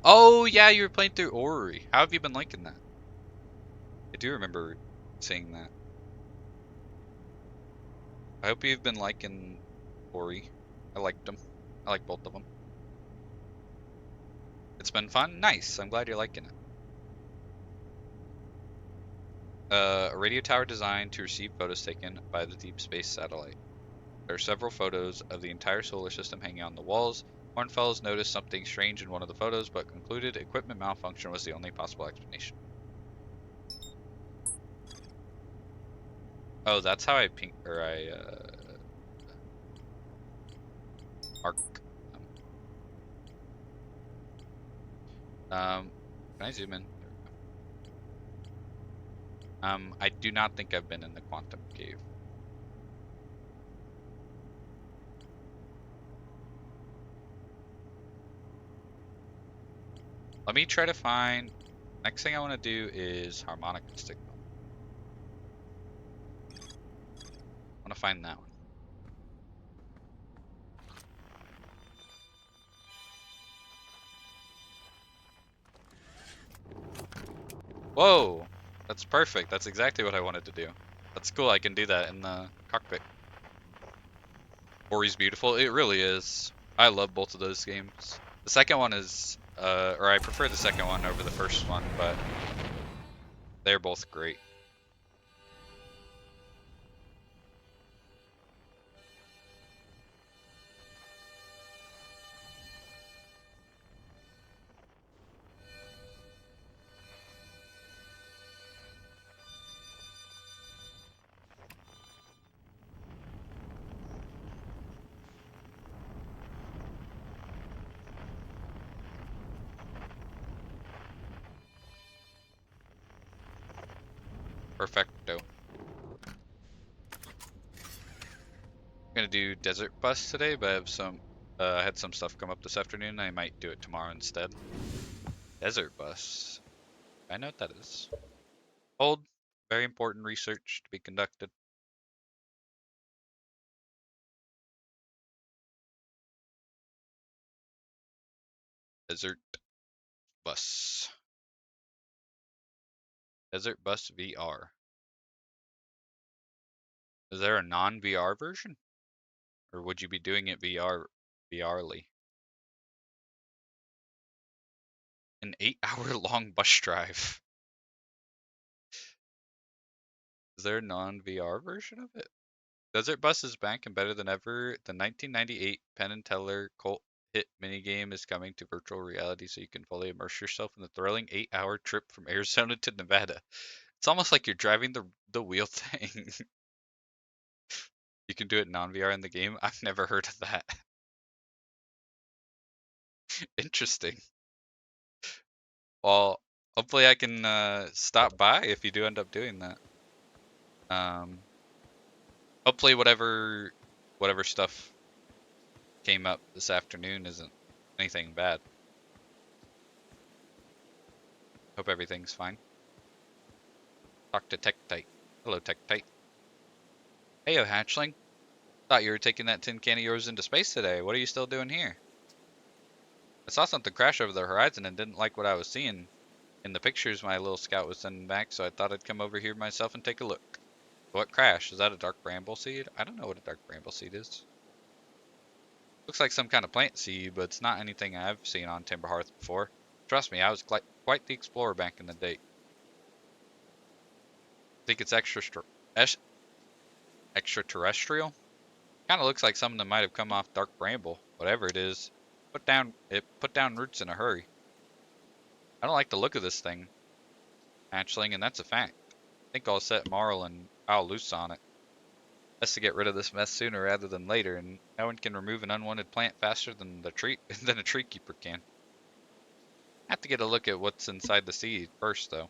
Oh, yeah, you were playing through Ori. How have you been liking that? I do remember seeing that. I hope you've been liking Ori. I liked them. I like both of them. It's been fun? Nice. I'm glad you're liking it. A radio tower designed to receive photos taken by the deep space satellite. There are several photos of the entire solar system hanging on the walls. Hornfels noticed something strange in one of the photos, but concluded equipment malfunction was the only possible explanation. Oh, that's how I mark. Can I zoom in? I do not think I've been in the quantum cave. Let me try to find... Next thing I want to do is harmonic signal. I want to find that one. Whoa! That's perfect. That's exactly what I wanted to do. That's cool. I can do that in the cockpit. Ori's beautiful. It really is. I love both of those games. The second one is... or I prefer the second one over the first one, but they're both great. Perfecto. I'm gonna do desert bus today, but I have I had some stuff come up this afternoon. I might do it tomorrow instead. Desert bus. I know what that is. Hold. Very important research to be conducted. Desert bus. Desert bus VR. Is there a non-VR version? Or would you be doing it VRly? An 8-hour long bus drive. Is there a non-VR version of it? Desert Bus is back and better than ever. The 1998 Penn and Teller cult hit minigame is coming to virtual reality so you can fully immerse yourself in the thrilling 8-hour trip from Arizona to Nevada. It's almost like you're driving the wheel thing. You can do it non-VR in the game. I've never heard of that. Interesting. Well, hopefully I can stop by if you do end up doing that. Um, hopefully whatever stuff came up this afternoon isn't anything bad. Hope everything's fine. Talk to Tech Tight. Hello, Tech Tight. Heyo, hatchling. Thought you were taking that tin can of yours into space today. What are you still doing here? I saw something crash over the horizon and didn't like what I was seeing in the pictures my little scout was sending back, so I thought I'd come over here myself and take a look. What crashed? Is that a dark bramble seed? I don't know what a dark bramble seed is. Looks like some kind of plant seed, but it's not anything I've seen on Timberhearth before. Trust me, I was quite the explorer back in the day. Think it's extraterrestrial? Kind of looks like something that might have come off dark bramble. Whatever it is, put down roots in a hurry. I don't like the look of this thing, hatchling, and that's a fact. I think I'll set Marl and I'll loose on it. Best to get rid of this mess sooner rather than later, and no one can remove an unwanted plant faster than the tree than a tree keeper can. Have to get a look at what's inside the seed first, though.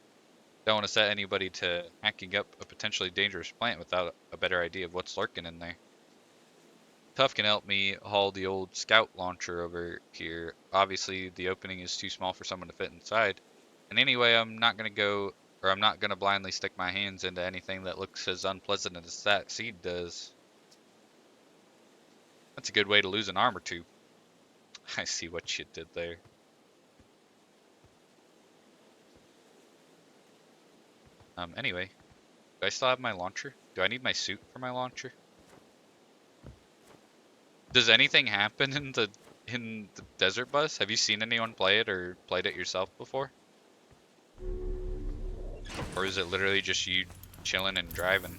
Don't want to set anybody to hacking up a potentially dangerous plant without a better idea of what's lurking in there. Tuff can help me haul the old scout launcher over here. Obviously, the opening is too small for someone to fit inside. And anyway, I'm not gonna blindly stick my hands into anything that looks as unpleasant as that seed does. That's a good way to lose an arm or two. I see what you did there. Anyway, do I still have my launcher? Do I need my suit for my launcher? Does anything happen in the desert bus? Have you seen anyone play it or played it yourself before? Or is it literally just you chilling and driving?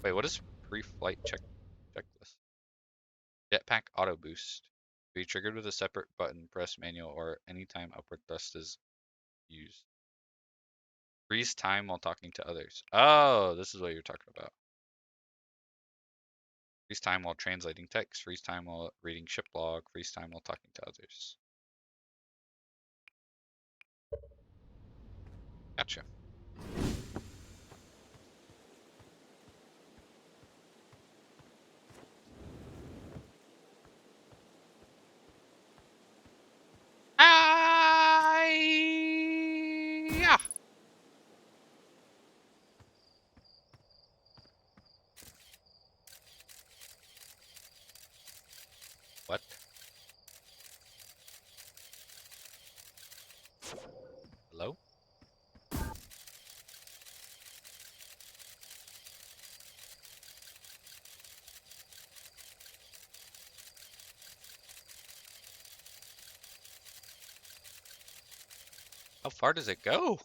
Wait, what is pre-flight checklist? Jetpack auto boost. Be triggered with a separate button, press manual, or anytime upward thrust is used. Freeze time while talking to others. Oh, this is what you're talking about. Freeze time while translating text. Freeze time while reading ship log. Freeze time while talking to others. Gotcha. Ah, yeah. What? Hello? How far does it go?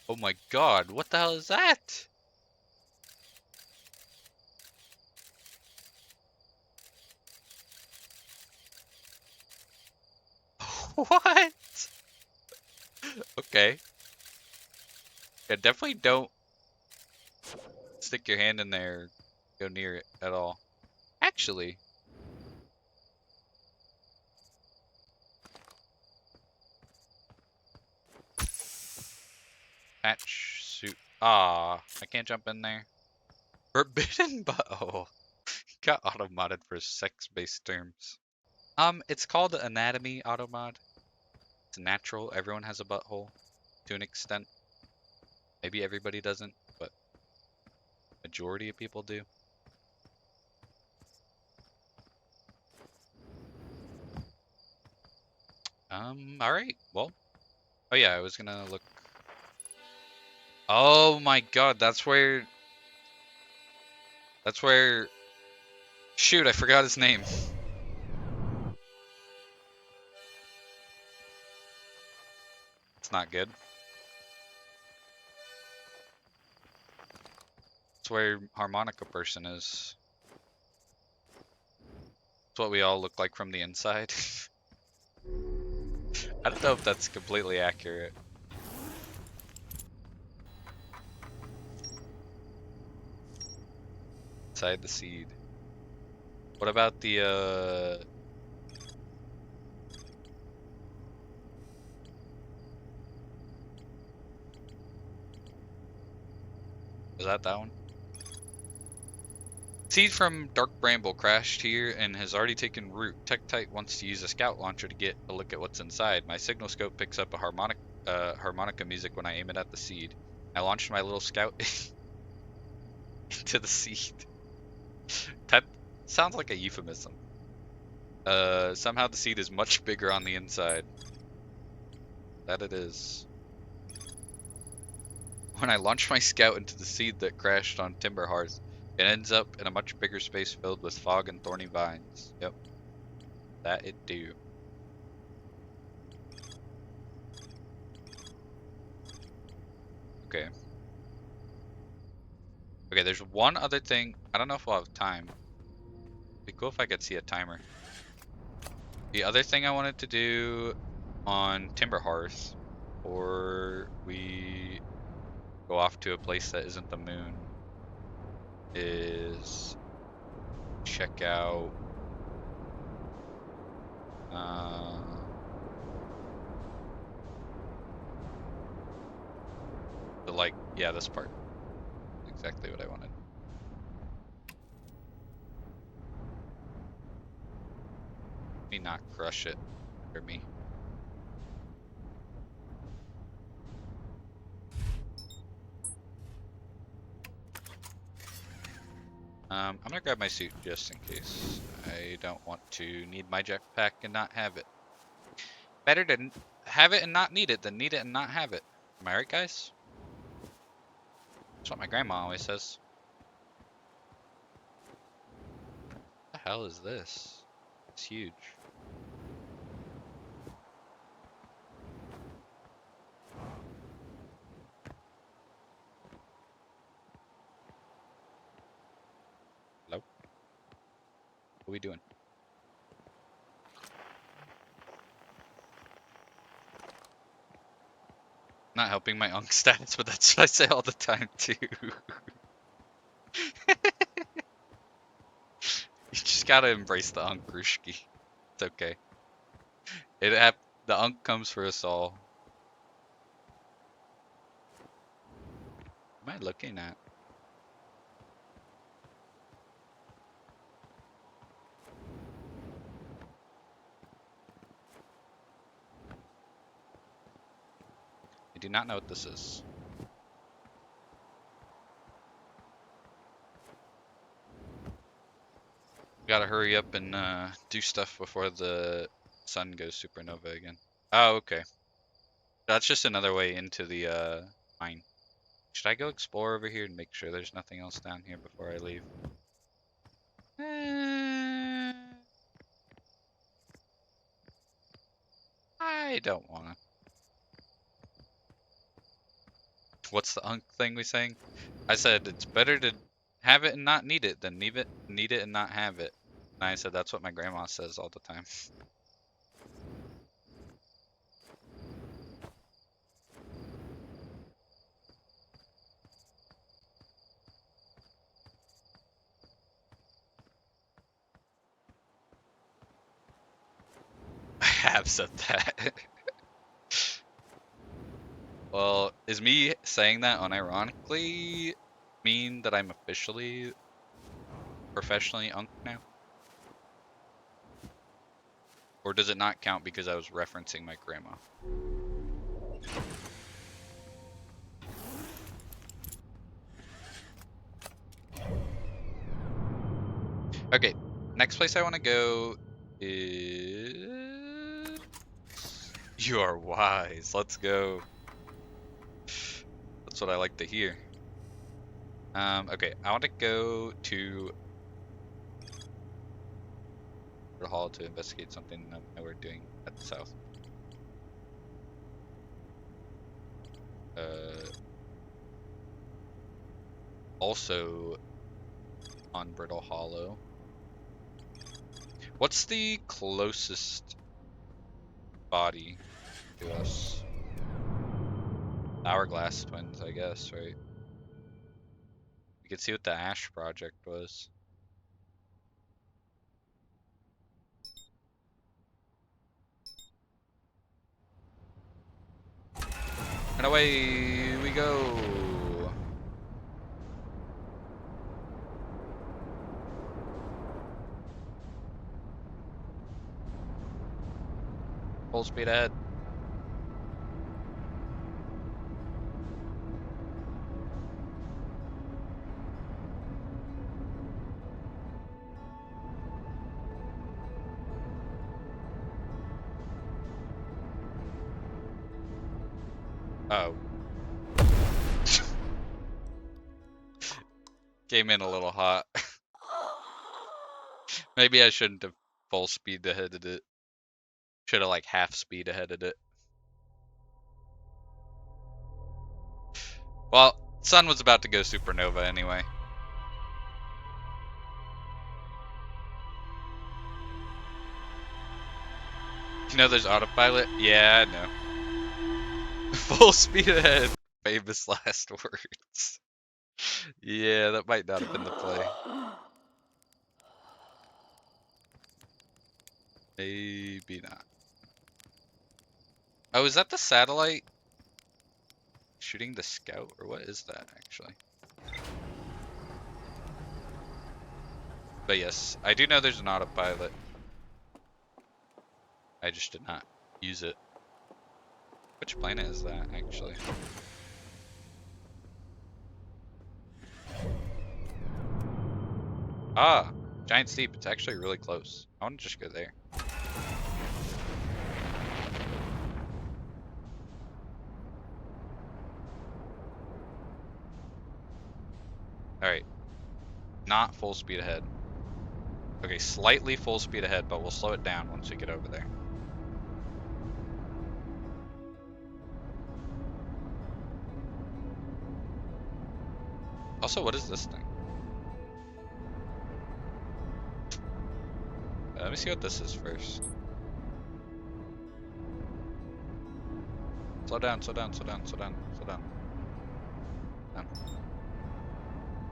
Oh my god, what the hell is that? What? Okay. Yeah, definitely don't stick your hand in there, go near it at all. Actually, patch suit Ah, I can't jump in there. Forbidden butthole. Got auto-modded for sex-based terms. It's called anatomy auto-mod. It's natural. Everyone has a butthole to an extent. Maybe everybody doesn't, but majority of people do. Alright. Well. Oh yeah, I was gonna look. Oh my god, that's where shoot, I forgot his name. It's not good. It's where harmonica person is. It's what we all look like from the inside. I don't know if that's completely accurate. Inside the seed. What about the was that one? Seed from Dark Bramble crashed here and has already taken root. Tektite wants to use a scout launcher to get a look at what's inside. My signal scope picks up a harmonica music when I aim it at the seed. I launched my little scout into the seed. That sounds like a euphemism. Somehow the seed is much bigger on the inside. That it is. When I launch my scout into the seed that crashed on Timber Hearth, it ends up in a much bigger space filled with fog and thorny vines. Yep. That it do. Okay. Okay, there's one other thing. I don't know if we'll have time. It'd be cool if I could see a timer. The other thing I wanted to do on Timber Hearth, or we go off to a place that isn't the moon, is check out yeah, this part. Exactly what I wanted. Let me not crush it for me. I'm gonna grab my suit just in case. I don't want to need my jetpack and not have it. Better to have it and not need it than need it and not have it. Am I right, guys? That's what my grandma always says. What the hell is this? It's huge. Hello? What are we doing? Not helping my unk stats, but that's what I say all the time too. You just gotta embrace the unk, Rushki. It's okay. The unk comes for us all. What am I looking at? I do not know what this is. Gotta hurry up and do stuff before the sun goes supernova again. Oh, okay. That's just another way into the mine. Should I go explore over here and make sure there's nothing else down here before I leave? I don't wanna. What's the unk thing we saying? I said it's better to have it and not need it than need it and not have it. And I said that's what my grandma says all the time. I have said that. Well, Is me saying that unironically mean that I'm officially professionally Unk now? Or does it not count because I was referencing my grandma? Okay, next place I want to go is... You are wise. Let's go. That's what I like to hear. Okay, I want to go to the hall to investigate something that we're doing at the south. Also on Brittle Hollow. What's the closest body to us? Hourglass Twins, I guess, right? We could see what the Ash Project was. And away we go! Full speed ahead. Oh. Came in a little hot. Maybe I shouldn't have full speed aheaded it. Should have like half speed aheaded it. Well, sun was about to go supernova anyway. You know there's autopilot? Yeah, I know. Full speed ahead. Famous last words. Yeah, that might not have been the play. Maybe not. Oh, is that the satellite shooting the scout? Or what is that, actually? But yes, I do know there's an autopilot. I just did not use it. Which planet is that, actually? Ah, Giant Steep. It's actually really close. I want to just go there. Alright. Not full speed ahead. Okay, slightly full speed ahead, but we'll slow it down once we get over there. Also, what is this thing? Let me see what this is first. Slow down, slow down, slow down, slow down, slow down. Down.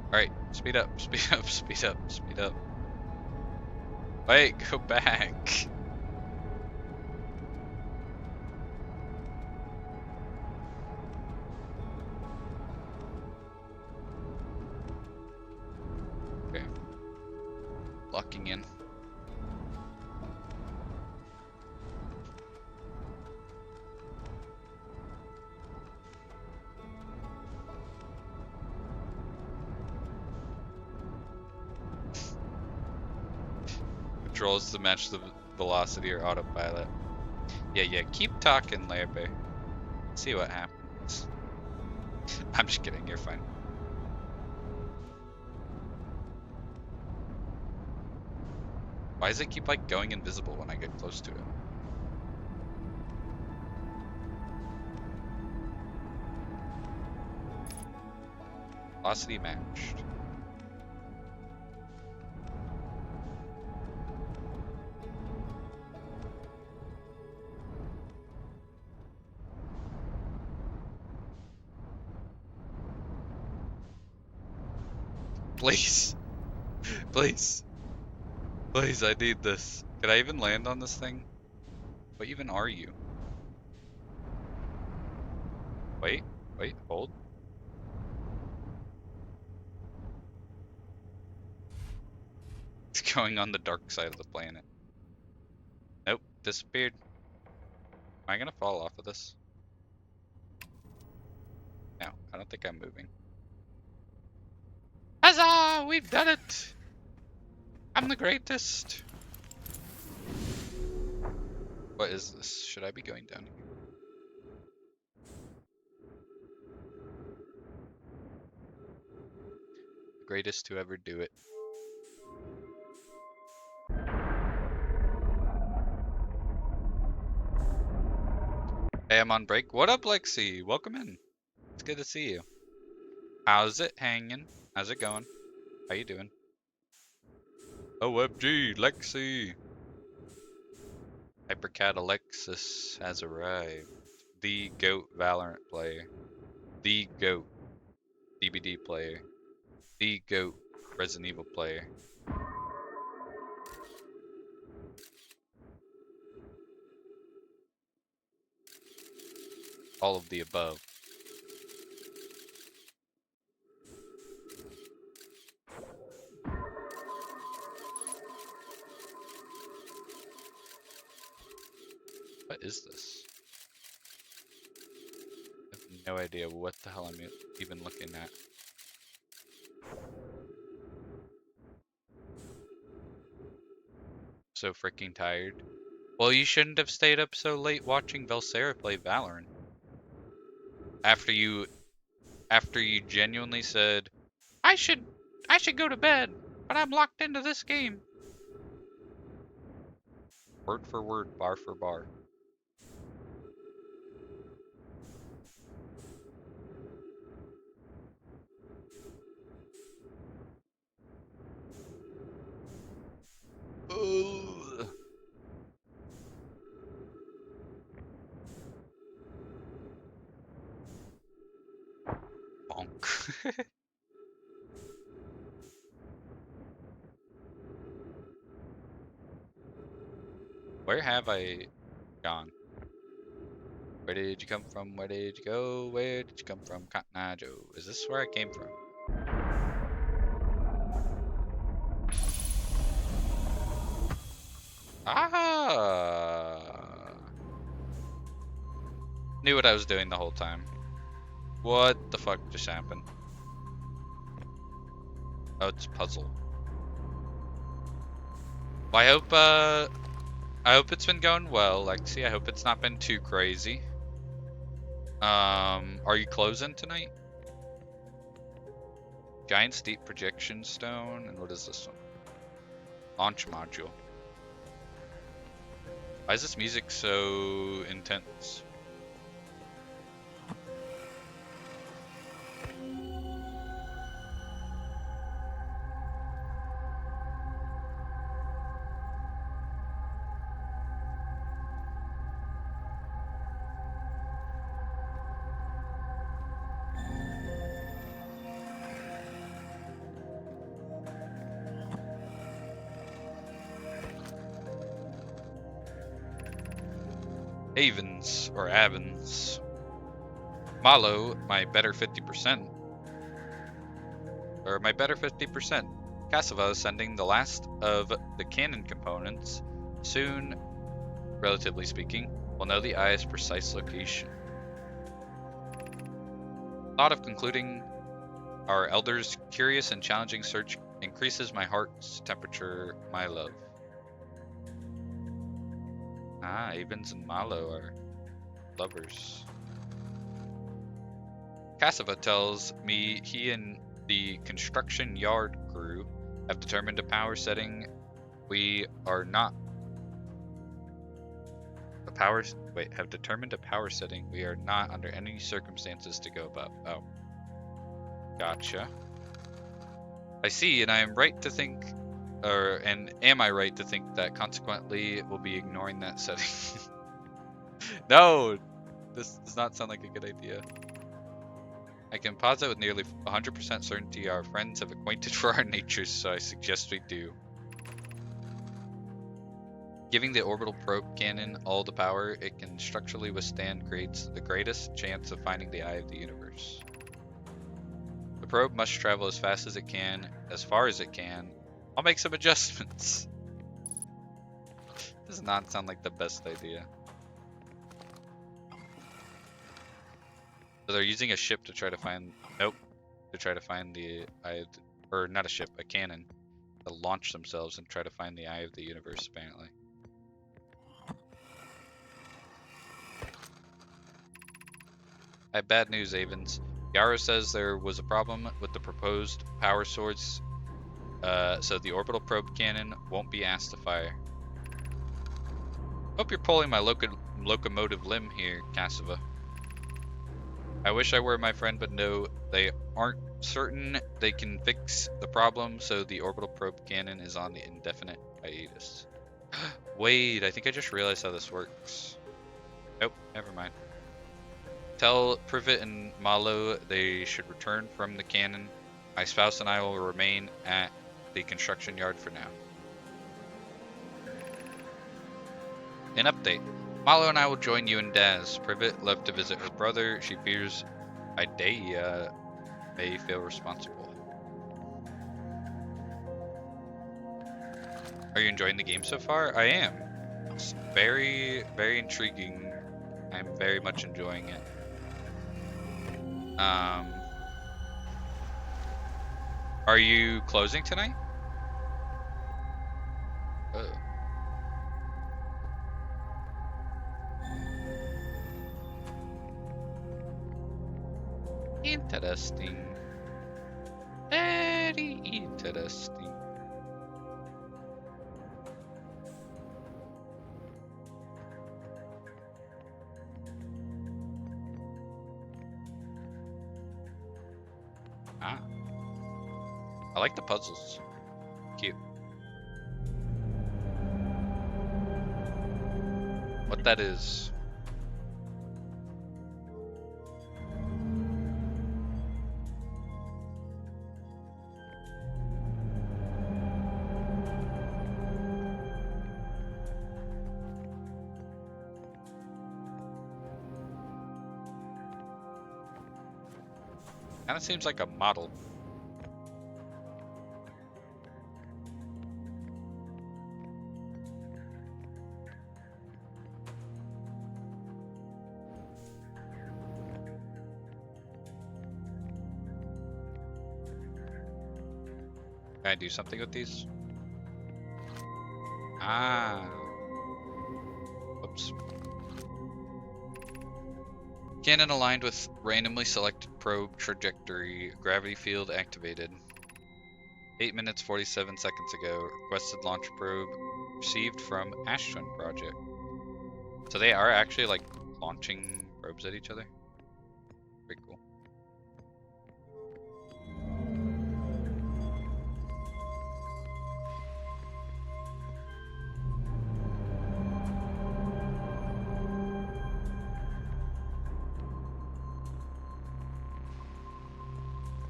Alright, speed up, speed up, speed up, speed up. Wait, go back. Okay. Locking in. Controls to match the velocity or autopilot. Yeah, keep talking, Larry. See what happens. I'm just kidding, you're fine. Why does it keep like going invisible when I get close to it? Velocity matched. Please. Please. Please, I need this. Can I even land on this thing? What even are you? Wait. Wait, hold. It's going on the dark side of the planet. Nope, disappeared. Am I gonna fall off of this? No, I don't think I'm moving. Huzzah! We've done it! I'm the greatest! What is this? Should I be going down here? The greatest to ever do it. Hey, I'm on break. What up, Lexi? Welcome in. It's good to see you. How's it hanging? How's it going? How you doing? OMG, Lexi! Hypercat Alexis has arrived. The GOAT Valorant player. The GOAT DBD player. The GOAT Resident Evil player. All of the above. What is this? I have no idea what the hell I'm even looking at. So freaking tired. Well, you shouldn't have stayed up so late watching Velsera play Valorant. After you genuinely said, I should go to bed, but I'm locked into this game. Word for word, bar for bar. Ugh. Bonk. Where have I gone? Where did you come from? Where did you go? Where did you come from, Cotton Eye Joe? Is this where I came from? Ah! Knew what I was doing the whole time. What the fuck just happened? Oh, it's a puzzle. Well, I hope it's been going well, Lexi. I hope it's not been too crazy. Are you closing tonight? Giant steep projection stone, and what is this one? Launch module. Why is this music so intense? Avens, or Avens. Malo, my better 50%. Or my better 50%. Cassava is sending the last of the cannon components. Soon, relatively speaking, we'll know the eye's precise location. Thought of concluding our elder's curious and challenging search increases my heart's temperature, my love. Ah, Avens and Malo are lovers. Cassava tells me he and the construction yard crew have determined a power setting we are not have determined a power setting we are not under any circumstances to go above. Oh. Gotcha. I see, and I am right to think and am I right to think that consequently we'll be ignoring that setting? No! This does not sound like a good idea. I can posit with nearly 100% certainty our friends have acquainted for our natures, so I suggest we do. Giving the orbital probe cannon all the power it can structurally withstand creates the greatest chance of finding the eye of the universe. The probe must travel as fast as it can, as far as it can. I'll make some adjustments. Does not sound like the best idea. So they're using a ship to try to find, nope, to try to find the eye of the, or not a ship, a cannon, to launch themselves and try to find the eye of the universe, apparently. I have bad news, Avens. Yara says there was a problem with the proposed power source, so the orbital probe cannon won't be asked to fire. Hope you're pulling my locomotive limb here, Cassava. I wish I were my friend, but no, they aren't certain they can fix the problem, so the orbital probe cannon is on the indefinite hiatus. Wait, I think I just realized how this works. Nope, never mind. Tell Privet and Malo they should return from the cannon. My spouse and I will remain at the construction yard for now. An update. Malo and I will join you and Daz. Privet left to visit her brother. She fears Idea may feel responsible. Are you enjoying the game so far? I am. It's very, very intriguing. I'm very much enjoying it. Are you closing tonight? Oh. Interesting. Very interesting. Ah. I like the puzzles. Cute. What that is. Kinda seems like a model. Can I do something with these? Ah. Oops. Cannon aligned with randomly selected probe trajectory. Gravity field activated. 8 minutes 47 seconds ago. Requested launch probe received from Ashtron Project. So they are actually like launching probes at each other. Pretty cool.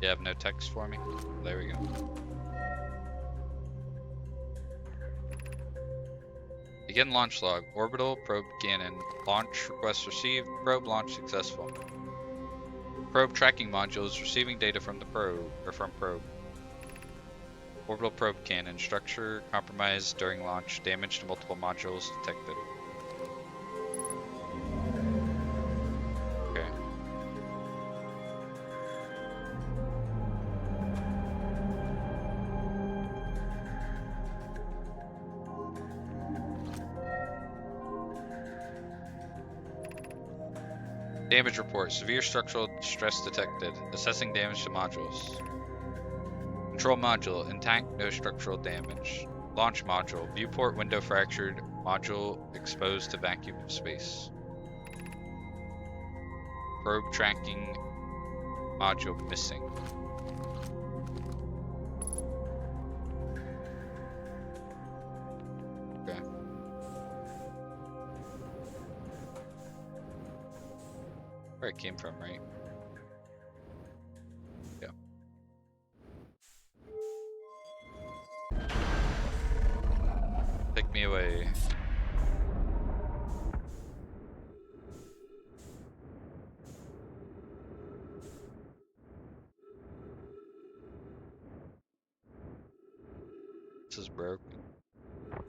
You have no text for me? There we go. Begin launch log. Orbital probe cannon. Launch request received. Probe launch successful. Probe tracking modules receiving data from the probe or from probe. Orbital probe cannon. Structure compromised during launch. Damage to multiple modules detected. Okay. Damage report. Severe structural stress detected. Assessing damage to modules. Control module. Intact. No structural damage. Launch module. Viewport window fractured. Module exposed to vacuum of space. Probe tracking module missing. Okay. Where it came from, right? Yeah. Take me away. This is broken. Am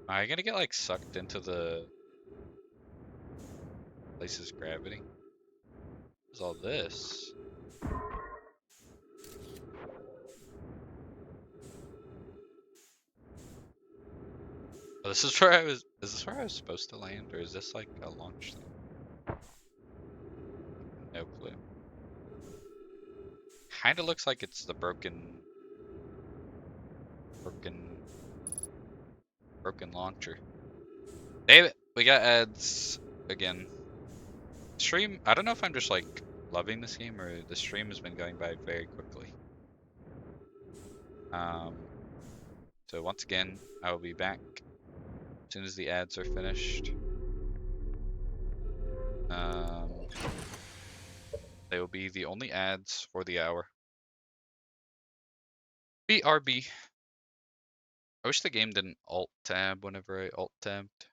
I gonna get like sucked into the place's gravity? What's all this? Oh, this is where I was. Is this where I was supposed to land, or is this like a launch thing? No clue. Kinda looks like it's the broken launcher. Damn it, we got ads again. Stream, I don't know if I'm just like loving this game or the stream has been going by very quickly. So once again, I will be back as soon as the ads are finished. They will be the only ads for the hour. BRB. I wish the game didn't alt tab whenever I alt tabbed.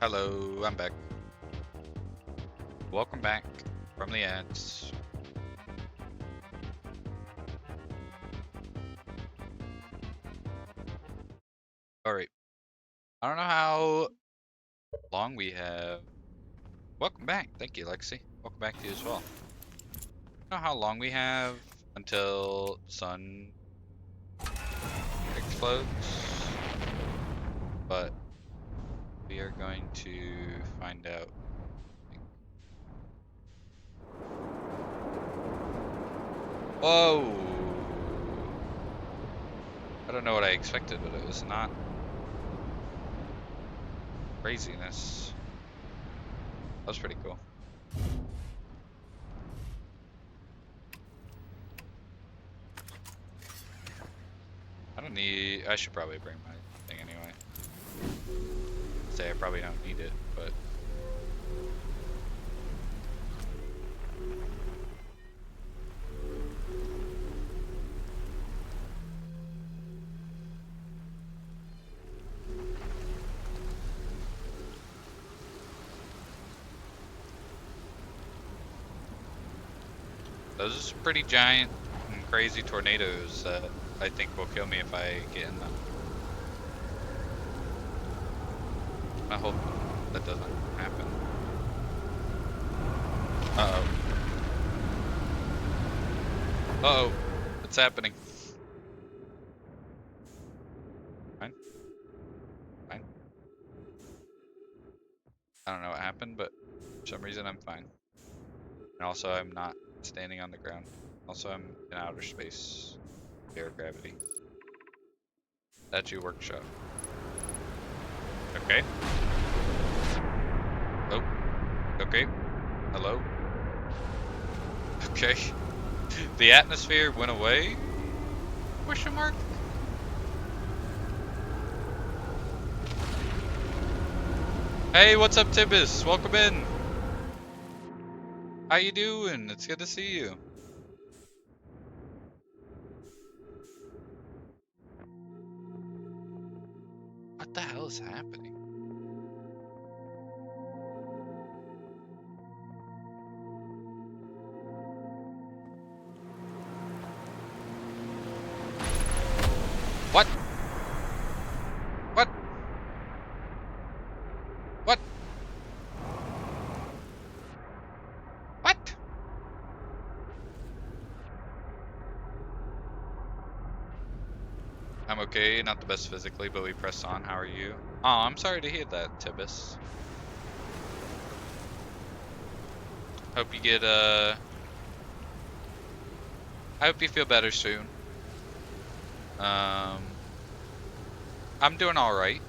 Hello, I'm back. Welcome back from the ads. Alright. I don't know how long we have. Welcome back. Thank you, Lexi. Welcome back to you as well. I don't know how long we have until sun explodes, but we are going to find out. Whoa! don't know what I expected, but it was not craziness. That was pretty cool. I should probably bring my thing anyway. Say I probably don't need it, but those are pretty giant and crazy tornadoes that I think will kill me if I get in them. I hope that doesn't happen. Uh-oh. Uh-oh. It's happening. Fine. Fine. I don't know what happened, but for some reason I'm fine. And also I'm not standing on the ground. Also I'm in outer space. Air gravity. Statue workshop. Okay. Oh. Okay. Hello? Okay. The atmosphere went away? Question mark? Hey, what's up, Tibbus? Welcome in. How you doing? It's good to see you. What the hell is happening? What? What? What? What? I'm okay, not the best physically, but we press on. How are you? Oh, I'm sorry to hear that, Tibbus. Hope you get, I hope you feel better soon. I'm doing alright.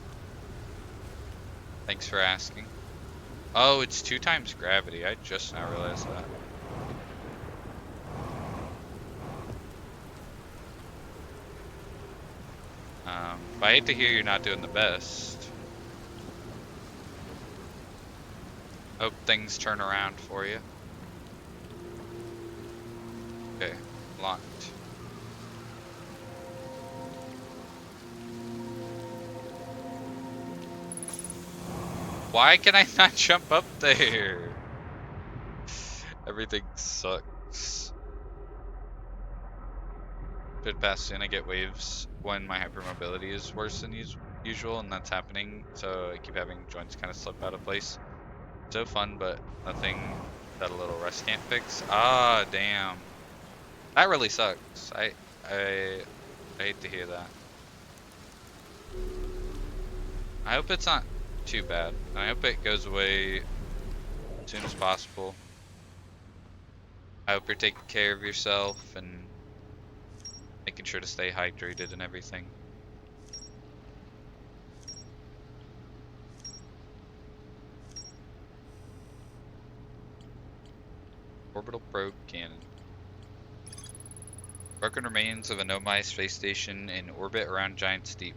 Thanks for asking. Oh, it's 2 times gravity. I just now realized that. But I hate to hear you're not doing the best. Hope things turn around for you. Okay, locked. Why can I not jump up there? Everything sucks. Bit past soon, I get waves when my hypermobility is worse than usual, and that's happening, so I keep having joints kind of slip out of place. So fun, but nothing that a little rest can't fix. Ah, damn. That really sucks. I hate to hear that. I hope it's not too bad. I hope it goes away as soon as possible. I hope you're taking care of yourself and making sure to stay hydrated and everything. Orbital probe cannon. Broken remains of a Nomai space station in orbit around Giant's Deep.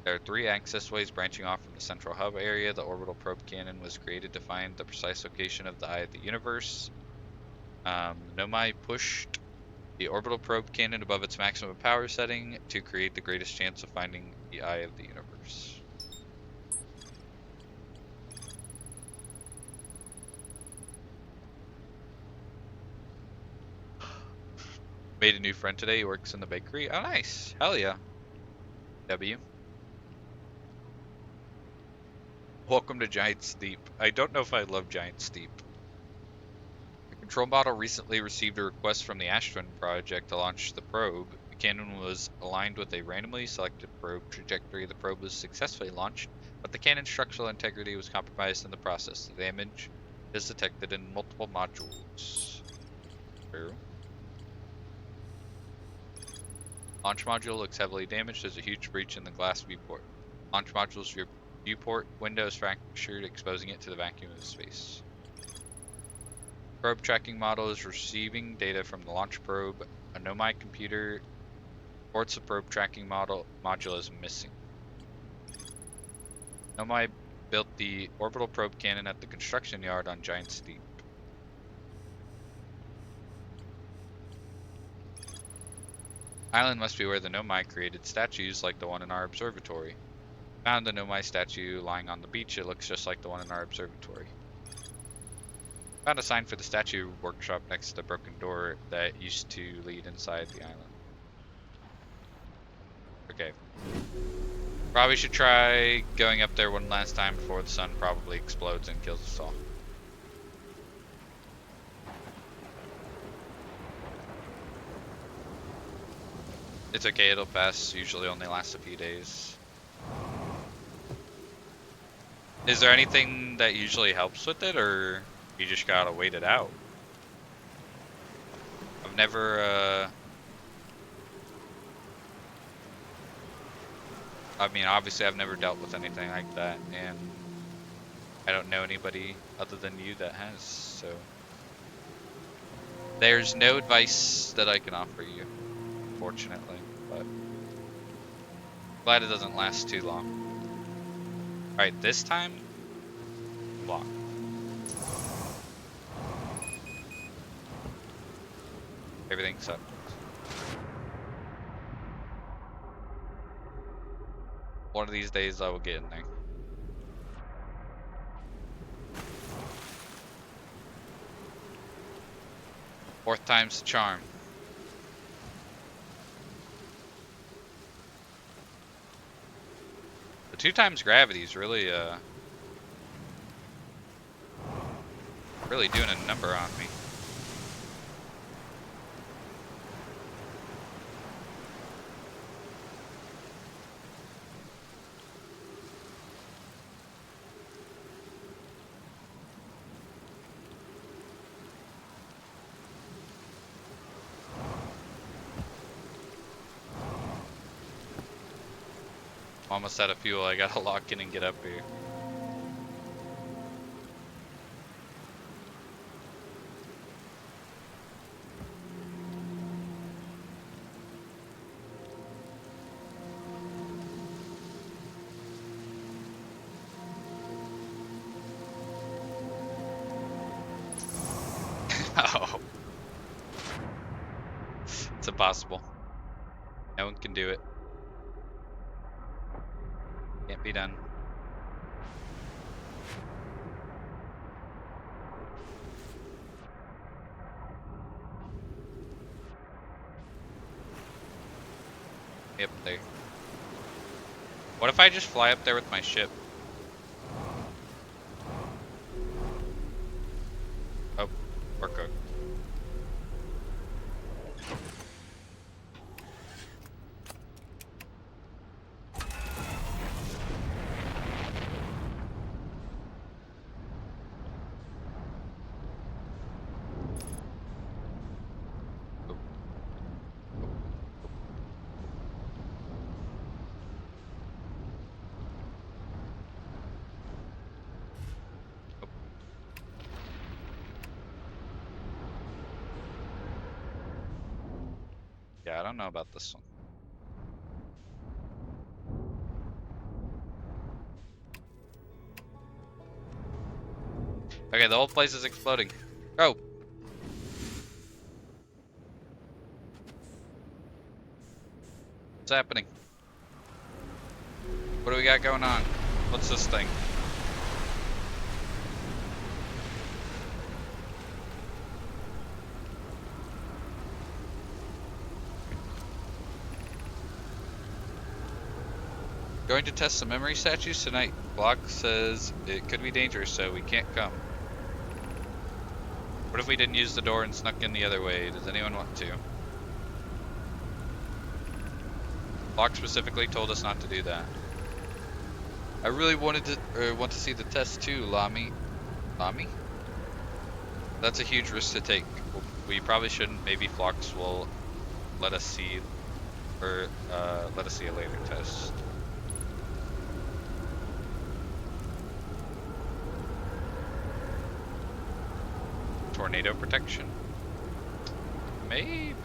There are 3 access ways branching off from the central hub area. The orbital probe cannon was created to find the precise location of the eye of the universe. Nomai pushed the orbital probe cannon above its maximum power setting to create the greatest chance of finding the eye of the universe. Made a new friend today. He works in the bakery. Oh, nice. Hell yeah. W. Welcome to Giant's Deep. I don't know if I love Giant's Deep. The control model recently received a request from the Astron project to launch the probe. The cannon was aligned with a randomly selected probe trajectory. The probe was successfully launched, but the cannon's structural integrity was compromised in the process. The damage is detected in multiple modules. True. Launch module looks heavily damaged. There's a huge breach in the glass viewport. Launch module's viewport window is fractured, exposing it to the vacuum of space. Probe tracking model is receiving data from the launch probe. A Nomai computer reports the probe tracking module is missing. Nomai built the orbital probe cannon at the construction yard on Giant's Deep. Island must be where the Nomai created statues like the one in our observatory. Found the Nomai statue lying on the beach. It looks just like the one in our observatory. Found a sign for the statue workshop next to the broken door that used to lead inside the island. Okay. Probably should try going up there one last time before the sun probably explodes and kills us all. It's okay, it'll pass. Usually only lasts a few days. Is there anything that usually helps with it, or you just gotta wait it out? I've never, I mean, obviously I've never dealt with anything like that, and I don't know anybody other than you that has, so. There's no advice that I can offer you, unfortunately, but glad it doesn't last too long. Alright, this time, block. Everything sucks. One of these days I will get in there. Fourth time's the charm. The 2 times gravity is really really doing a number on me. Almost out of fuel. I gotta lock in and get up here. Oh. It's impossible. No one can do it. Can't be done. Yep, there. What if I just fly up there with my ship? Oh, we're cooked. Yeah, I don't know about this one. Okay, the whole place is exploding. Oh! What's happening? What do we got going on? What's this thing? Going to test some memory statues tonight. Block says it could be dangerous, so we can't come. What if we didn't use the door and snuck in the other way? Does anyone want to? Block specifically told us not to do that. I really want to see the test too, Lami. Lami? That's a huge risk to take. We probably shouldn't. Maybe Phlox will let us see Or let us see a later test. Tornado protection? Maybe.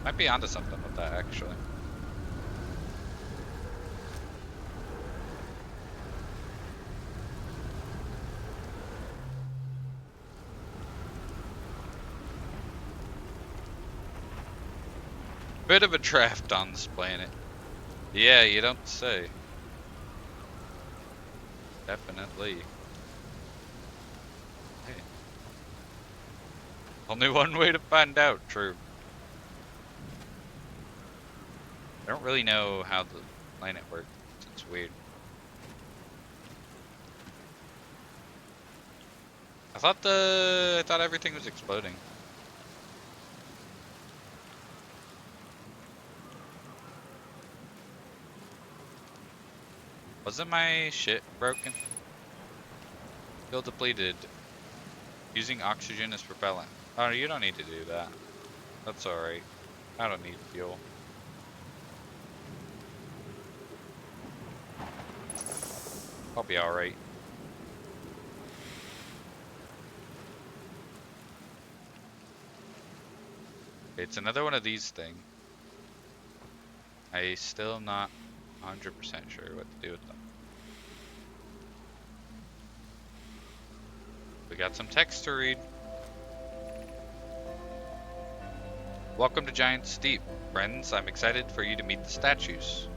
Might be onto something with that, actually. Bit of a draft on this planet. Yeah, you don't say. Definitely. Hey. Only one way to find out, true. I don't really know how the planet works. It's weird. I thought everything was exploding. Wasn't my shit broken? Fuel depleted. Using oxygen as propellant. Oh, you don't need to do that. That's alright. I don't need fuel. I'll be alright. It's another one of these things. I still not 100% sure what to do with them. We got some text to read. Welcome to Giant Steep, friends. I'm excited for you to meet the statues.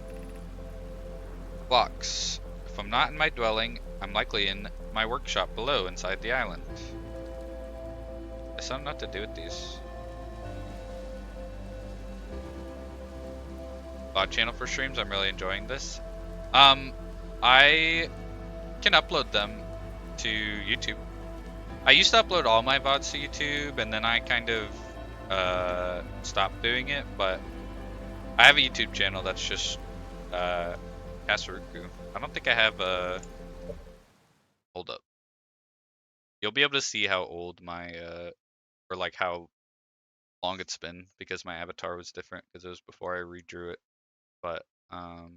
Blocks. If I'm not in my dwelling, I'm likely in my workshop below inside the island. I still don't know what to do with these. VOD channel for streams. I'm really enjoying this. I can upload them to YouTube. I used to upload all my VODs to YouTube, and then I kind of stopped doing it, but I have a YouTube channel that's just Kasaruku. I don't think I have a... Hold up. You'll be able to see how old my, or like how long it's been, because my avatar was different, because it was before I redrew it. But, I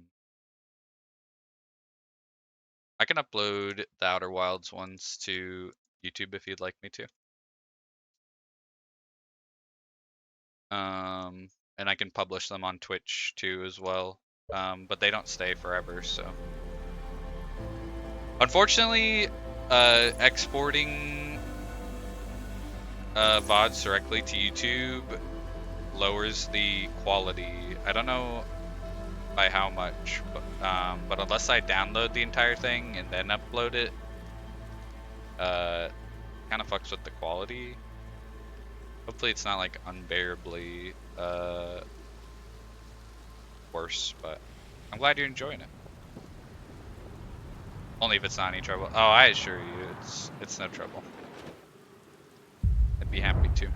can upload the Outer Wilds ones to YouTube if you'd like me to. And I can publish them on Twitch too as well. But they don't stay forever, so. Unfortunately, exporting VODs directly to YouTube lowers the quality. I don't know by how much, but unless I download the entire thing and then upload it, kind of fucks with the quality. Hopefully it's not like unbearably worse, but I'm glad you're enjoying it. Only if it's not any trouble. Oh, I assure you, it's no trouble. I'd be happy to.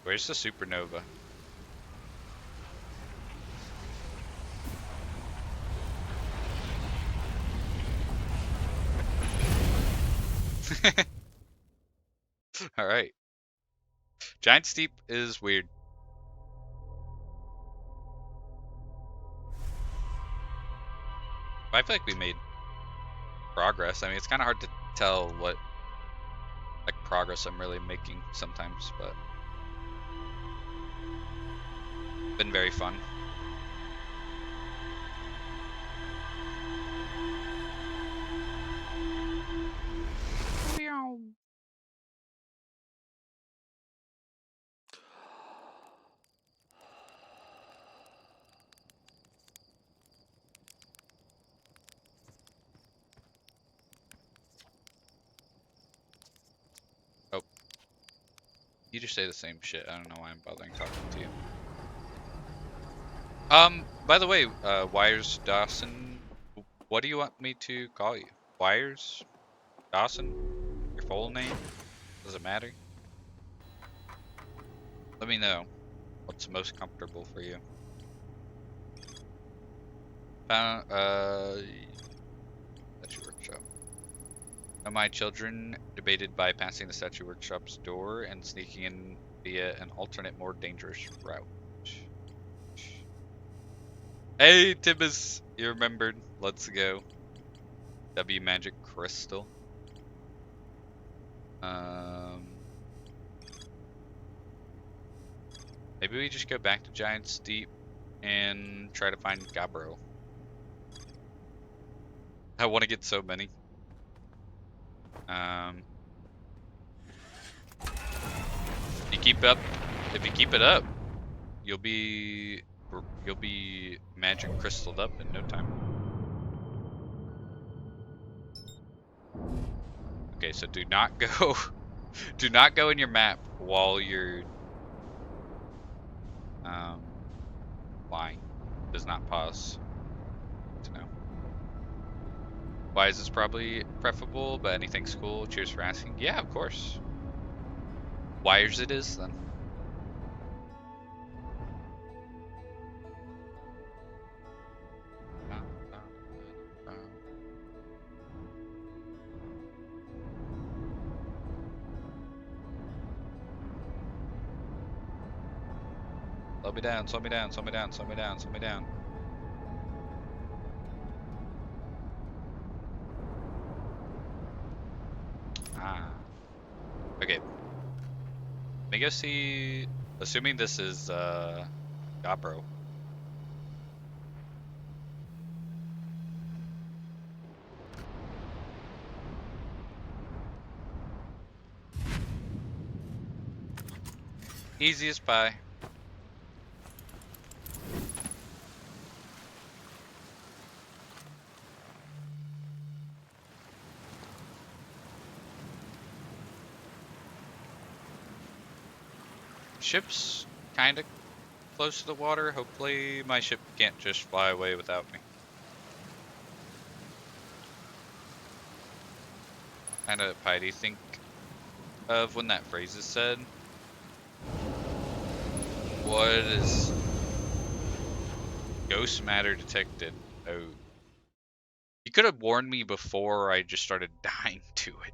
Where's the supernova? Alright. Giant Steep is weird. I feel like we made progress. I mean, it's kind of hard to tell what like progress I'm really making sometimes, but been very fun. Oh, you just say the same shit. I don't know why I'm bothering talking to you. By the way, Wires Dawson, what do you want me to call you? Wires Dawson? Your full name? Does it matter? Let me know what's most comfortable for you. Statue workshop. My children debated bypassing the statue workshop's door and sneaking in via an alternate, more dangerous route. Hey, Tibbus, you remembered. Let's go. W magic crystal. Maybe we just go back to Giant's Deep and try to find Gabbro. I want to get so many. You keep up. If you keep it up, you'll be magic crystalled up in no time. Okay, so do not go do not go in your map while you're flying. Does not pause. To know. Why is this probably preferable, but anything's cool. Cheers for asking. Yeah, of course. Wires it is then. Slow me down, slow me down, slow me down, slow me down, slow me down. Okay. Let me go see, assuming this is Gabbro. Easy as pie. Ship's kind of close to the water. Hopefully my ship can't just fly away without me. Kind of pie do you think of when that phrase is said? What is ghost matter detected? Oh. You could have warned me before I just started dying to it.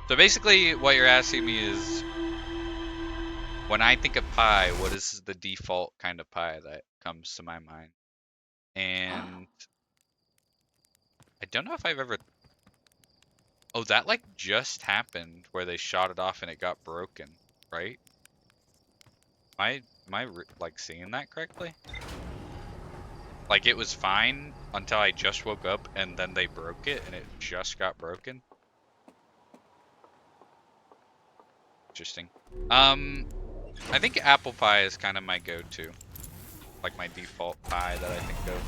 So basically what you're asking me is, when I think of pie, what is the default kind of pie that comes to my mind? And I don't know if I've ever... Oh, that like just happened where they shot it off and it got broken, right? Am I like seeing that correctly? Like it was fine until I just woke up and then they broke it and it just got broken? Interesting. I think apple pie is kind of my go-to. Like my default pie that I think of.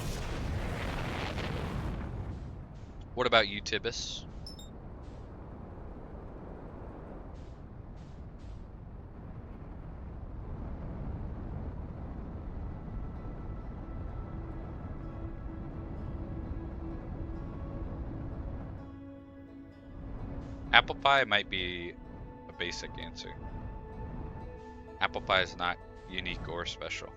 What about you, Tibbus? Apple pie might be a basic answer. Apple pie is not unique or special.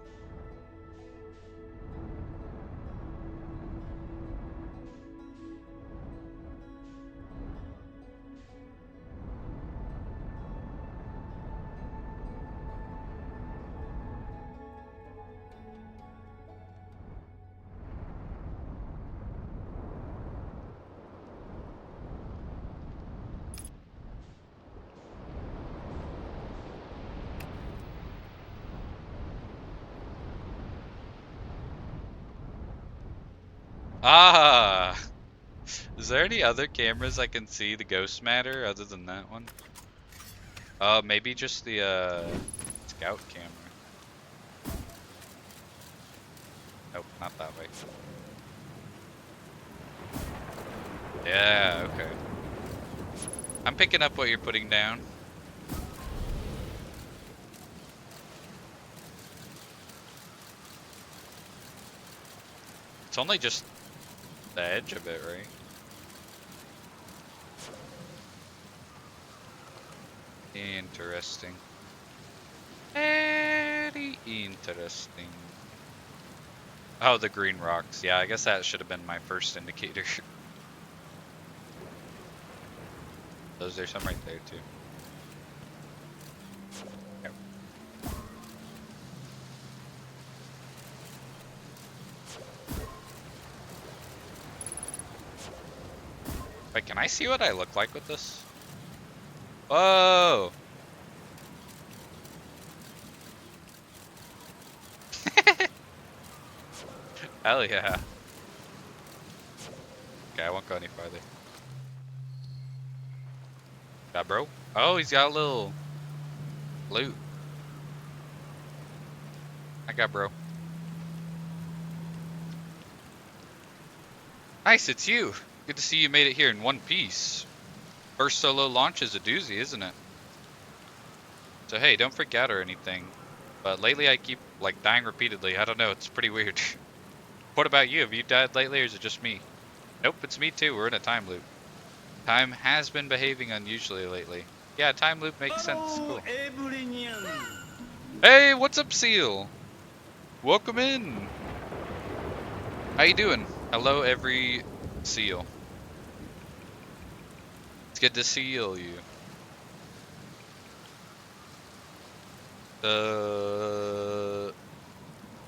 Ah! Is there any other cameras I can see the ghost matter other than that one? Maybe just the scout camera. Nope, not that way. Yeah, okay. I'm picking up what you're putting down. It's only just the edge of it, right? Interesting. Interesting. Very interesting. Oh, the green rocks. Yeah, I guess that should have been my first indicator. There's some right there too. Yep. Wait, can I see what I look like with this? Whoa! Hell yeah. Okay, I won't go any farther. Got bro? Oh, he's got a little loot. I got bro. Nice, it's you. Good to see you made it here in one piece. First solo launch is a doozy, isn't it? So hey, don't freak out or anything. But lately I keep, like, dying repeatedly. I don't know, it's pretty weird. What about you? Have you died lately or is it just me? Nope, it's me too. We're in a time loop. Time has been behaving unusually lately. Yeah, time loop makes sense. Cool. Hey, what's up, Seal? Welcome in. How you doing? Hello, every Seal. It's good to seal you.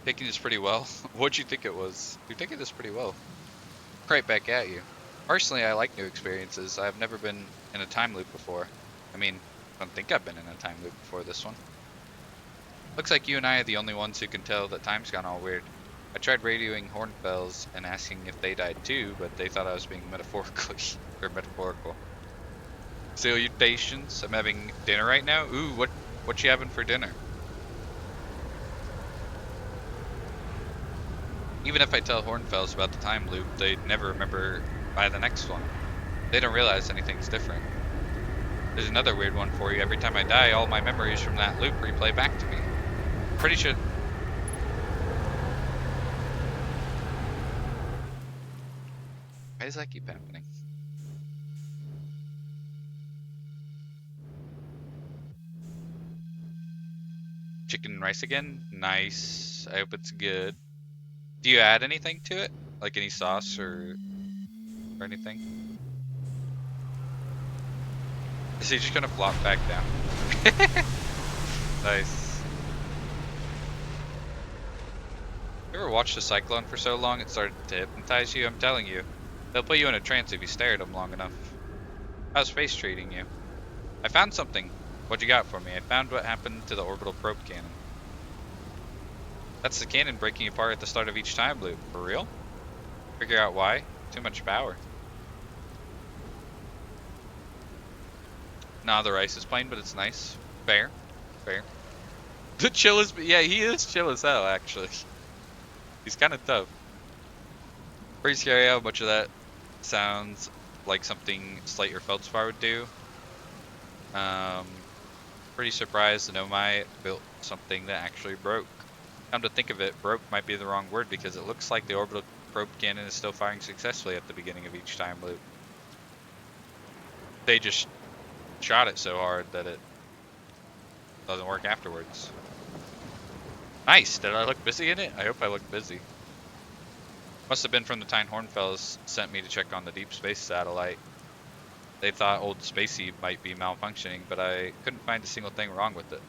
Taking this pretty well. What'd you think it was? You're taking this pretty well. Right back at you. Personally, I like new experiences. I've never been in a time loop before. I mean, I don't think I've been in a time loop before this one. Looks like you and I are the only ones who can tell that time's gone all weird. I tried radioing Hornfells and asking if they died too, but they thought I was being metaphorical. Salutations. I'm having dinner right now. Ooh, what you having for dinner? Even if I tell Hornfells about the time loop, they'd never remember by the next one. They don't realize anything's different. There's another weird one for you. Every time I die, all my memories from that loop replay back to me. Pretty sure... Why does that keep happening? Chicken and rice again? Nice. I hope it's good. Do you add anything to it? Like any sauce or anything? Is he just gonna flop back down? Nice. You ever watched a cyclone for so long it started to hypnotize you? I'm telling you. They'll put you in a trance if you stare at them long enough. How's space treating you? I found something. What you got for me? I found what happened to the orbital probe cannon. That's the cannon breaking apart at the start of each time loop. For real? Figure out why? Too much power. Nah, the rice is plain, but it's nice. Fair. Fair. The chill is... Yeah, he is chill as hell, actually. He's kind of tough. Pretty scary how much of that sounds like something Slate or Feldspar would do. Pretty surprised the Nomai built something that actually broke. Come to think of it, broke might be the wrong word because it looks like the orbital probe cannon is still firing successfully at the beginning of each time loop. They just shot it so hard that it doesn't work afterwards. Nice! Did I look busy in it? I hope I look busy. Must have been from the time Hornfells sent me to check on the deep space satellite. They thought old Spacey might be malfunctioning, but I couldn't find a single thing wrong with it.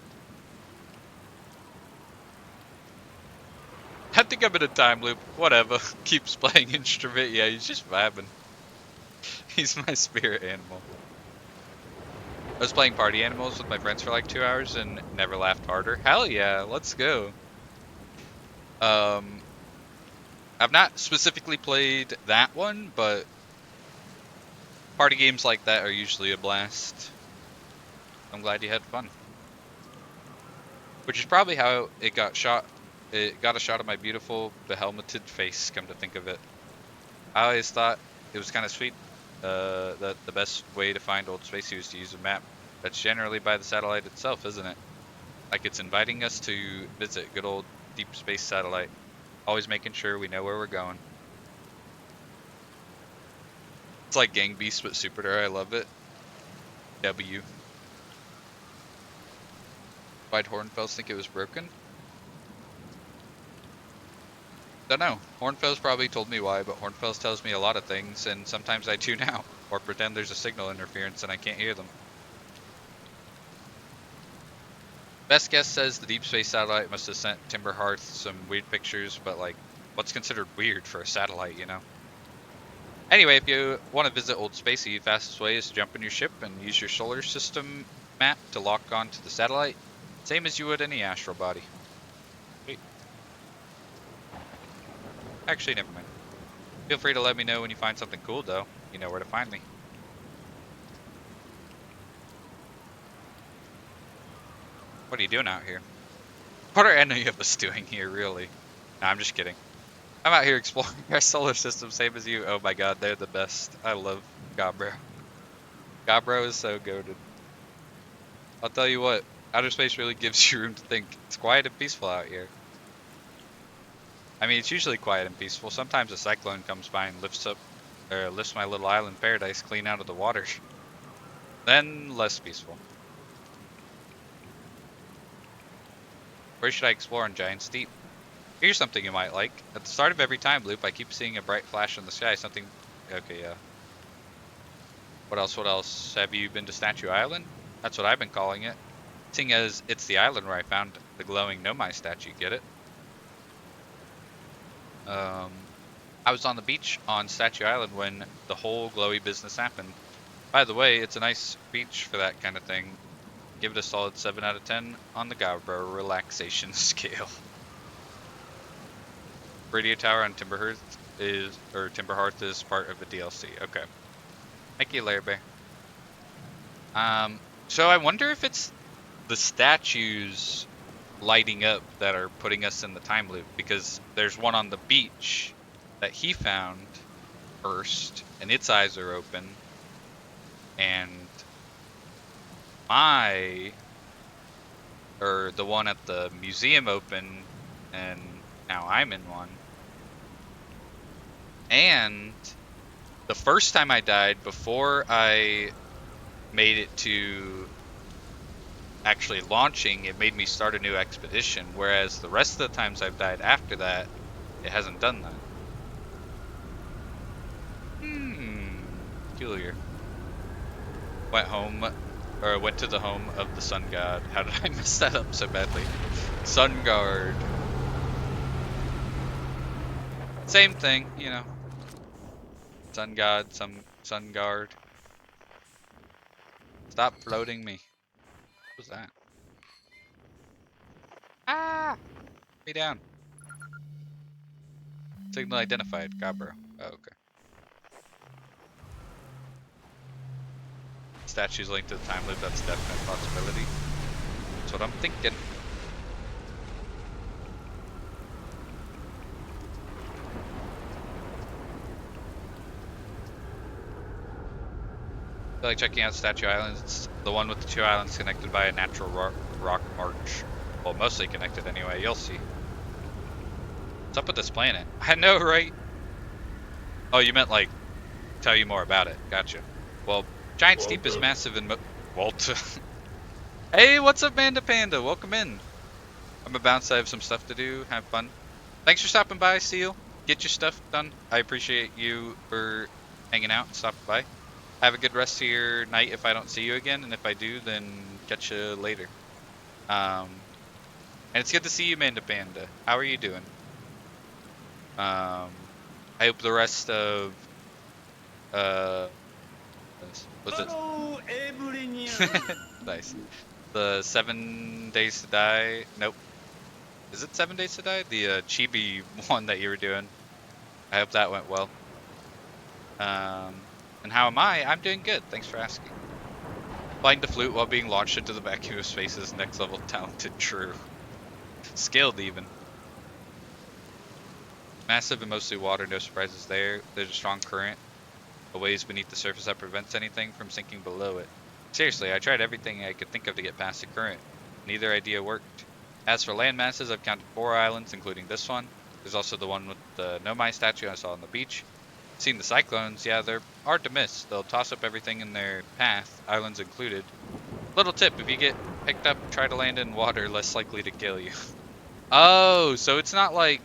I think I'm in a time loop. Whatever. Keeps playing instrument. Yeah, he's just vibing. He's my spirit animal. I was playing Party Animals with my friends for like 2 hours and never laughed harder. Hell yeah, let's go. I've not specifically played that one, but party games like that are usually a blast. I'm glad you had fun. Which is probably how it got shot. It got a shot of my beautiful behelmeted face, come to think of it. I always thought it was kind of sweet that the best way to find old Spacey was to use a map. That's generally by the satellite itself, isn't it? Like it's inviting us to visit good old deep space satellite. Always making sure we know where we're going. It's like Gang Beast but Super. I love it. W. Why'd Hornfells think it was broken? Don't know. Hornfels probably told me why, but Hornfels tells me a lot of things, and sometimes I tune out or pretend there's a signal interference and I can't hear them. Best guess says the deep space satellite must have sent Timberhearth some weird pictures, but like, what's considered weird for a satellite, you know? Anyway, if you want to visit Old Spacey, the fastest way is to jump in your ship and use your solar system map to lock onto the satellite, same as you would any astral body. Wait, actually, never mind. Feel free to let me know when you find something cool, though. You know where to find me. What are you doing out here? What are any of us doing here, really? No, I'm just kidding. I'm out here exploring our solar system, same as you. Oh my god, they're the best. I love Gabro. Gabro is so goated. I'll tell you what, outer space really gives you room to think. It's quiet and peaceful out here. I mean, it's usually quiet and peaceful. Sometimes a cyclone comes by and lifts my little island paradise clean out of the water. Then less peaceful. Where should I explore in Giant's Deep? Here's something you might like. At the start of every time loop, I keep seeing a bright flash in the sky. Something. Okay, yeah. What else? What else? Have you been to Statue Island? That's what I've been calling it. Seeing as it's the island where I found the glowing Nomai statue. Get it? I was on the beach on Statue Island when the whole glowy business happened. By the way, it's a nice beach for that kind of thing. Give it a solid 7 out of 10 on the Gabro relaxation scale. Radio tower on Timberhearth is part of the DLC. Okay. Thank you, Lair Bear. So I wonder if it's the statues lighting up that are putting us in the time loop, because there's one on the beach that he found first, and its eyes are open, and the one at the museum open, and now I'm in one. And the first time I died, before I made it to actually launching, it made me start a new expedition, whereas the rest of the times I've died after that, it hasn't done that. Peculiar. Went to the home of the sun god. How did I mess that up so badly? Sun guard. Same thing, you know. Sun god, sun guard. Stop floating me. What was that? Ah! Me down. Signal identified. Gabro. Oh, okay. Statues linked to the time loop, that's a definite possibility. That's what I'm thinking. I feel like checking out Statue Island. It's the one with the 2 islands connected by a natural rock march. Well, mostly connected anyway, you'll see. What's up with this planet? I know, right? Oh, you meant like, tell you more about it. Gotcha. Well, Giant's Deep is massive and Walt. Hey, what's up, Manda Panda? Welcome in. I'm a bounce. I have some stuff to do. Have fun. Thanks for stopping by, Seal. Get your stuff done. I appreciate you for hanging out and stopping by. Have a good rest of your night if I don't see you again, and if I do, then catch you later. And it's good to see you, Manda Panda. How are you doing? I hope the rest of was it? Nice. The 7 Days to Die. Nope. Is it 7 Days to Die? The chibi one that you were doing. I hope that went well. And how am I? I'm doing good. Thanks for asking. Playing the flute while being launched into the vacuum of space is next level talented. True. Skilled even. Massive and mostly water. No surprises there. There's a strong current. A ways beneath the surface that prevents anything from sinking below it. Seriously, I tried everything I could think of to get past the current. Neither idea worked. As for land masses, I've counted 4 islands, including this one. There's also the one with the Nomai statue I saw on the beach. Seen the cyclones, yeah, they're hard to miss. They'll toss up everything in their path, islands included. Little tip, if you get picked up, try to land in water, less likely to kill you. Oh, so it's not like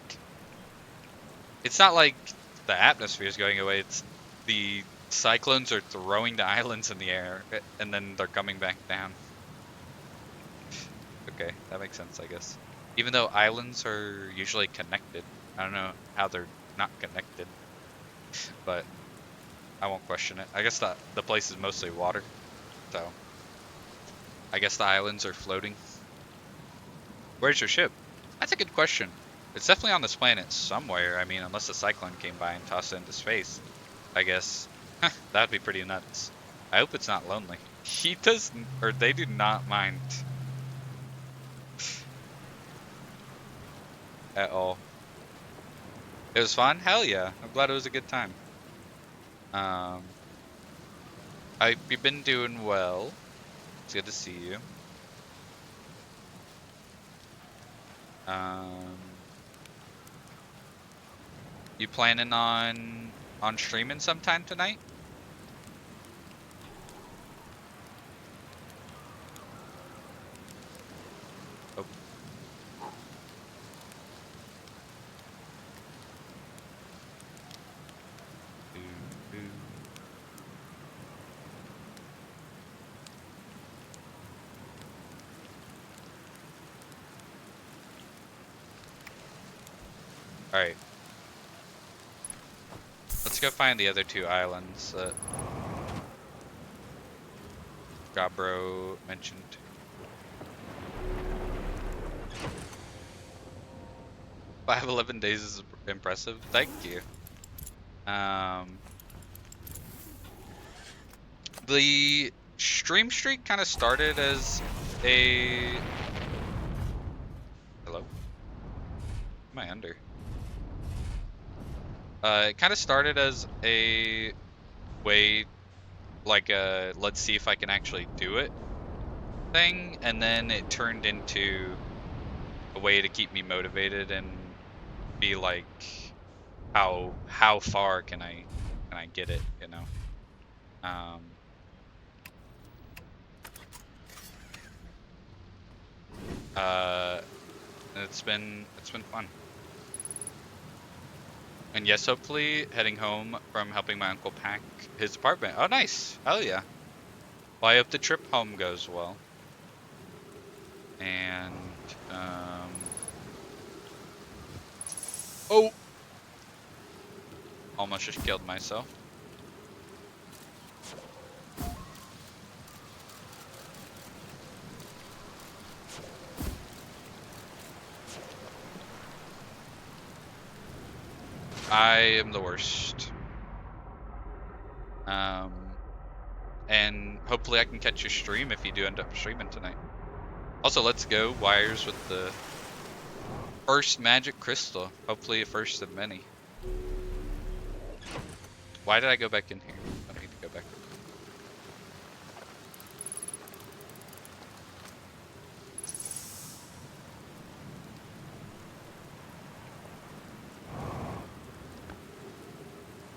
It's not like the atmosphere is going away. It's the cyclones are throwing the islands in the air, and then they're coming back down. Okay, that makes sense, I guess. Even though islands are usually connected, I don't know how they're not connected, but I won't question it. I guess the place is mostly water, so I guess the islands are floating. Where's your ship? That's a good question. It's definitely on this planet somewhere. I mean, unless a cyclone came by and tossed it into space, I guess. That'd be pretty nuts. I hope it's not lonely. He does, or they do not mind at all. It was fun? Hell yeah. I'm glad it was a good time. Um, you've been doing well. It's good to see you. Um, you planning on streaming sometime tonight? Oh. Ooh, ooh. All right. Let's go find the other two islands that Gabro mentioned. 511 days is impressive. Thank you. Um, the stream streak kind of started as a... Hello? Am I under? It kind of started as a way, like let's see if I can actually do it thing, and then it turned into a way to keep me motivated and be like, how far can I get it, you know? Um, uh, it's been fun. And yes, hopefully heading home from helping my uncle pack his apartment. Oh, nice. Hell yeah. Well, I hope the trip home goes well. And, oh! Almost just killed myself. I am the worst. And hopefully I can catch your stream if you do end up streaming tonight. Also, let's go wires with the first magic crystal. Hopefully a first of many. Why did I go back in here? I don't need to go back.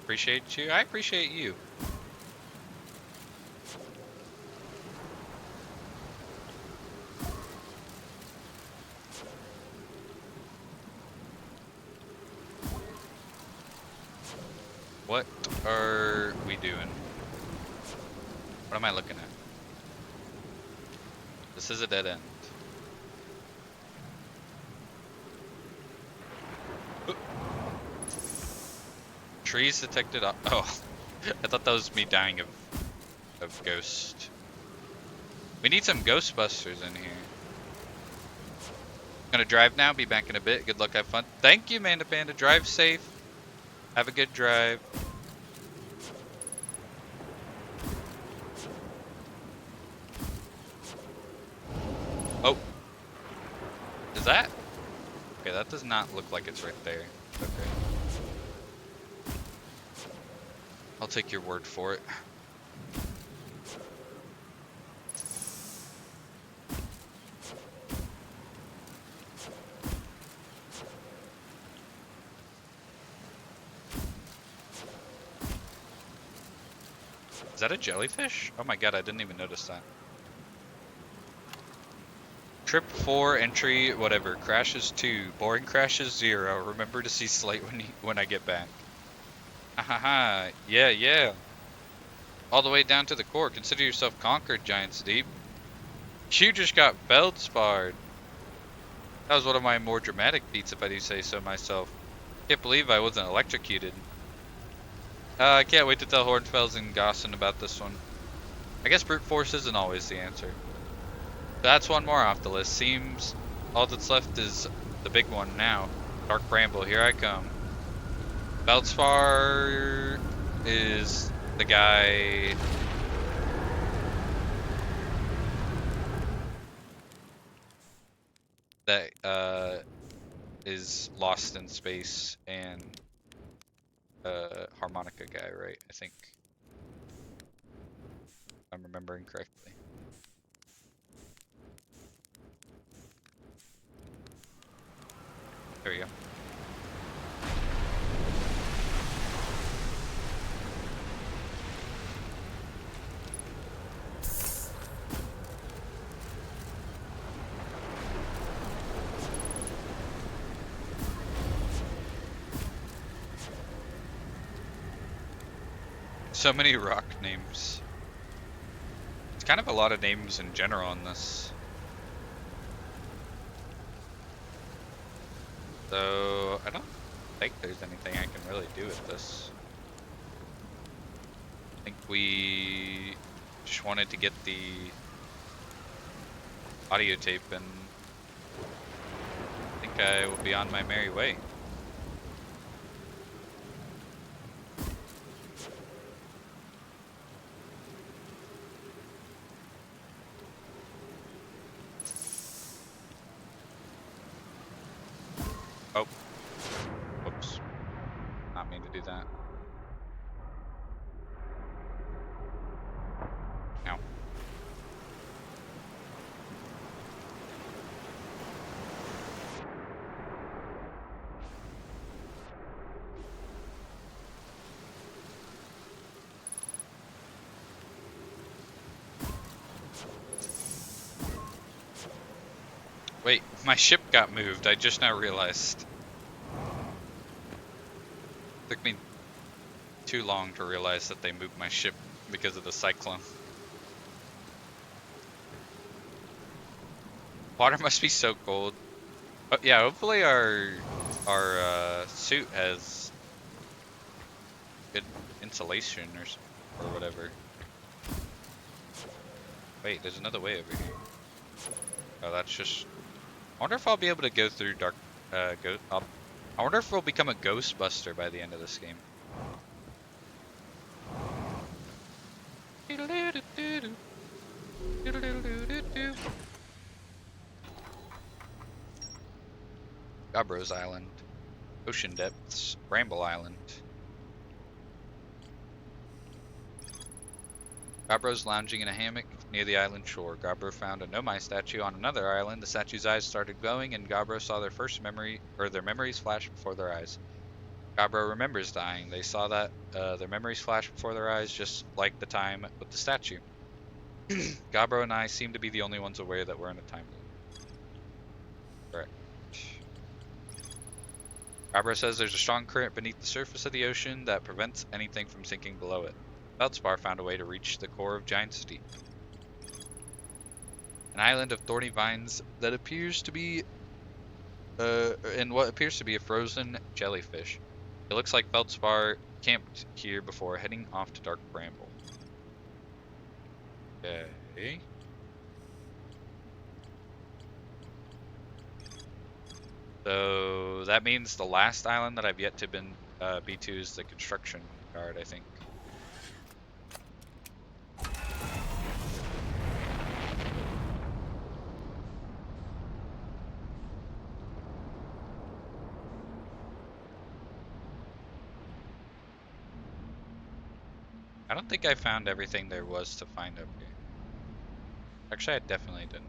Appreciate you. I appreciate you. What are we doing? What am I looking at? This is a dead end. Oop. Trees detected. Oh, I thought that was me dying of ghost. We need some Ghostbusters in here. Gonna drive now. Be back in a bit. Good luck. Have fun. Thank you, Manda Panda. Drive safe. Have a good drive. Oh. Is that? Okay, that does not look like it's right there. Okay. I'll take your word for it. Is that a jellyfish? Oh my god, I didn't even notice that. Trip 4, entry, whatever. Crashes 2. Boring crashes 0. Remember to see Slate when I get back. Ha ha ha. Yeah, yeah. All the way down to the core. Consider yourself conquered, Giants Deep. You just got feldsparred. That was one of my more dramatic feats, if I do say so myself. Can't believe I wasn't electrocuted. I can't wait to tell Hornfels and Gosson about this one. I guess brute force isn't always the answer. That's one more off the list. Seems all that's left is the big one now. Dark Bramble, here I come. Feldspar is the guy... that is lost in space and harmonica guy, right? I think. If I'm remembering correctly. There we go. So many rock names. It's kind of a lot of names in general in this. So, I don't think there's anything I can really do with this. I think we just wanted to get the audio tape, and I think I will be on my merry way. Oh. Whoops. Not mean to do that. Ow. Wait, my ship got moved. I just now realized. Took me too long to realize that they moved my ship because of the cyclone. Water must be so cold. Oh, yeah, hopefully our suit has good insulation or whatever. Wait, there's another way over here. Oh, that's just... I wonder if I'll be able to go through dark... I wonder if we'll become a Ghostbuster by the end of this game. Gabros Island. Ocean Depths. Bramble Island. Gabro's lounging in a hammock near the island shore. Gabro found a Nomai statue on another island. The statue's eyes started glowing, and Gabro saw their first memory, or their memories flash before their eyes. Gabro remembers dying. They saw that their memories flash before their eyes, just like the time with the statue. Gabro and I seem to be the only ones aware that we're in a time loop. Correct. Gabro says there's a strong current beneath the surface of the ocean that prevents anything from sinking below it. Feldspar found a way to reach the core of Giant's Deep. An island of thorny vines that appears to be in what appears to be a frozen jellyfish. It looks like Feldspar camped here before heading off to Dark Bramble. Okay. So that means the last island that I've yet to be to is the construction yard, I think. I don't think I found everything there was to find up here. Actually, I definitely didn't.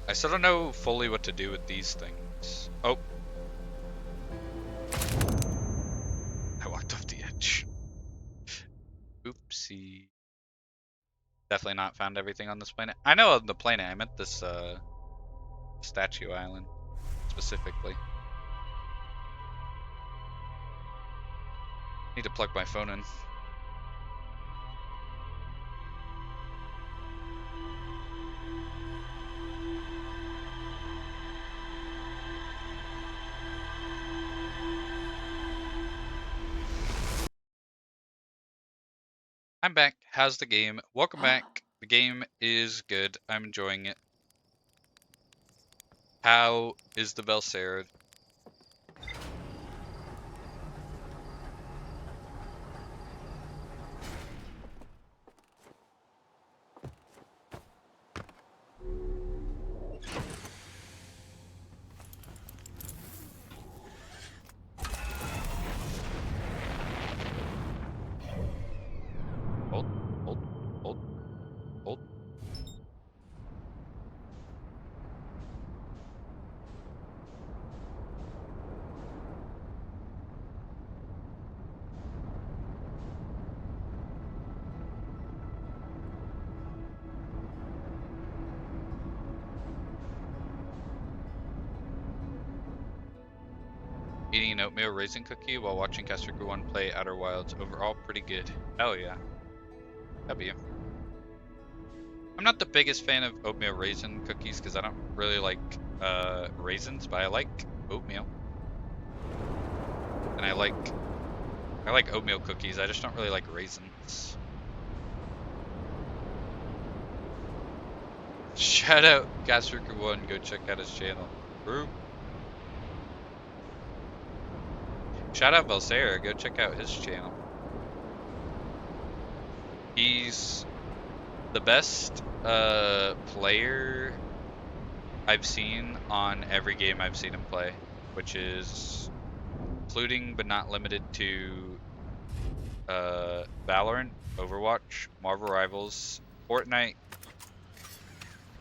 I still don't know fully what to do with these things. Oh. Definitely not found everything on this planet. I know on the planet, I meant this statue island specifically. Need to plug my phone in. I'm back. How's the game? Welcome back. The game is good. I'm enjoying it. How is the Belserad? Hold, hold, hold, hold. Eating an oatmeal raisin cookie while watching Castrica 1 play Outer Wilds. Overall, pretty good. Hell yeah. W. I'm not the biggest fan of oatmeal raisin cookies because I don't really like raisins, but I like oatmeal. And I like oatmeal cookies. I just don't really like raisins. Shout out Castrica 1. Go check out his channel. Group. Shout out Belserad. Go check out his channel. He's the best player I've seen on every game I've seen him play, which is including but not limited to Valorant, Overwatch, Marvel Rivals, Fortnite,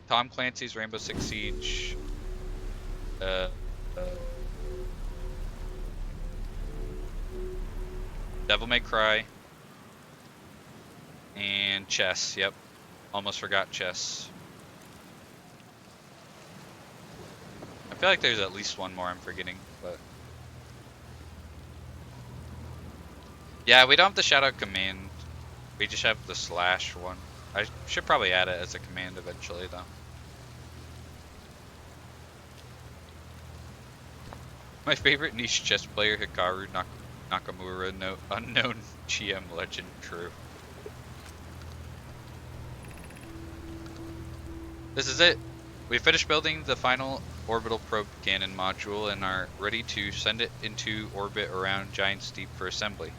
Tom Clancy's Rainbow Six Siege, Devil May Cry, and chess. Yep, almost forgot chess. I feel like there's at least one more I'm forgetting, but yeah, we don't have the shoutout command. We just have the slash one. I should probably add it as a command eventually, though. My favorite niche chess player, Hikaru Nakamura, no unknown GM legend. True. This is it. We finished building the final orbital probe cannon module and are ready to send it into orbit around Giant Steep for assembly.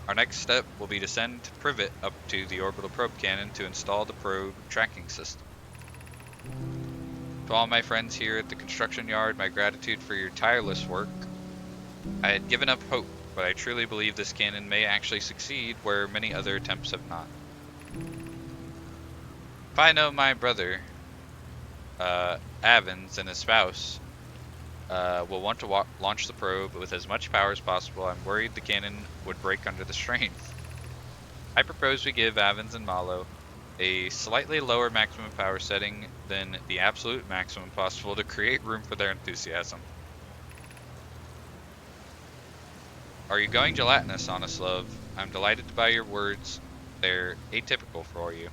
Our next step will be to send Privet up to the orbital probe cannon to install the probe tracking system. To all my friends here at the construction yard, my gratitude for your tireless work. I had given up hope, but I truly believe this cannon may actually succeed where many other attempts have not. If I know my brother, Avens, and his spouse will want to launch the probe with as much power as possible, I'm worried the cannon would break under the strain. I propose we give Avens and Malo a slightly lower maximum power setting than the absolute maximum possible to create room for their enthusiasm. Are you going gelatinous, honest love? I'm delighted by your words. They're atypical for you.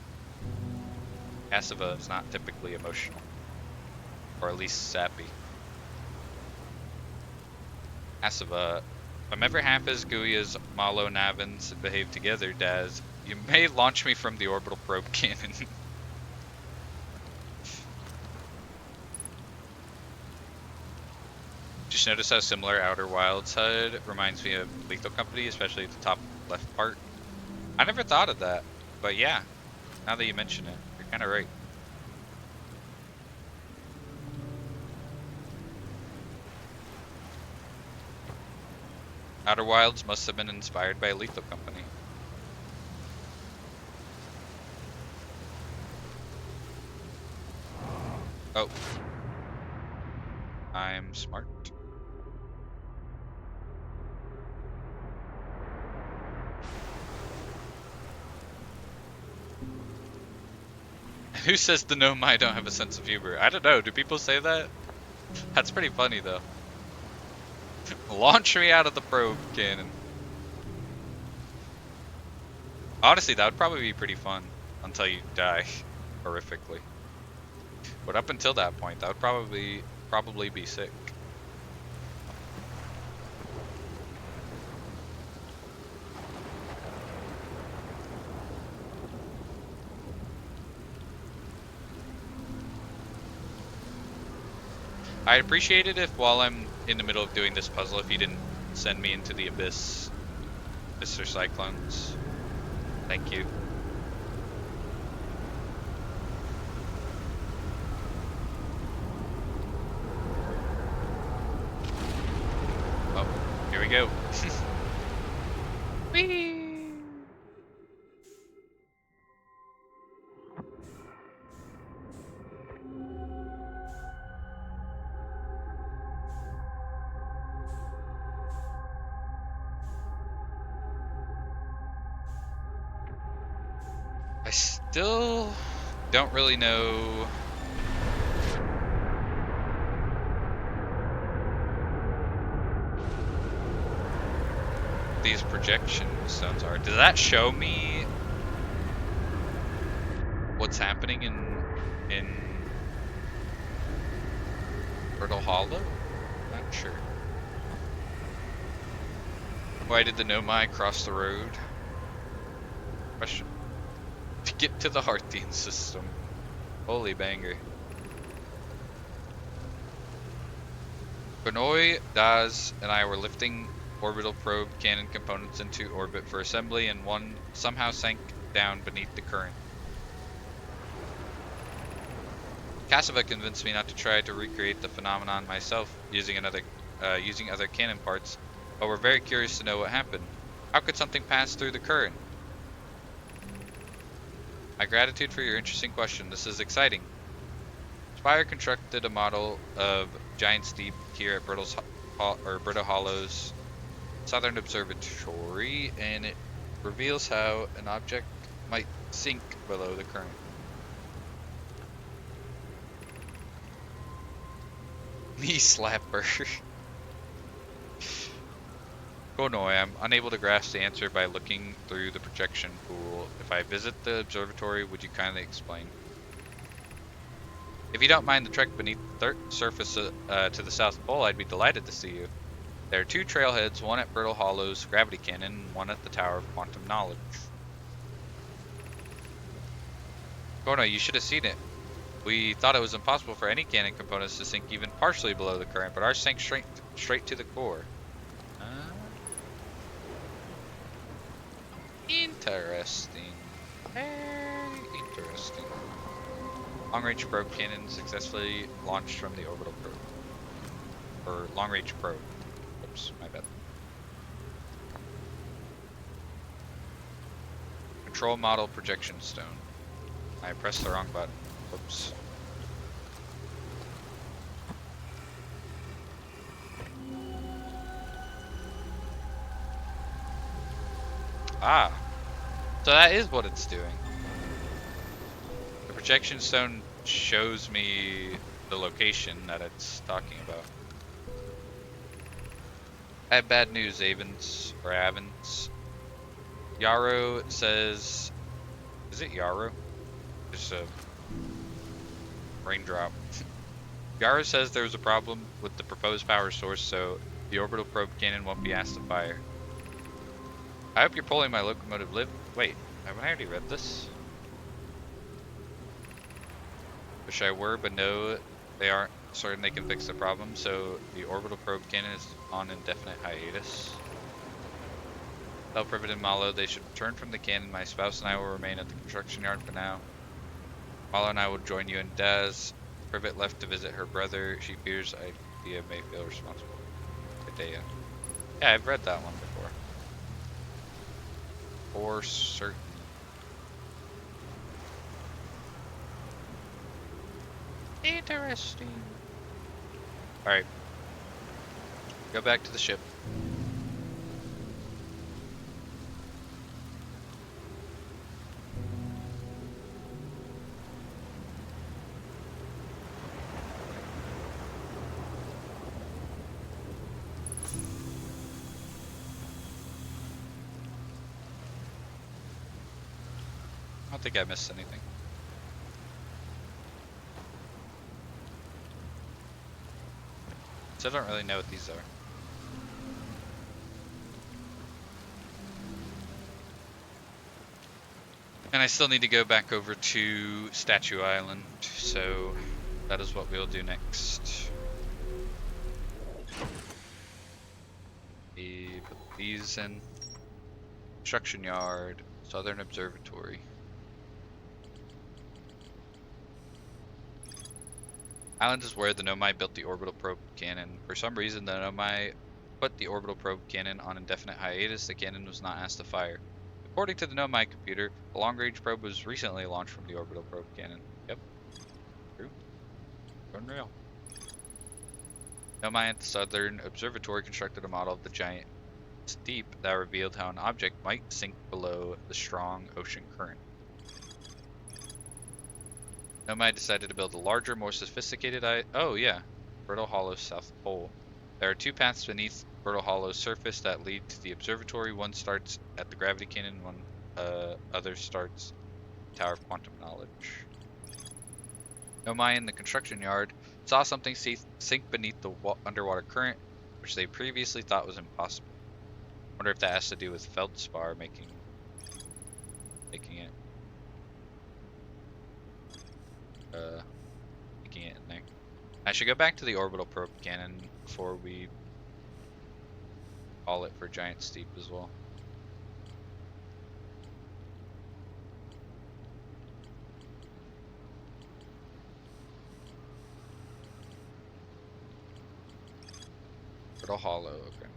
Asiva is not typically emotional, or at least sappy. Asiva, if I'm ever half as gooey as Malo and Avens behave together, Daz, you may launch me from the orbital probe cannon. Just notice how similar Outer Wilds HUD reminds me of Lethal Company, especially the top left part. I never thought of that, but yeah, now that you mention it, you're kind of right. Outer Wilds must have been inspired by Lethal Company. Oh. I'm smart. Who says the Nomai don't have a sense of humor? I don't know. Do people say that? That's pretty funny though. Launch me out of the probe cannon. Honestly, that would probably be pretty fun until you die horrifically. But up until that point, that would probably be sick. I'd appreciate it if while I'm in the middle of doing this puzzle, if you didn't send me into the abyss, Mr. Cyclones. Thank you. Oh, here we go. Whee! I still don't really know these projection stones are. Does that show me what's happening in Brittle Hollow? Not sure. Why did the Nomai cross the road? Question. To get to the Hearthian system. Holy banger. Benoy, Daz, and I were lifting orbital probe cannon components into orbit for assembly, and one somehow sank down beneath the current. Cassava convinced me not to try to recreate the phenomenon myself using other cannon parts, but we're very curious to know what happened. How could something pass through the current? My gratitude for your interesting question. This is exciting. Spire constructed a model of Giant Steep here at Brittle Hollow's Southern Observatory, and it reveals how an object might sink below the current. Knee slapper. Konoe, I'm unable to grasp the answer by looking through the projection pool. If I visit the observatory, would you kindly explain? If you don't mind the trek beneath the surface to the South Pole, I'd be delighted to see you. There are two trailheads, one at Brittle Hollow's gravity cannon, and one at the Tower of Quantum Knowledge. Konoe, you should have seen it. We thought it was impossible for any cannon components to sink even partially below the current, but ours sank straight to the core. Interesting. Very interesting. Long-range probe cannon successfully launched from the orbital probe. Or long-range probe. Oops, my bad. Control model projection stone. I pressed the wrong button. Oops. Ah, so that is what it's doing. The projection stone shows me the location that it's talking about. I have bad news, Avens, or Avens. Yarrow says, is it Yarrow? Just a raindrop. Yarrow says there was a problem with the proposed power source, so the orbital probe cannon won't be asked to fire. I hope you're pulling my locomotive live. Wait, haven't I already read this? Wish I were, but no, they aren't certain they can fix the problem, so the orbital probe cannon is on indefinite hiatus. Tell Privet and Malo they should return from the cannon. My spouse and I will remain at the construction yard for now. Malo and I will join you and Daz. Privet left to visit her brother. She fears Idea may feel responsible. Idea. Yeah, I've read that one before. For certain. Interesting. Alright. Go back to the ship. think I missed anything. So I don't really know what these are. And I still need to go back over to Statue Island, so that is what we'll do next. We put these in. Construction Yard, Southern Observatory. Island is where the Nomai built the orbital probe cannon. For some reason, the Nomai put the orbital probe cannon on indefinite hiatus. The cannon was not asked to fire. According to the Nomai computer, the long-range probe was recently launched from the orbital probe cannon. Yep, true. Unreal. Nomai at the Southern Observatory constructed a model of the giant steep that revealed how an object might sink below the strong ocean current. Nomai decided to build a larger, more sophisticated Brittle Hollow's South Pole. There are two paths beneath Brittle Hollow's surface that lead to the observatory. One starts at the gravity cannon, one other starts at the Tower of Quantum Knowledge. Nomai in the construction yard saw something sink beneath the underwater current, which they previously thought was impossible. Wonder if that has to do with feldspar making it in there. I should go back to the orbital probe cannon before we call it for giant steep as well. Brittle Hollow, okay.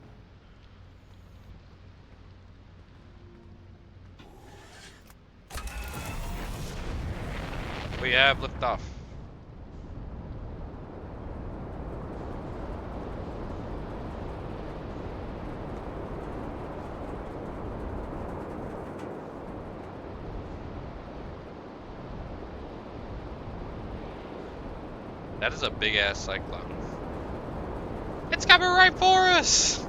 We have liftoff. That is a big ass cyclone. It's coming right for us!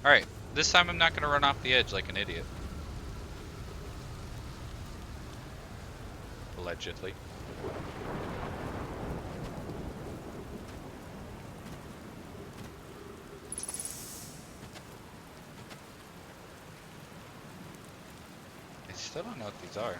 Alright, this time I'm not gonna run off the edge like an idiot. Allegedly. I still don't know what these are.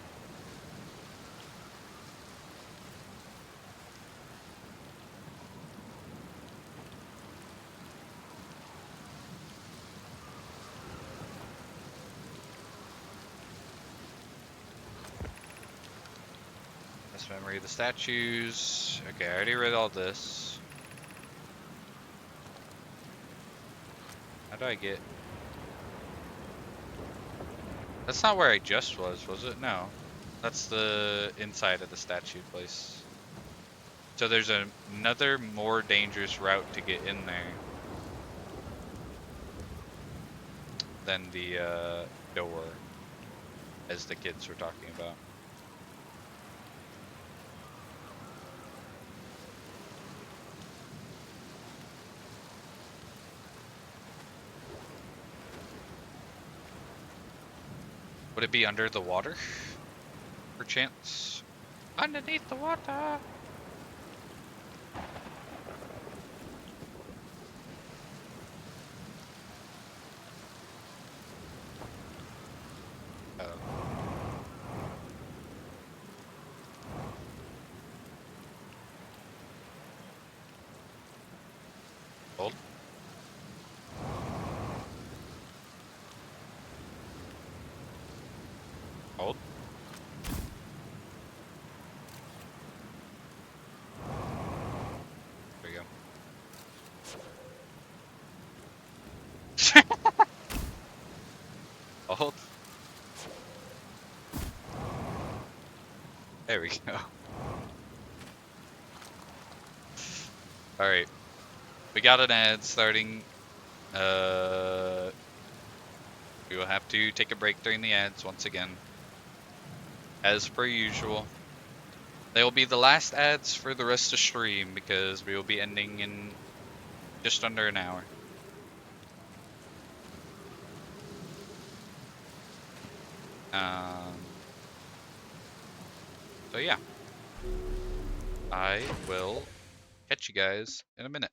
Memory of the statues. Okay, I already read all this. How do I get... That's not where I just was it? No. That's the inside of the statue place. So there's another more dangerous route to get in there than the door, as the kids were talking about. Would it be under the water? Perchance? Underneath the water! Hold. Hold. There we go. Hold. There we go. Alright. We got an ad starting. We will have to take a break during the ads once again. as per usual. They will be the last ads for the rest of stream because we will be ending in just under an hour. So yeah, I will catch you guys in a minute.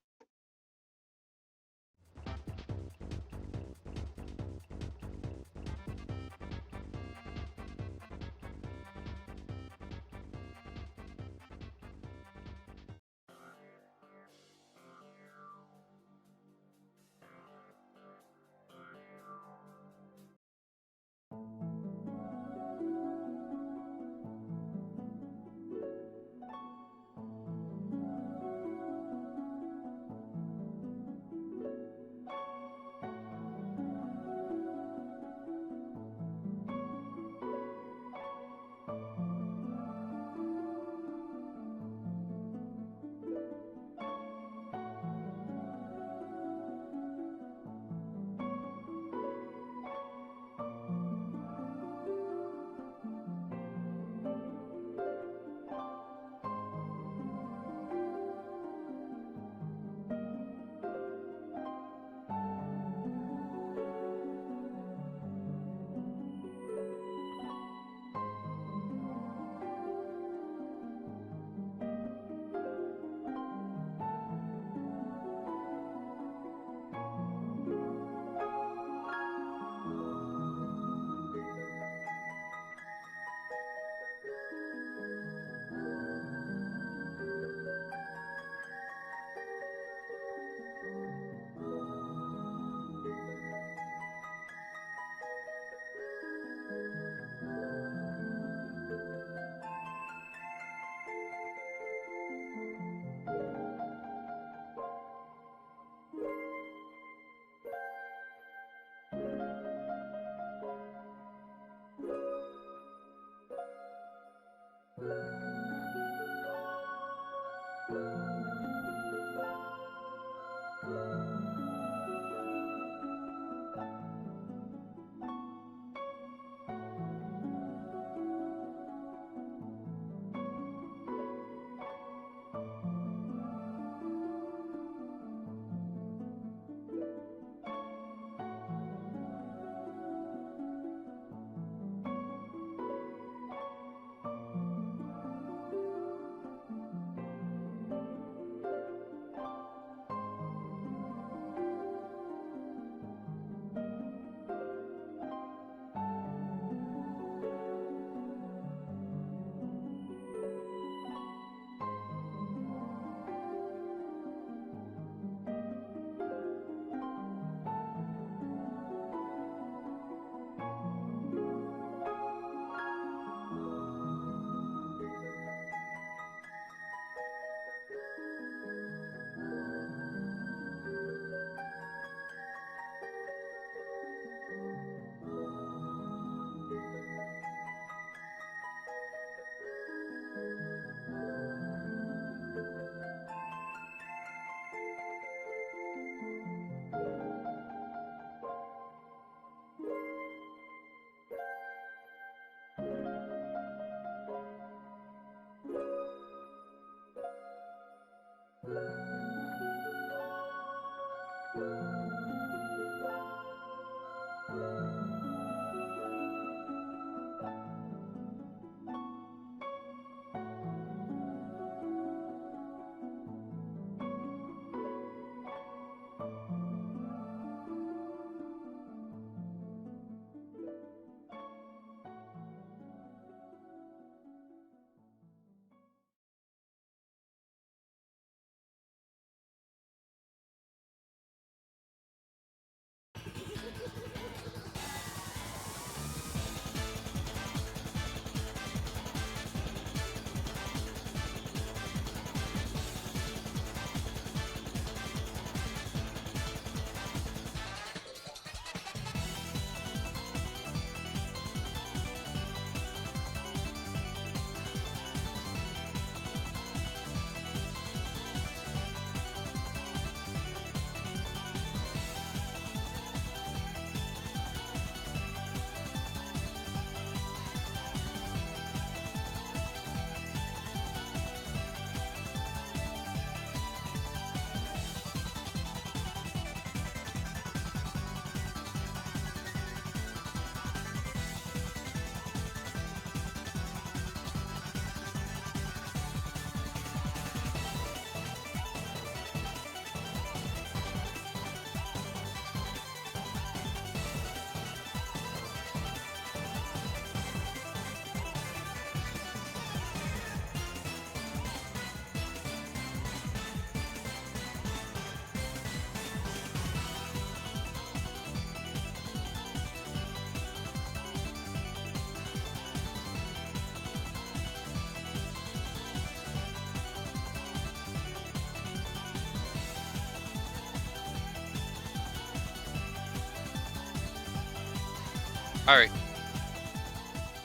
Alright.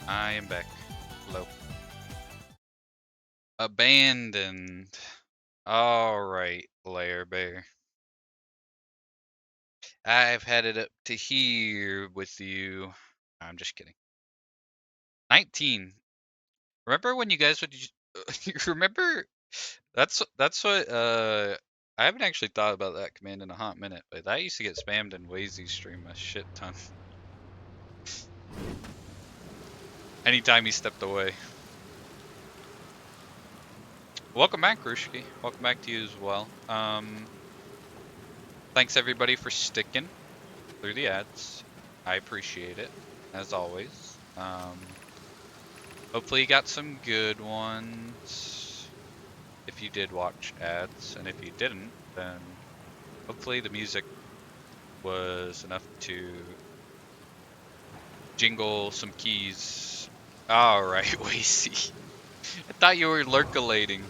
I am back. Hello. Abandoned. Alright, Lair Bear. I've headed up to here with you. I'm just kidding. 19. Remember when you guys would you remember that's what I haven't actually thought about that command in a hot minute, but that used to get spammed in Wazy's stream a shit ton. Anytime he stepped away. Welcome back, Rushki. Welcome back to you as well. Thanks everybody for sticking through the ads. I appreciate it, as always. Hopefully you got some good ones if you did watch ads, and if you didn't, then hopefully the music was enough to jingle some keys. Alright, Wacy. I thought you were lurkulating.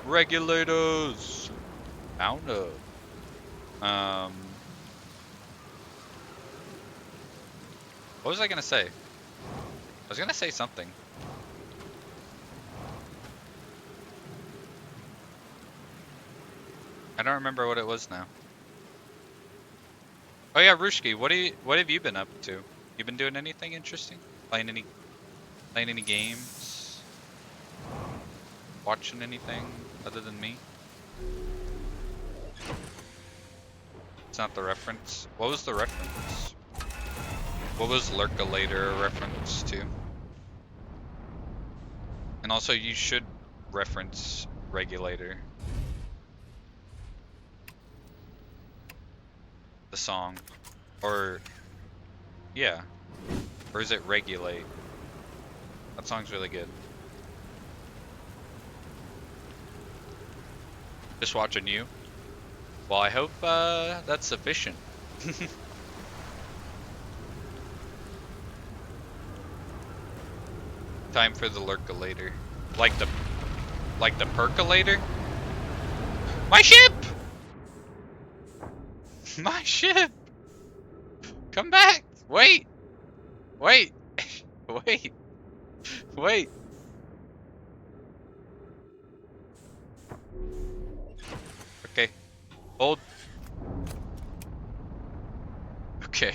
Regulators! Found up. What was I gonna say? I was gonna say something. I don't remember what it was now. Oh yeah, Rushki, what have you been up to? You been doing anything interesting? Playing any games? Watching anything other than me? It's not the reference. What was the reference? What was Lurkulator a reference to? And also, you should reference Regulator. The song. Or, yeah. Or is it Regulate? That song's really good. Just watching you. Well, I hope that's sufficient. Time for the Lurkulator. Like the percolator? My ship! My ship! Come back! Wait! Wait! Wait! Wait! Okay. Hold. Okay.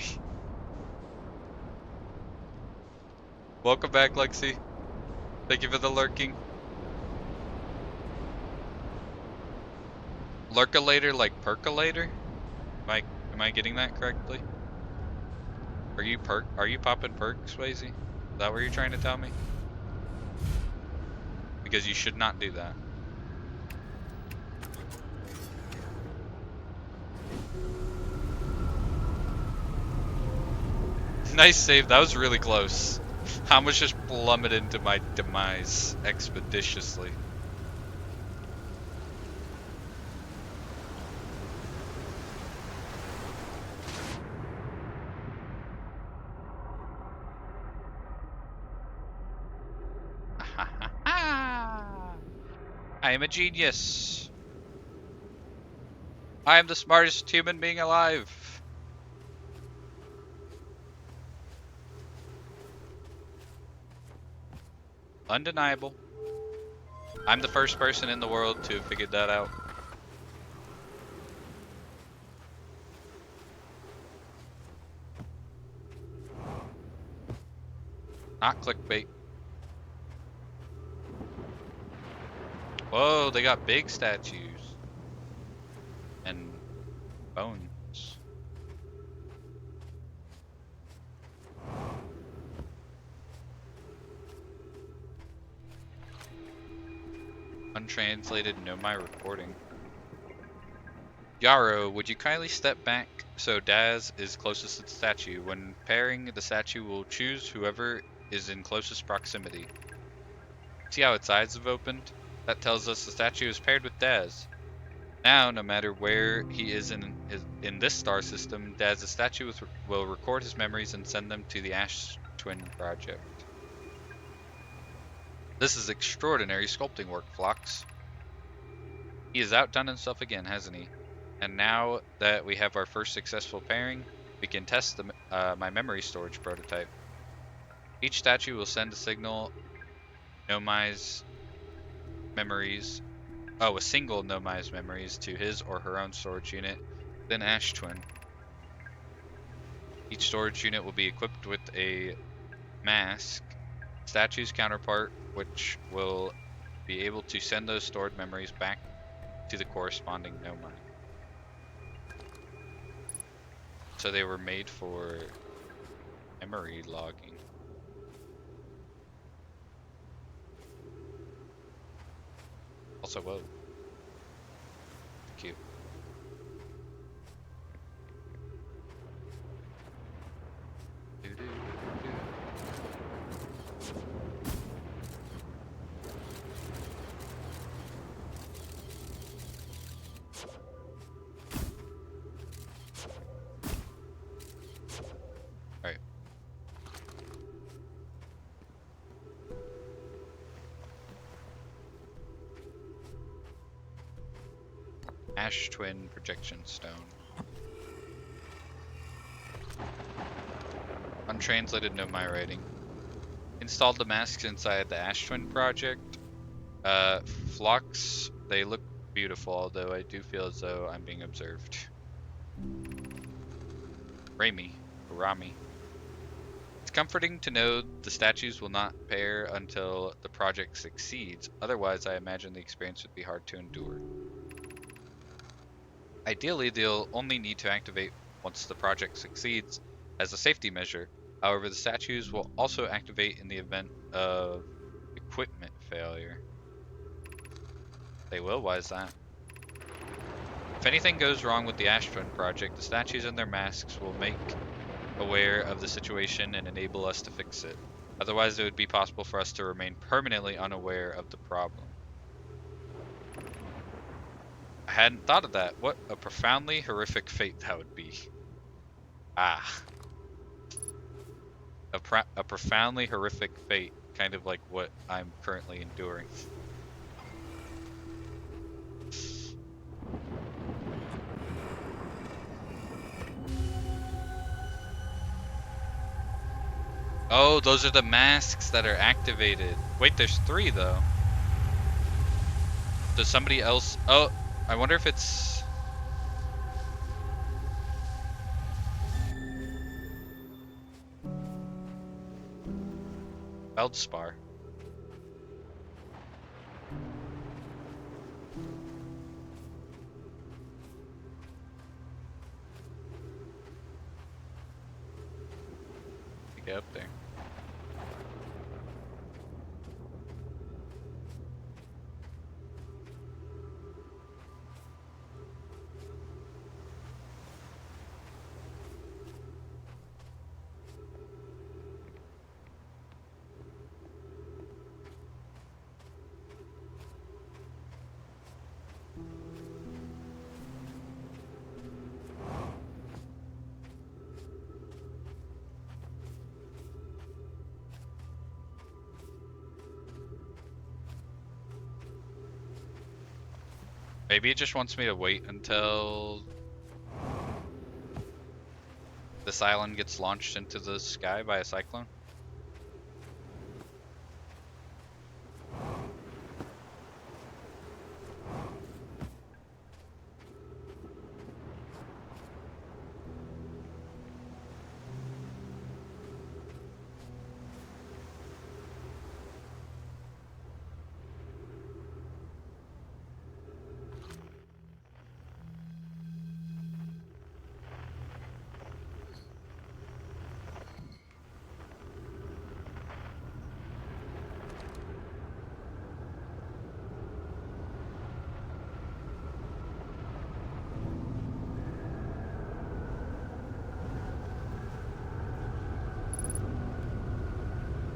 Welcome back, Lexi. Thank you for the lurking. Lurkulator like percolator? Am I getting that correctly? Are you popping perks, Swayze? Is that what you're trying to tell me? Because you should not do that. Nice save, that was really close. I almost just plummeted into my demise expeditiously. I am a genius. I am the smartest human being alive. Undeniable. I'm the first person in the world to have figured that out. Not clickbait. Whoa, they got big statues. And bones. Untranslated, no my recording. Yarrow, would you kindly step back so Daz is closest to the statue? When pairing, the statue will choose whoever is in closest proximity. See how its eyes have opened? That tells us the statue is paired with Daz. Now, no matter where he is in this star system, Daz's statue will record his memories and send them to the Ash Twin Project. This is extraordinary sculpting work, Phlox. He has outdone himself again, hasn't he? And now that we have our first successful pairing, we can test my memory storage prototype. Each statue will send a signal, Nomi's memories, a single Nomi's memories to his or her own storage unit, then Ash Twin. Each storage unit will be equipped with a mask, statue's counterpart, which will be able to send those stored memories back to the corresponding Nomi. So they were made for memory logging. Also, whoa. Cute. Alright. Ash Twin Projection Stone. Untranslated Nomi writing. Installed the masks inside the Ash Twin project. Flocks, they look beautiful, although I do feel as though I'm being observed. Rami. It's comforting to know the statues will not pair until the project succeeds. Otherwise, I imagine the experience would be hard to endure. Ideally, they'll only need to activate once the project succeeds as a safety measure. However, the statues will also activate in the event of equipment failure. They will? Why is that? If anything goes wrong with the Ash Twin project, the statues and their masks will make aware of the situation and enable us to fix it. Otherwise, it would be possible for us to remain permanently unaware of the problem. I hadn't thought of that. What a profoundly horrific fate that would be. Ah. A profoundly horrific fate, kind of like what I'm currently enduring. Oh, those are the masks that are activated. Wait, there's 3 though. Does somebody else... Oh, I wonder if it's... Feldspar. Get up there. Maybe it just wants me to wait until this island gets launched into the sky by a cyclone.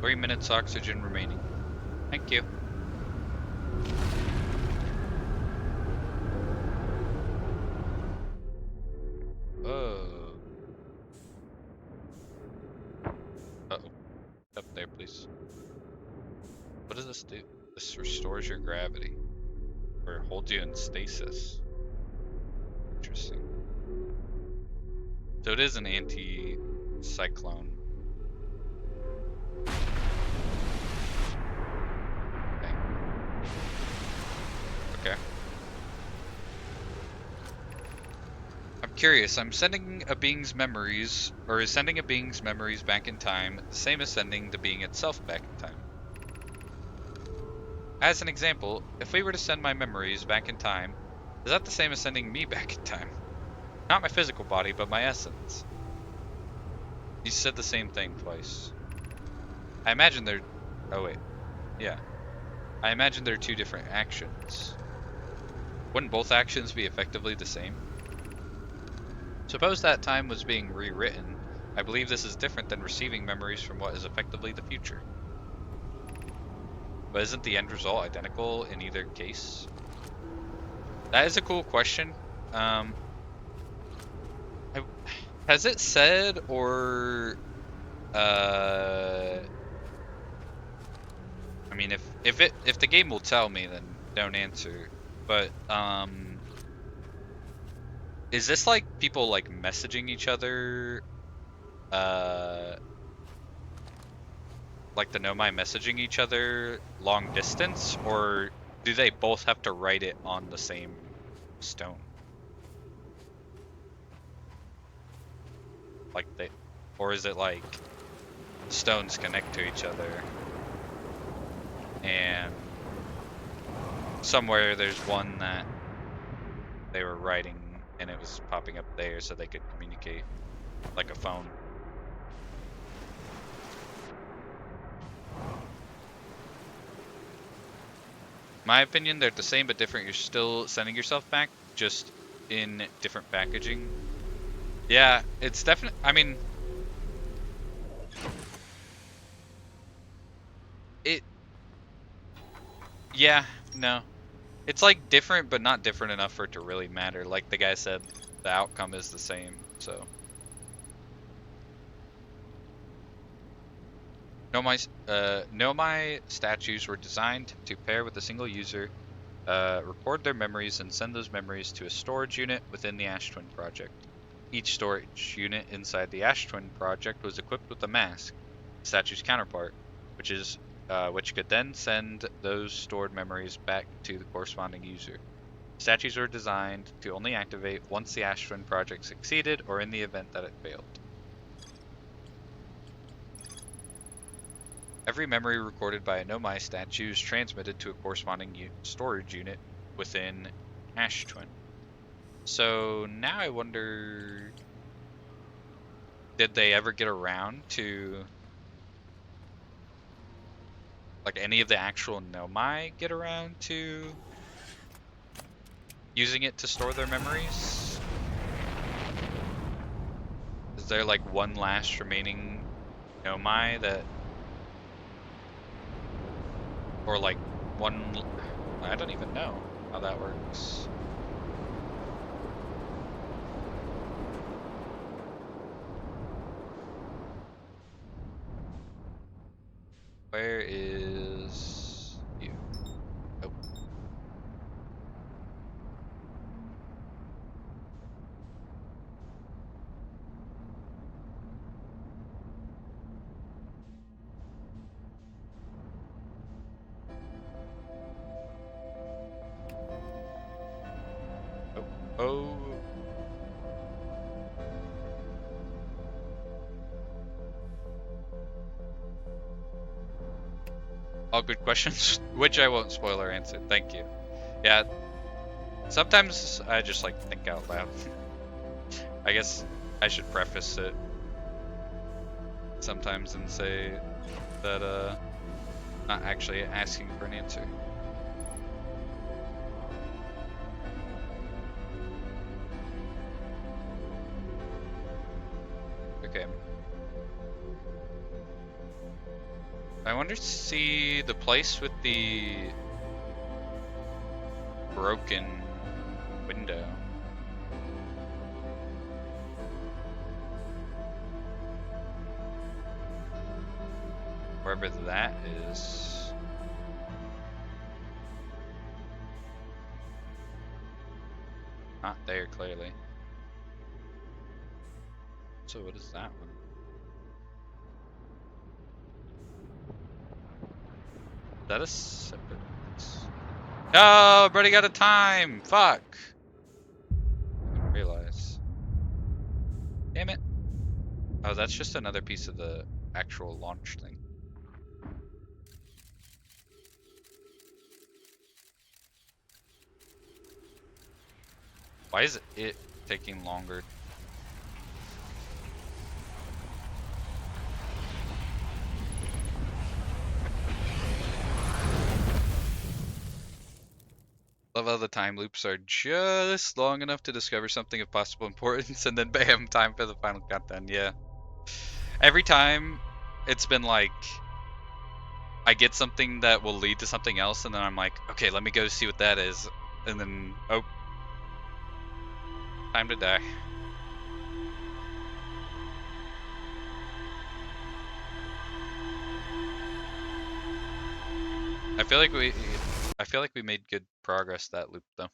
Three minutes oxygen remaining. Thank you. Oh. Uh-oh. Up there, please. What does this do? This restores your gravity. Or holds you in stasis. Interesting. So So it is an anti-cyclone. Okay. I'm curious, I'm sending a being's memories, or is sending a being's memories back in time the same as sending the being itself back in time? As an example, if we were to send my memories back in time, is that the same as sending me back in time? Not my physical body, but my essence. You said the same thing twice. I imagine they're... Oh wait, yeah. I imagine they're two different actions. Wouldn't both actions be effectively the same? Suppose that time was being rewritten. I believe this is different than receiving memories from what is effectively the future. But isn't the end result identical in either case? That is a cool question. Um, has it said or I mean, if the game will tell me, then don't answer. But is this like people like messaging each other? Like the Nomai messaging each other long distance, or do they both have to write it on the same stone? Like they, or is it like stones connect to each other and somewhere there's one that they were writing and it was popping up there so they could communicate like a phone? My opinion, they're the same but different. You're still sending yourself back, just in different packaging. Yeah, it's definitely, I mean, it, yeah, no. It's like different, but not different enough for it to really matter. Like the guy said, the outcome is the same, so. Nomai statues were designed to pair with a single user, record their memories, and send those memories to a storage unit within the Ash Twin project. Each storage unit inside the Ash Twin project was equipped with a mask, the statue's counterpart, which could then send those stored memories back to the corresponding user. Statues were designed to only activate once the Ash Twin project succeeded or in the event that it failed. Every memory recorded by a Nomai statue is transmitted to a corresponding storage unit within Ash Twin. So now I wonder, did they ever get around to, like, any of the actual Nomai get around to using it to store their memories? Is there like one last remaining Nomai that, or like one, I don't even know how that works. Where is you? Oh. Oh. Oh. All good questions, which I won't spoil or answer. Thank you. Yeah, sometimes I just like think out loud. I guess I should preface it sometimes and say that not actually asking for an answer. Okay. I wonder to see the place with the broken window. Wherever that is. Not there, clearly. So what is that one? Is that a separate? Oh, Brady got a time. Fuck. Didn't realize. Damn it. Oh, that's just another piece of the actual launch thing. Why is it taking longer? Love how the time loops are just long enough to discover something of possible importance, and then bam, time for the final countdown. Yeah. Every time, it's been like, I get something that will lead to something else, and then I'm like, okay, let me go see what that is. And then, oh, time to die. I feel like we made good progress that loop though.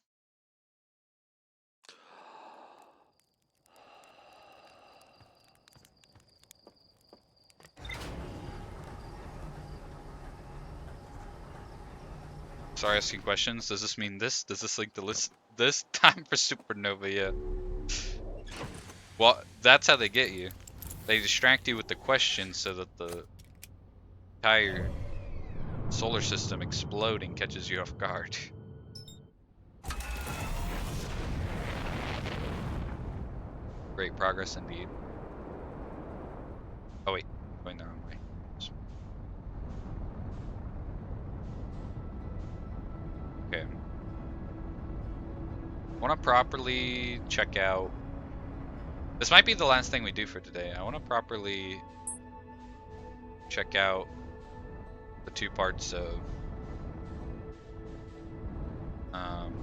Sorry, asking questions. Does this mean this? Does this link to this time for supernova? Yeah. Well, that's how they get you. They distract you with the question so that the entire solar system exploding catches you off guard. Great progress indeed. Oh wait, going the wrong way. Okay. Want to properly check out. This might be the last thing we do for today. I want to properly check out the two parts of um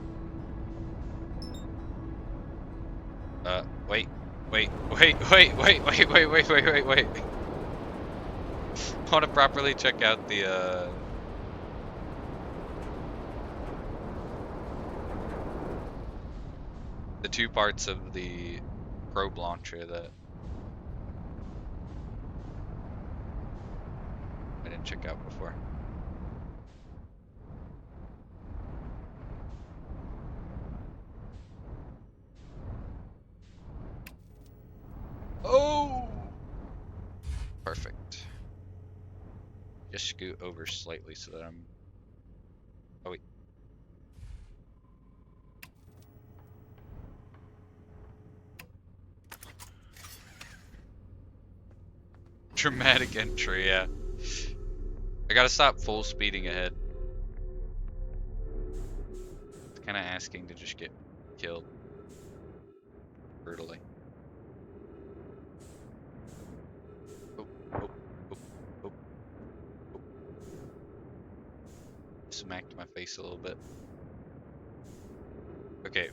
wait. I want to properly check out the two parts of the probe launcher that I didn't check out before. Oh! Perfect. Just scoot over slightly so that I'm... Oh, wait. Dramatic entry, yeah. I gotta stop full speeding ahead. It's kind of asking to just get killed brutally. Oh, oh, oh, oh, oh. Smacked my face a little bit. Okay.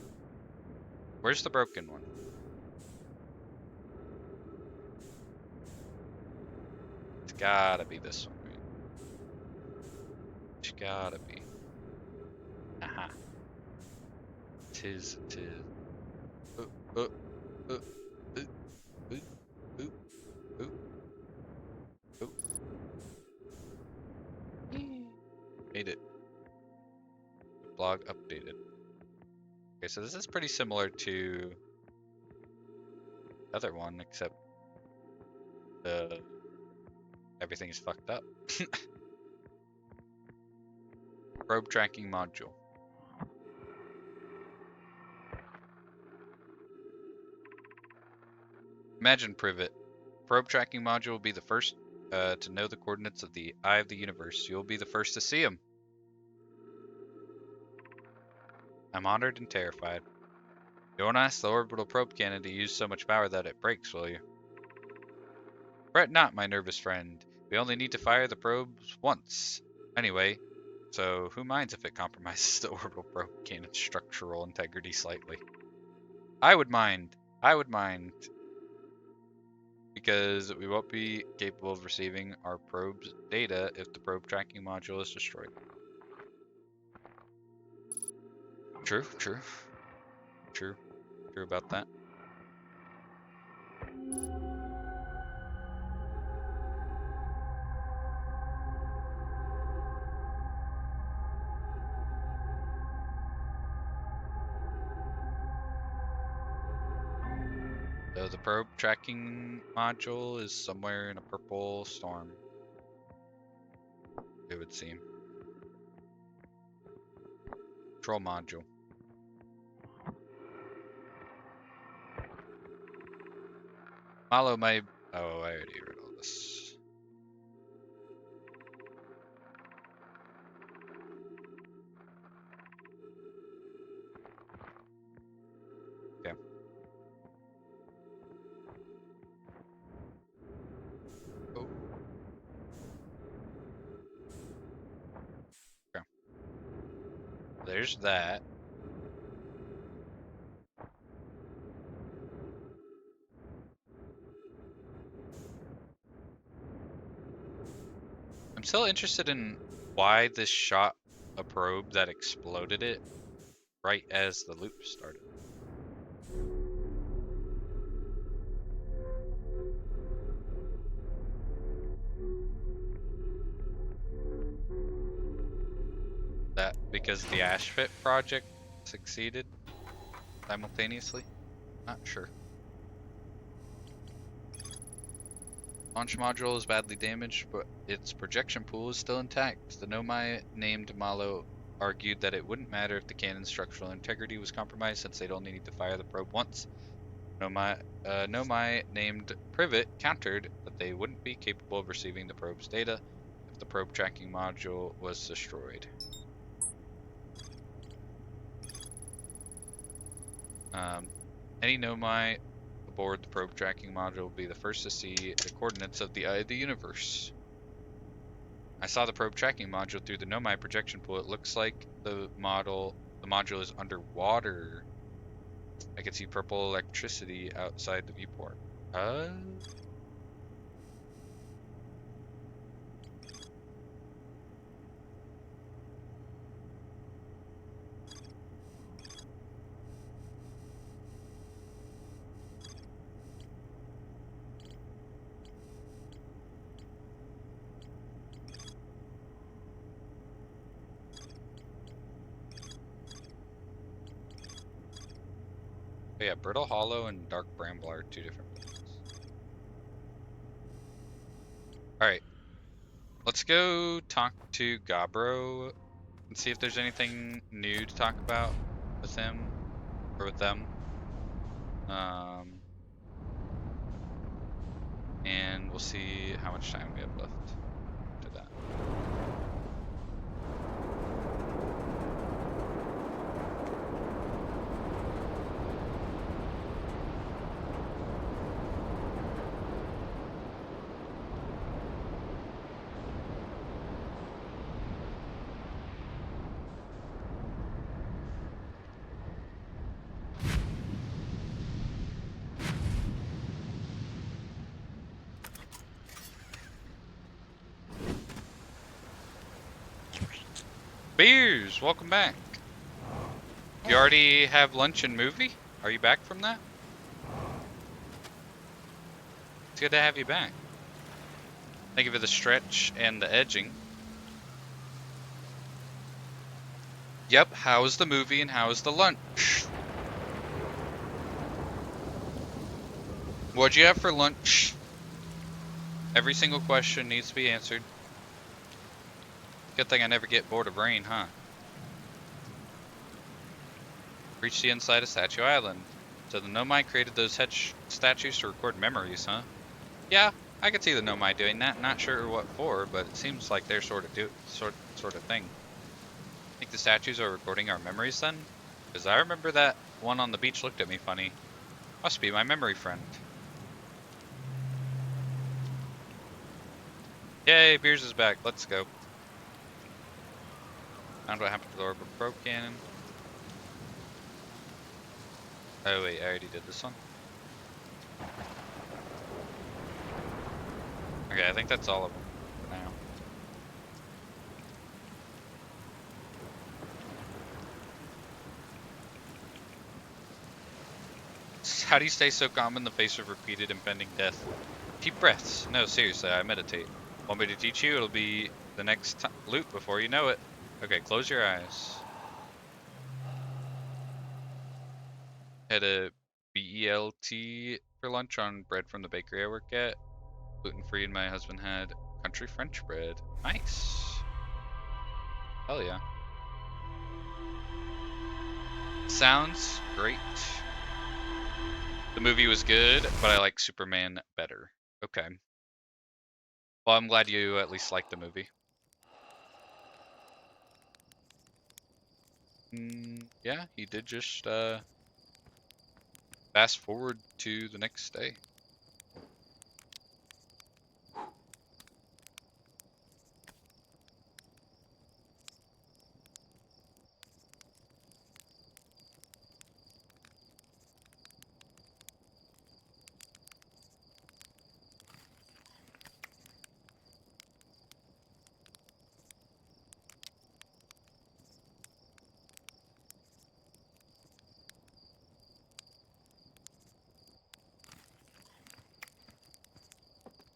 Where's the broken one? It's gotta be this one, right? It's gotta be. Aha. Tis. Oh, oh, oh, oh, oh, oh, oh, oh. Made it. Blog updated. Okay, so this is pretty similar to the other one, except everything is fucked up. Probe tracking module. Imagine Privet. Probe tracking module will be the first to know the coordinates of the eye of the universe. You'll be the first to see them. I'm honored and terrified. You won't ask the orbital probe cannon to use so much power that it breaks, will you? Fret not, my nervous friend. We only need to fire the probes once. Anyway, so who minds if it compromises the orbital probe cannon's structural integrity slightly? I would mind. I would mind. Because we won't be capable of receiving our probe's data if the probe tracking module is destroyed. True about that. So the probe tracking module is somewhere in a purple storm, it would seem. Control module. Malo my... Oh, I already read all this. Okay. Oh. Okay. There's that. I'm still interested in why this shot a probe that exploded it right as the loop started. That because the Ashfit project succeeded simultaneously? Not sure. Launch module is badly damaged, but its projection pool is still intact. The Nomai named Malo argued that it wouldn't matter if the cannon's structural integrity was compromised since they'd only need to fire the probe once. Nomai named Privet countered that they wouldn't be capable of receiving the probe's data if the probe tracking module was destroyed. Any Nomai aboard the probe tracking module will be the first to see the coordinates of the eye of the universe. I saw the probe tracking module through the Nomai projection pool. It looks like the module is underwater. I could see purple electricity outside the viewport. But yeah, Brittle Hollow and Dark Bramble are two different things. Alright. Let's go talk to Gabro and see if there's anything new to talk about with him or with them. And we'll see how much time we have left to that. Beers, welcome back. You already have lunch and movie? Are you back from that? It's good to have you back. Thank you for the stretch and the edging. Yep, how's the movie and how's the lunch? What'd you have for lunch? Every single question needs to be answered. Good thing I never get bored of rain, huh? Reach the inside of Statue Island. So the Nomai created those statues to record memories, huh? Yeah, I could see the Nomai doing that. Not sure what for, but it seems like they're sort of thing. Think the statues are recording our memories then? Because I remember that one on the beach looked at me funny. Must be my memory friend. Yay, Beers is back. Let's go. Found what happened to the orbital probe cannon. Oh wait, I already did this one. Okay, I think that's all of them for now. How do you stay so calm in the face of repeated impending death? Deep breaths. No, seriously, I meditate. Want me to teach you? It'll be the next loop before you know it. Okay, close your eyes. Had a BELT for lunch on bread from the bakery I work at. Gluten-free, and my husband had country French bread. Nice. Hell yeah. Sounds great. The movie was good, but I like Superman better. Okay. Well, I'm glad you at least liked the movie. Yeah, he did just fast forward to the next day.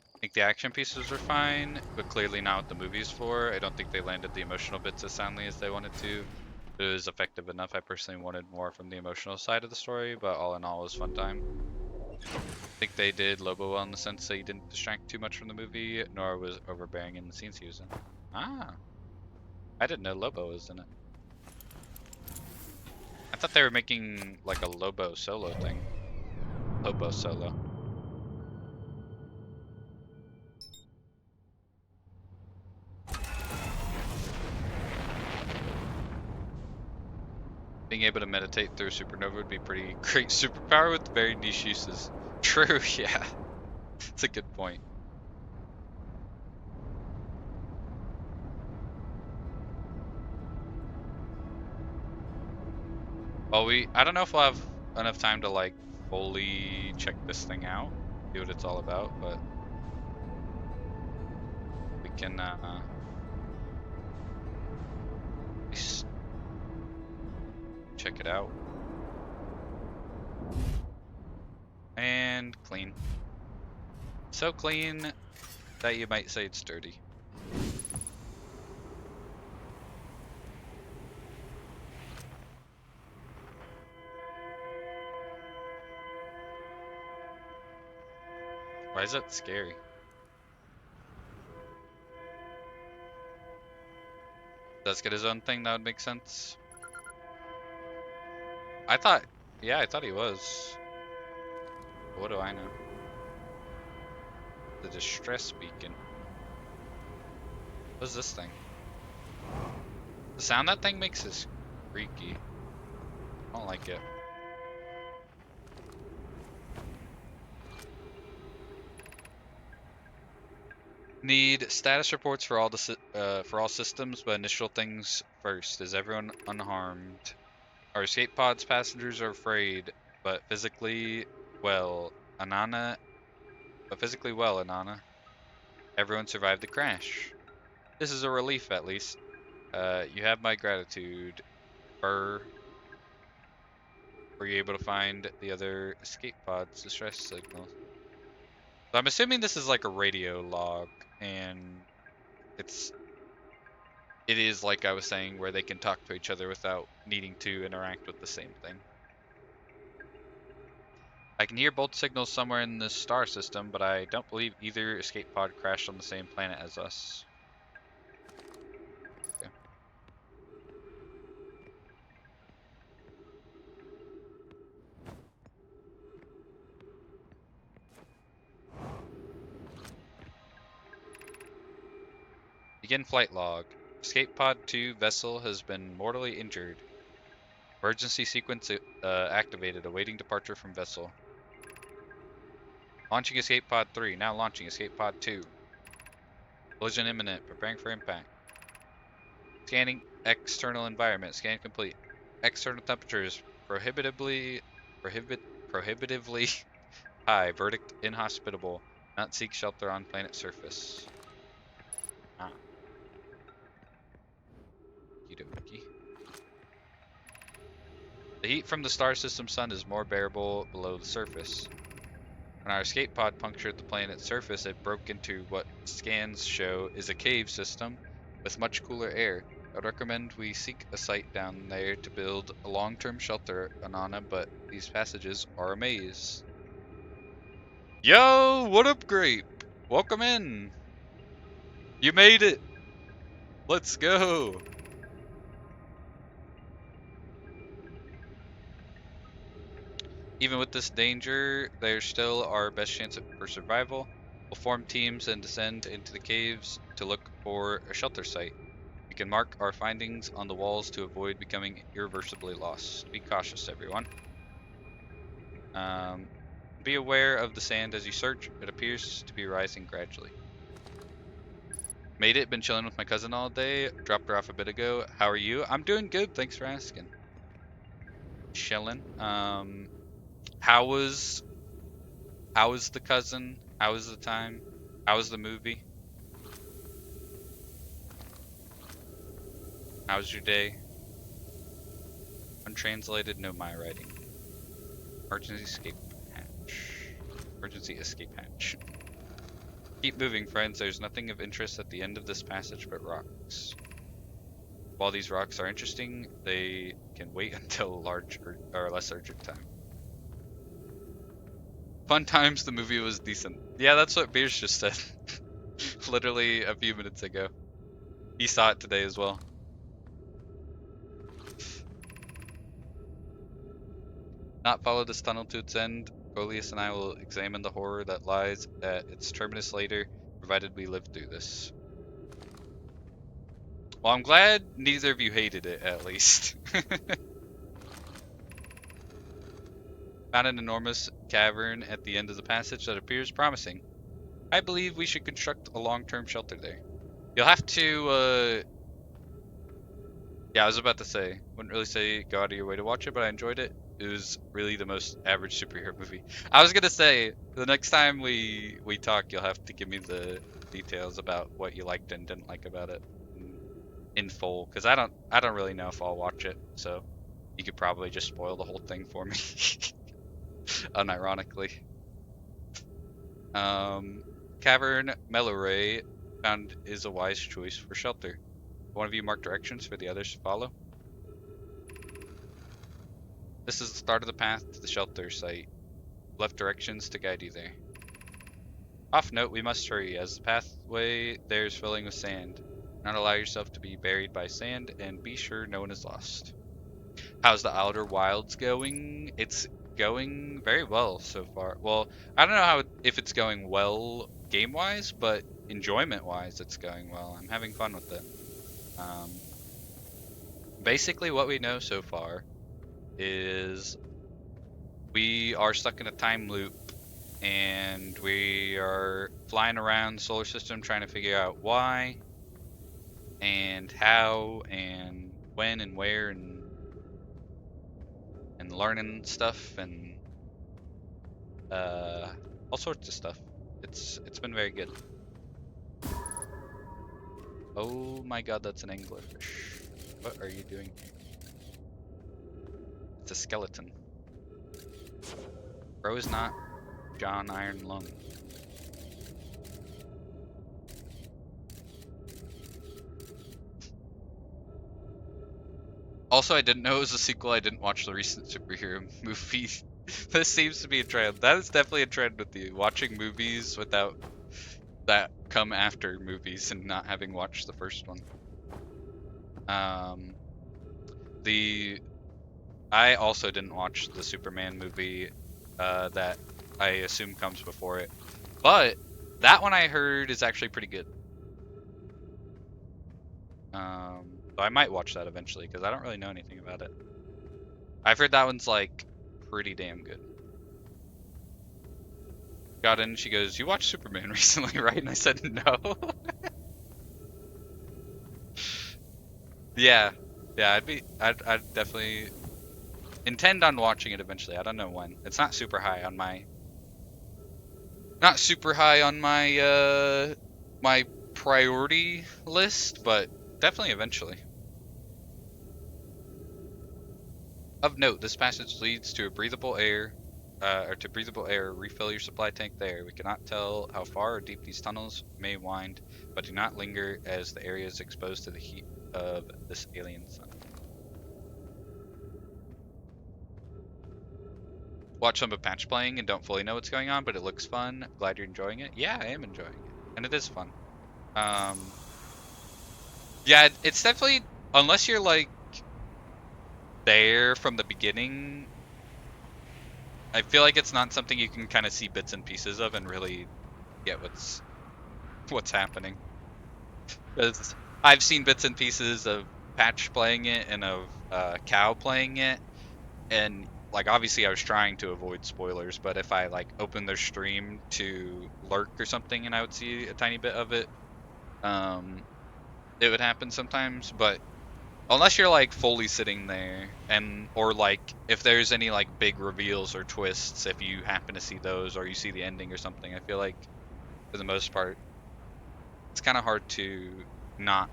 I think the action pieces are fine, but clearly not what the movie's for. I don't think they landed the emotional bits as soundly as they wanted to. It was effective enough. I personally wanted more from the emotional side of the story, but all in all, it was fun time. I think they did Lobo well in the sense that he didn't distract too much from the movie, nor was overbearing in the scenes he was in. Ah, I didn't know Lobo was in it. I thought they were making like a Lobo solo thing. Lobo solo. Being able to meditate through a supernova would be pretty great superpower with very niche uses. True, yeah. That's a good point. Well, I don't know if we'll have enough time to like fully check this thing out, see what it's all about, but we can at least check it out. And clean. So clean that you might say it's dirty. Why is that scary? Does get his own thing? That would make sense. I thought, yeah, I thought he was. But what do I know? The distress beacon. What's this thing? The sound that thing makes is freaky. I don't like it. Need status reports for all for all systems, but initial things first. Is everyone unharmed? Our escape pods passengers are afraid, but physically well. Anana, Anana. Everyone survived the crash. This is a relief, at least. You have my gratitude. Burr. Were you able to find the other escape pods' distress signals? So I'm assuming this is like a radio log, and it is like I was saying, where they can talk to each other without needing to interact with the same thing. I can hear both signals somewhere in this star system, but I don't believe either escape pod crashed on the same planet as us. Okay. Begin flight log. Escape pod 2 vessel has been mortally injured. Emergency sequence activated, awaiting departure from vessel. Launching escape pod 3, now launching escape pod 2. Collision imminent, preparing for impact. Scanning external environment, scan complete. External temperatures prohibitively high. Verdict inhospitable. Not seek shelter on planet surface. Ah. Okey-dokey. The heat from the star system sun is more bearable below the surface. When our escape pod punctured the planet's surface, it broke into what scans show is a cave system with much cooler air. I'd recommend we seek a site down there to build a long-term shelter, Anana, but these passages are a maze. Yo, what up, Grape? Welcome in. You made it. Let's go. Even with this danger, there's still our best chance for survival. We'll form teams and descend into the caves to look for a shelter site. We can mark our findings on the walls to avoid becoming irreversibly lost. Be cautious, everyone. Be aware of the sand as you search. It appears to be rising gradually. Made it. Been chilling with my cousin all day. Dropped her off a bit ago. How are you? I'm doing good. Thanks for asking. Chilling. How was the cousin? How was the time? How was the movie? How was your day? Untranslated, no my writing. Emergency escape hatch. Emergency escape hatch. Keep moving, friends. There's nothing of interest at the end of this passage but rocks. While these rocks are interesting, they can wait until a large or less urgent time. Fun times, the movie was decent. Yeah, that's what Beers just said. Literally a few minutes ago. He saw it today as well. Not follow this tunnel to its end. Goliath and I will examine the horror that lies at its terminus later, provided we live through this. Well, I'm glad neither of you hated it, at least. Found an enormous cavern at the end of the passage that appears promising. I believe we should construct a long-term shelter there. You'll have to, yeah, I was about to say, wouldn't really say go out of your way to watch it, but I enjoyed it. It was really the most average superhero movie. I was gonna say, the next time we talk, you'll have to give me the details about what you liked and didn't like about it in full, because I don't really know if I'll watch it, so you could probably just spoil the whole thing for me. Unironically. Cavern Meloray found is a wise choice for shelter. One of you mark directions for the others to follow. This is the start of the path to the shelter site. Left directions to guide you there. Off note, we must hurry, as the pathway there is filling with sand. Do not allow yourself to be buried by sand, and be sure no one is lost. How's the Outer Wilds going? It's going very well so far. Well, I don't know if it's going well game-wise, but enjoyment-wise it's going well. I'm having fun with it. Basically what we know so far is we are stuck in a time loop and we are flying around the solar system trying to figure out why and how and when and where and learning stuff and all sorts of stuff. It's been very good. Oh my god, that's an anglerfish. What are you doing here? It's a skeleton. Bro is not John Iron Lung. Also, I didn't know it was a sequel. I didn't watch the recent superhero movie. This seems to be a trend. That is definitely a trend with you. Watching movies without that come after movies and not having watched the first one. I also didn't watch the Superman movie that I assume comes before it. But that one I heard is actually pretty good. So I might watch that eventually because I don't really know anything about it. I've heard that one's like pretty damn good. Got in, she goes, "You watched Superman recently, right?" And I said, "No." Yeah, I'd definitely intend on watching it eventually. I don't know when. It's not super high on my, my priority list, but definitely eventually. Of note, this passage leads to a breathable air, Refill your supply tank there. We cannot tell how far or deep these tunnels may wind, but do not linger as the area is exposed to the heat of this alien sun. Watch some of Patch playing and don't fully know what's going on, but it looks fun. Glad you're enjoying it. Yeah, I am enjoying it, and it is fun. Yeah, it's definitely, unless you're like there from the beginning, I feel like it's not something you can kind of see bits and pieces of and really get what's happening. Because I've seen bits and pieces of Patch playing it and of Cow playing it, and like obviously I was trying to avoid spoilers, but if I like opened their stream to lurk or something and I would see a tiny bit of it, it would happen sometimes. But unless you're like fully sitting there, and or like if there's any like big reveals or twists, if you happen to see those or you see the ending or something, I feel like for the most part it's kind of hard to not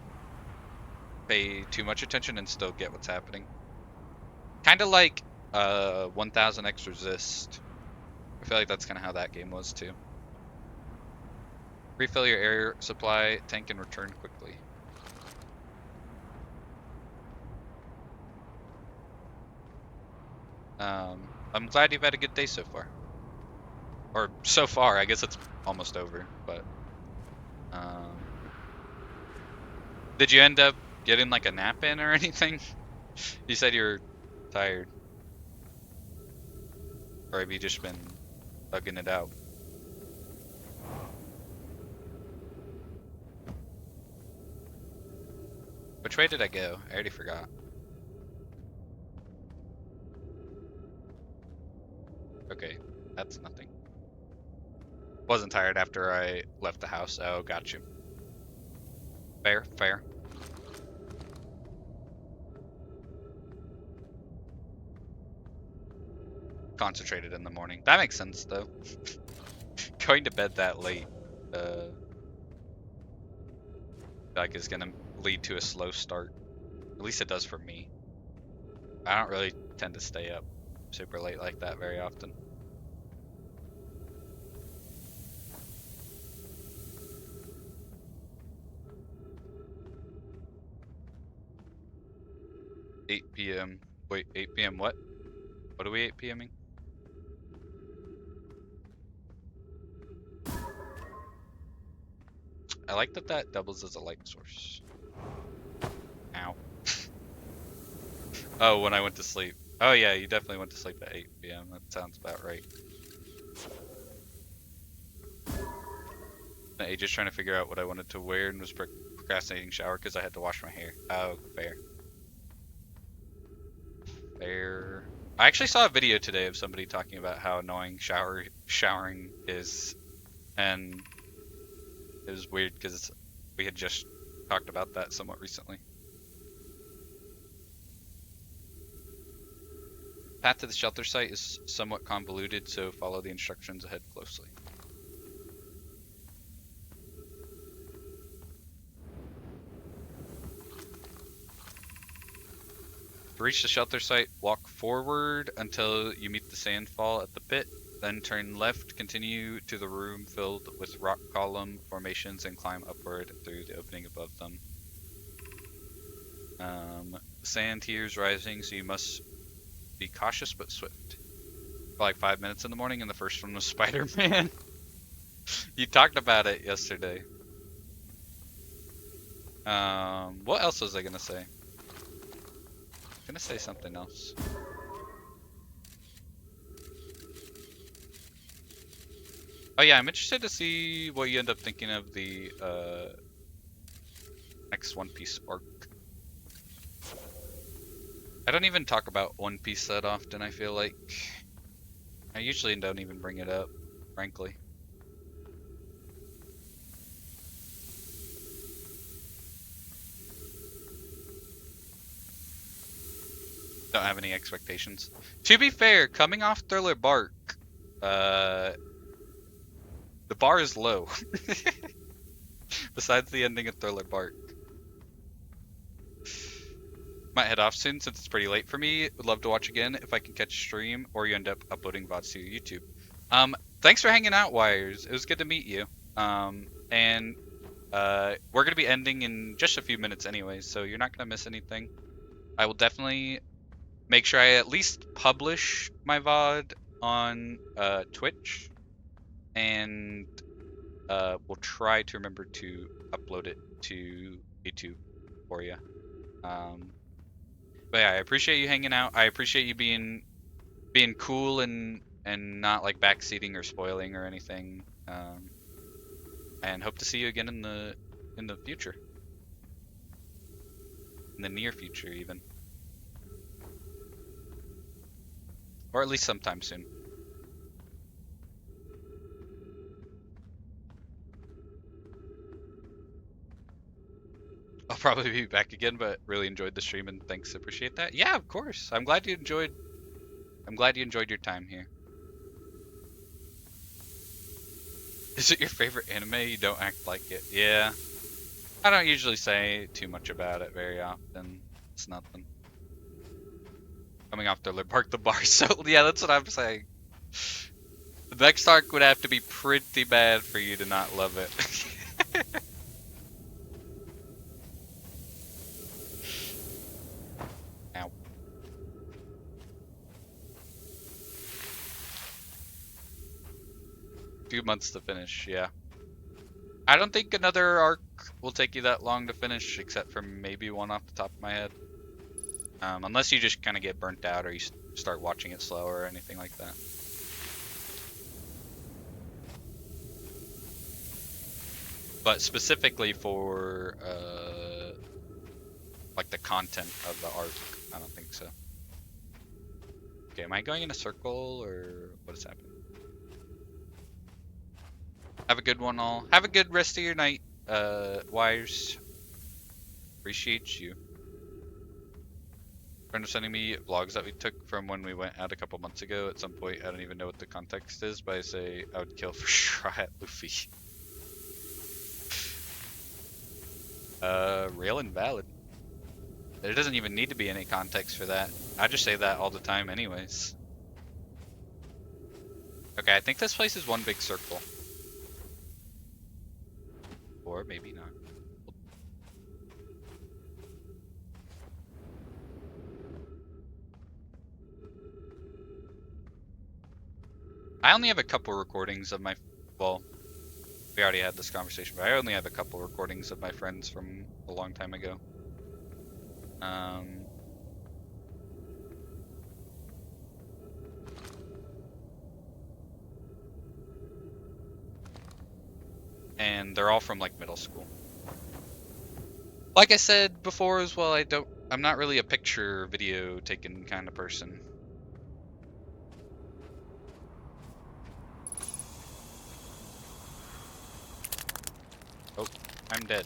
pay too much attention and still get what's happening. Kind of like 1000X Resist. I feel like that's kind of how that game was too. Refill your air supply tank and return quickly. I'm glad you've had a good day so far. Or so far, I guess it's almost over, but did you end up getting like a nap in or anything? You said you were tired. Or have you just been thugging it out? Which way did I go? I already forgot. Okay, that's nothing. Wasn't tired after I left the house. Oh, got you. Fair, fair. Concentrated in the morning. That makes sense, though. Going to bed that late, like, is gonna lead to a slow start. At least it does for me. I don't really tend to stay up super late like that very often. $8 p.m. Wait, 8 p.m. what? What are we 8 p.m.ing? I like that that doubles as a light source. Ow. Oh, when I went to sleep. Oh yeah, you definitely went to sleep at 8 p.m. That sounds about right. I just trying to figure out what I wanted to wear and was procrastinating shower because I had to wash my hair. Oh, fair. Fair. I actually saw a video today of somebody talking about how annoying showering is, and it was weird because we had just talked about that somewhat recently. Path to the shelter site is somewhat convoluted, so follow the instructions ahead closely. To reach the shelter site, walk forward until you meet the sandfall at the pit, then turn left, continue to the room filled with rock column formations and climb upward through the opening above them. The sand here is rising, so you must be cautious but swift. For like 5 minutes in the morning, and the first one was Spider-Man. You talked about it yesterday. What else was I gonna say? I'm gonna say something else. Oh yeah, I'm interested to see what you end up thinking of the next One Piece arc. I don't even talk about One Piece that often, I feel like. I usually don't even bring it up, frankly. Don't have any expectations. To be fair, coming off Thriller Bark, the bar is low. Besides the ending of Thriller Bark. Might head off soon since it's pretty late for me. Would love to watch again if I can catch a stream or you end up uploading VODs to YouTube. Thanks for hanging out, Wires. It was good to meet you. And We're gonna be ending in just a few minutes anyway, so you're not gonna miss anything. I will definitely make sure I at least publish my VOD on Twitch, and we'll try to remember to upload it to YouTube for you. But yeah, I appreciate you hanging out. I appreciate you being cool and not like backseating or spoiling or anything. And hope to see you again in the future, in the near future even, or at least sometime soon. I'll probably be back again, but really enjoyed the stream and thanks, appreciate that. Yeah, of course. I'm glad you enjoyed. I'm glad you enjoyed your time here. Is it your favorite anime? You don't act like it. Yeah. I don't usually say too much about it very often. It's nothing. Coming off the Park the Bar, so yeah, that's what I'm saying. The next arc would have to be pretty bad for you to not love it. Ow. Few months to finish, yeah. I don't think another arc will take you that long to finish, except for maybe one off the top of my head. Unless you just kind of get burnt out or you start watching it slower or anything like that. But specifically for like the content of the arc, I don't think so. Okay, am I going in a circle or what is happening? Have a good one all. Have a good rest of your night, Wires. Appreciate you. Friend was sending me vlogs that we took from when we went out a couple months ago. At some point, I don't even know what the context is, but I say I would kill for sure at Luffy. Real and valid. There doesn't even need to be any context for that. I just say that all the time anyways. Okay, I think this place is one big circle. Or maybe not. I only have a couple recordings of my, well, we already had this conversation, but I only have a couple recordings of my friends from a long time ago. And they're all from like middle school. Like I said before as well, I'm not really a picture video taken kind of person. Oh, I'm dead.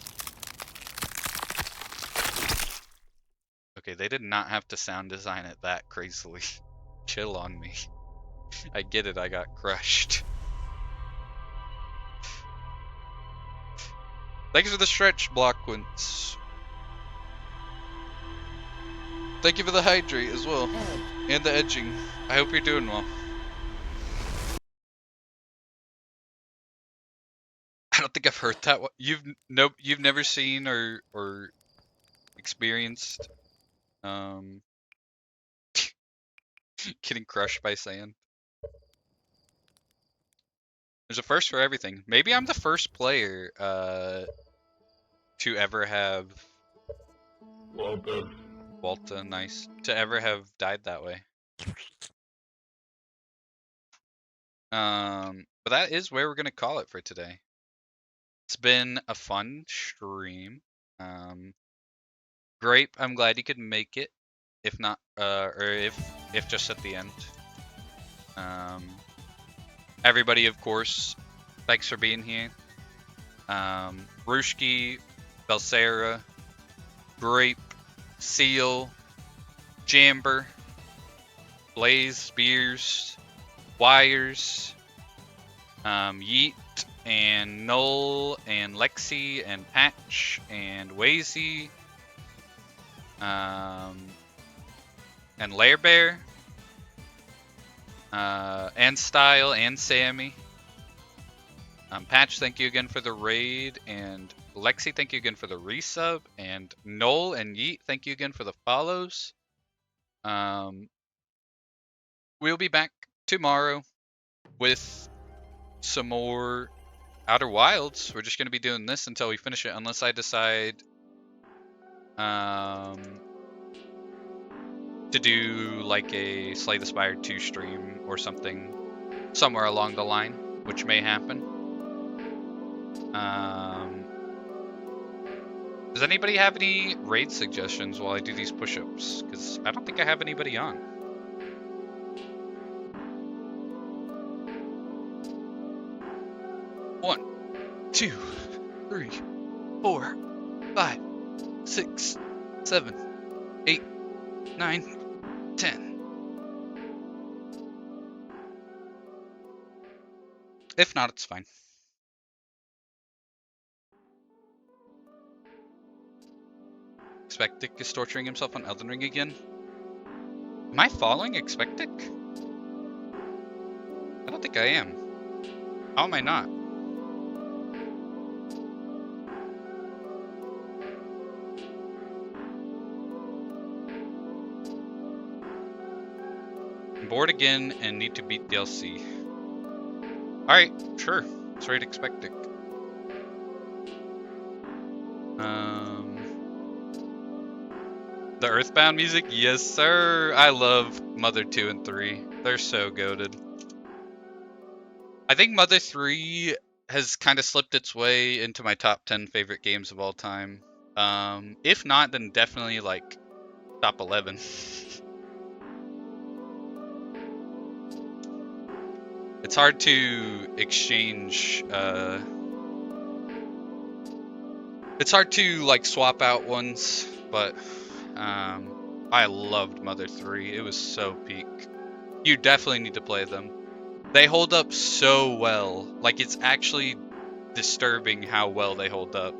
Okay, they did not have to sound design it that crazily. Chill on me. I get it, I got crushed. Thanks for the stretch, Blockwints. Thank you for the hydrate as well. And the edging. I hope you're doing well. I don't think I've heard that one. You've never seen or experienced getting crushed by sand. There's a first for everything. Maybe I'm the first player to ever have Walta, nice. To ever have died that way. But that is where we're gonna call it for today. It's been a fun stream. Grape, I'm glad you could make it. If not, or if just at the end. Everybody, of course, thanks for being here. Rushki, Belsera, Grape, Seal, Jamber, Blaze, Spears, Wires, Yeet, and Null, and Lexi, and Patch, and Wazy, and Lairbear, and Style, and Sammy. Patch, thank you again for the raid, and Lexi, thank you again for the resub, and Noel and Yeet, thank you again for the follows. We'll be back tomorrow with some more Outer Wilds. We're just going to be doing this until we finish it, unless I decide to do like a Slay the Spire 2 stream or something somewhere along the line, which may happen. Does anybody have any raid suggestions while I do these push-ups? Because I don't think I have anybody on. 1, 2, 3, 4, 5, 6, 7, 8, 9, 10. If not, it's fine. Expectic is torturing himself on Elden Ring again. Am I following Expectic? I don't think I am. How am I not? I'm bored again and need to beat DLC. Alright, sure. Let's raid Expectic. The Earthbound music? Yes, sir. I love Mother 2 and 3. They're so goated. I think Mother 3 has kind of slipped its way into my top 10 favorite games of all time. If not, then definitely like top 11. It's hard to exchange, it's hard to like swap out ones, but I loved Mother 3. It was so peak. You definitely need to play them. They hold up so well. Like, it's actually disturbing how well they hold up.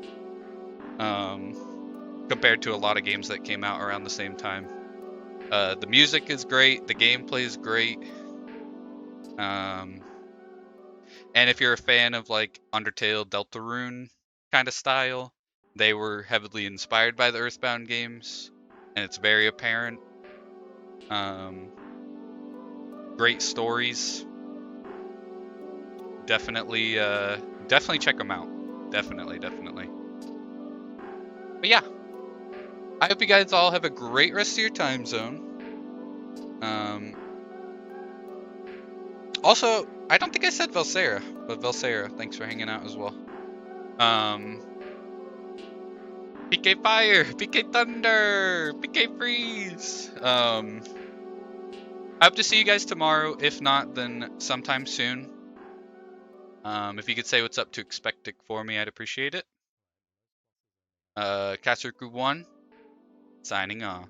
Compared to a lot of games that came out around the same time. The music is great. The gameplay is great. And if you're a fan of like Undertale, Deltarune kind of style, they were heavily inspired by the Earthbound games, and it's very apparent. Great stories. Definitely check them out. Definitely. But yeah, I hope you guys all have a great rest of your time zone. Also, I don't think I said Velsera, but Velsera, thanks for hanging out as well. PK Fire, PK Thunder, PK Freeze. I hope to see you guys tomorrow. If not, then sometime soon. If you could say what's up to Expectic for me, I'd appreciate it. Catsurku1, signing off.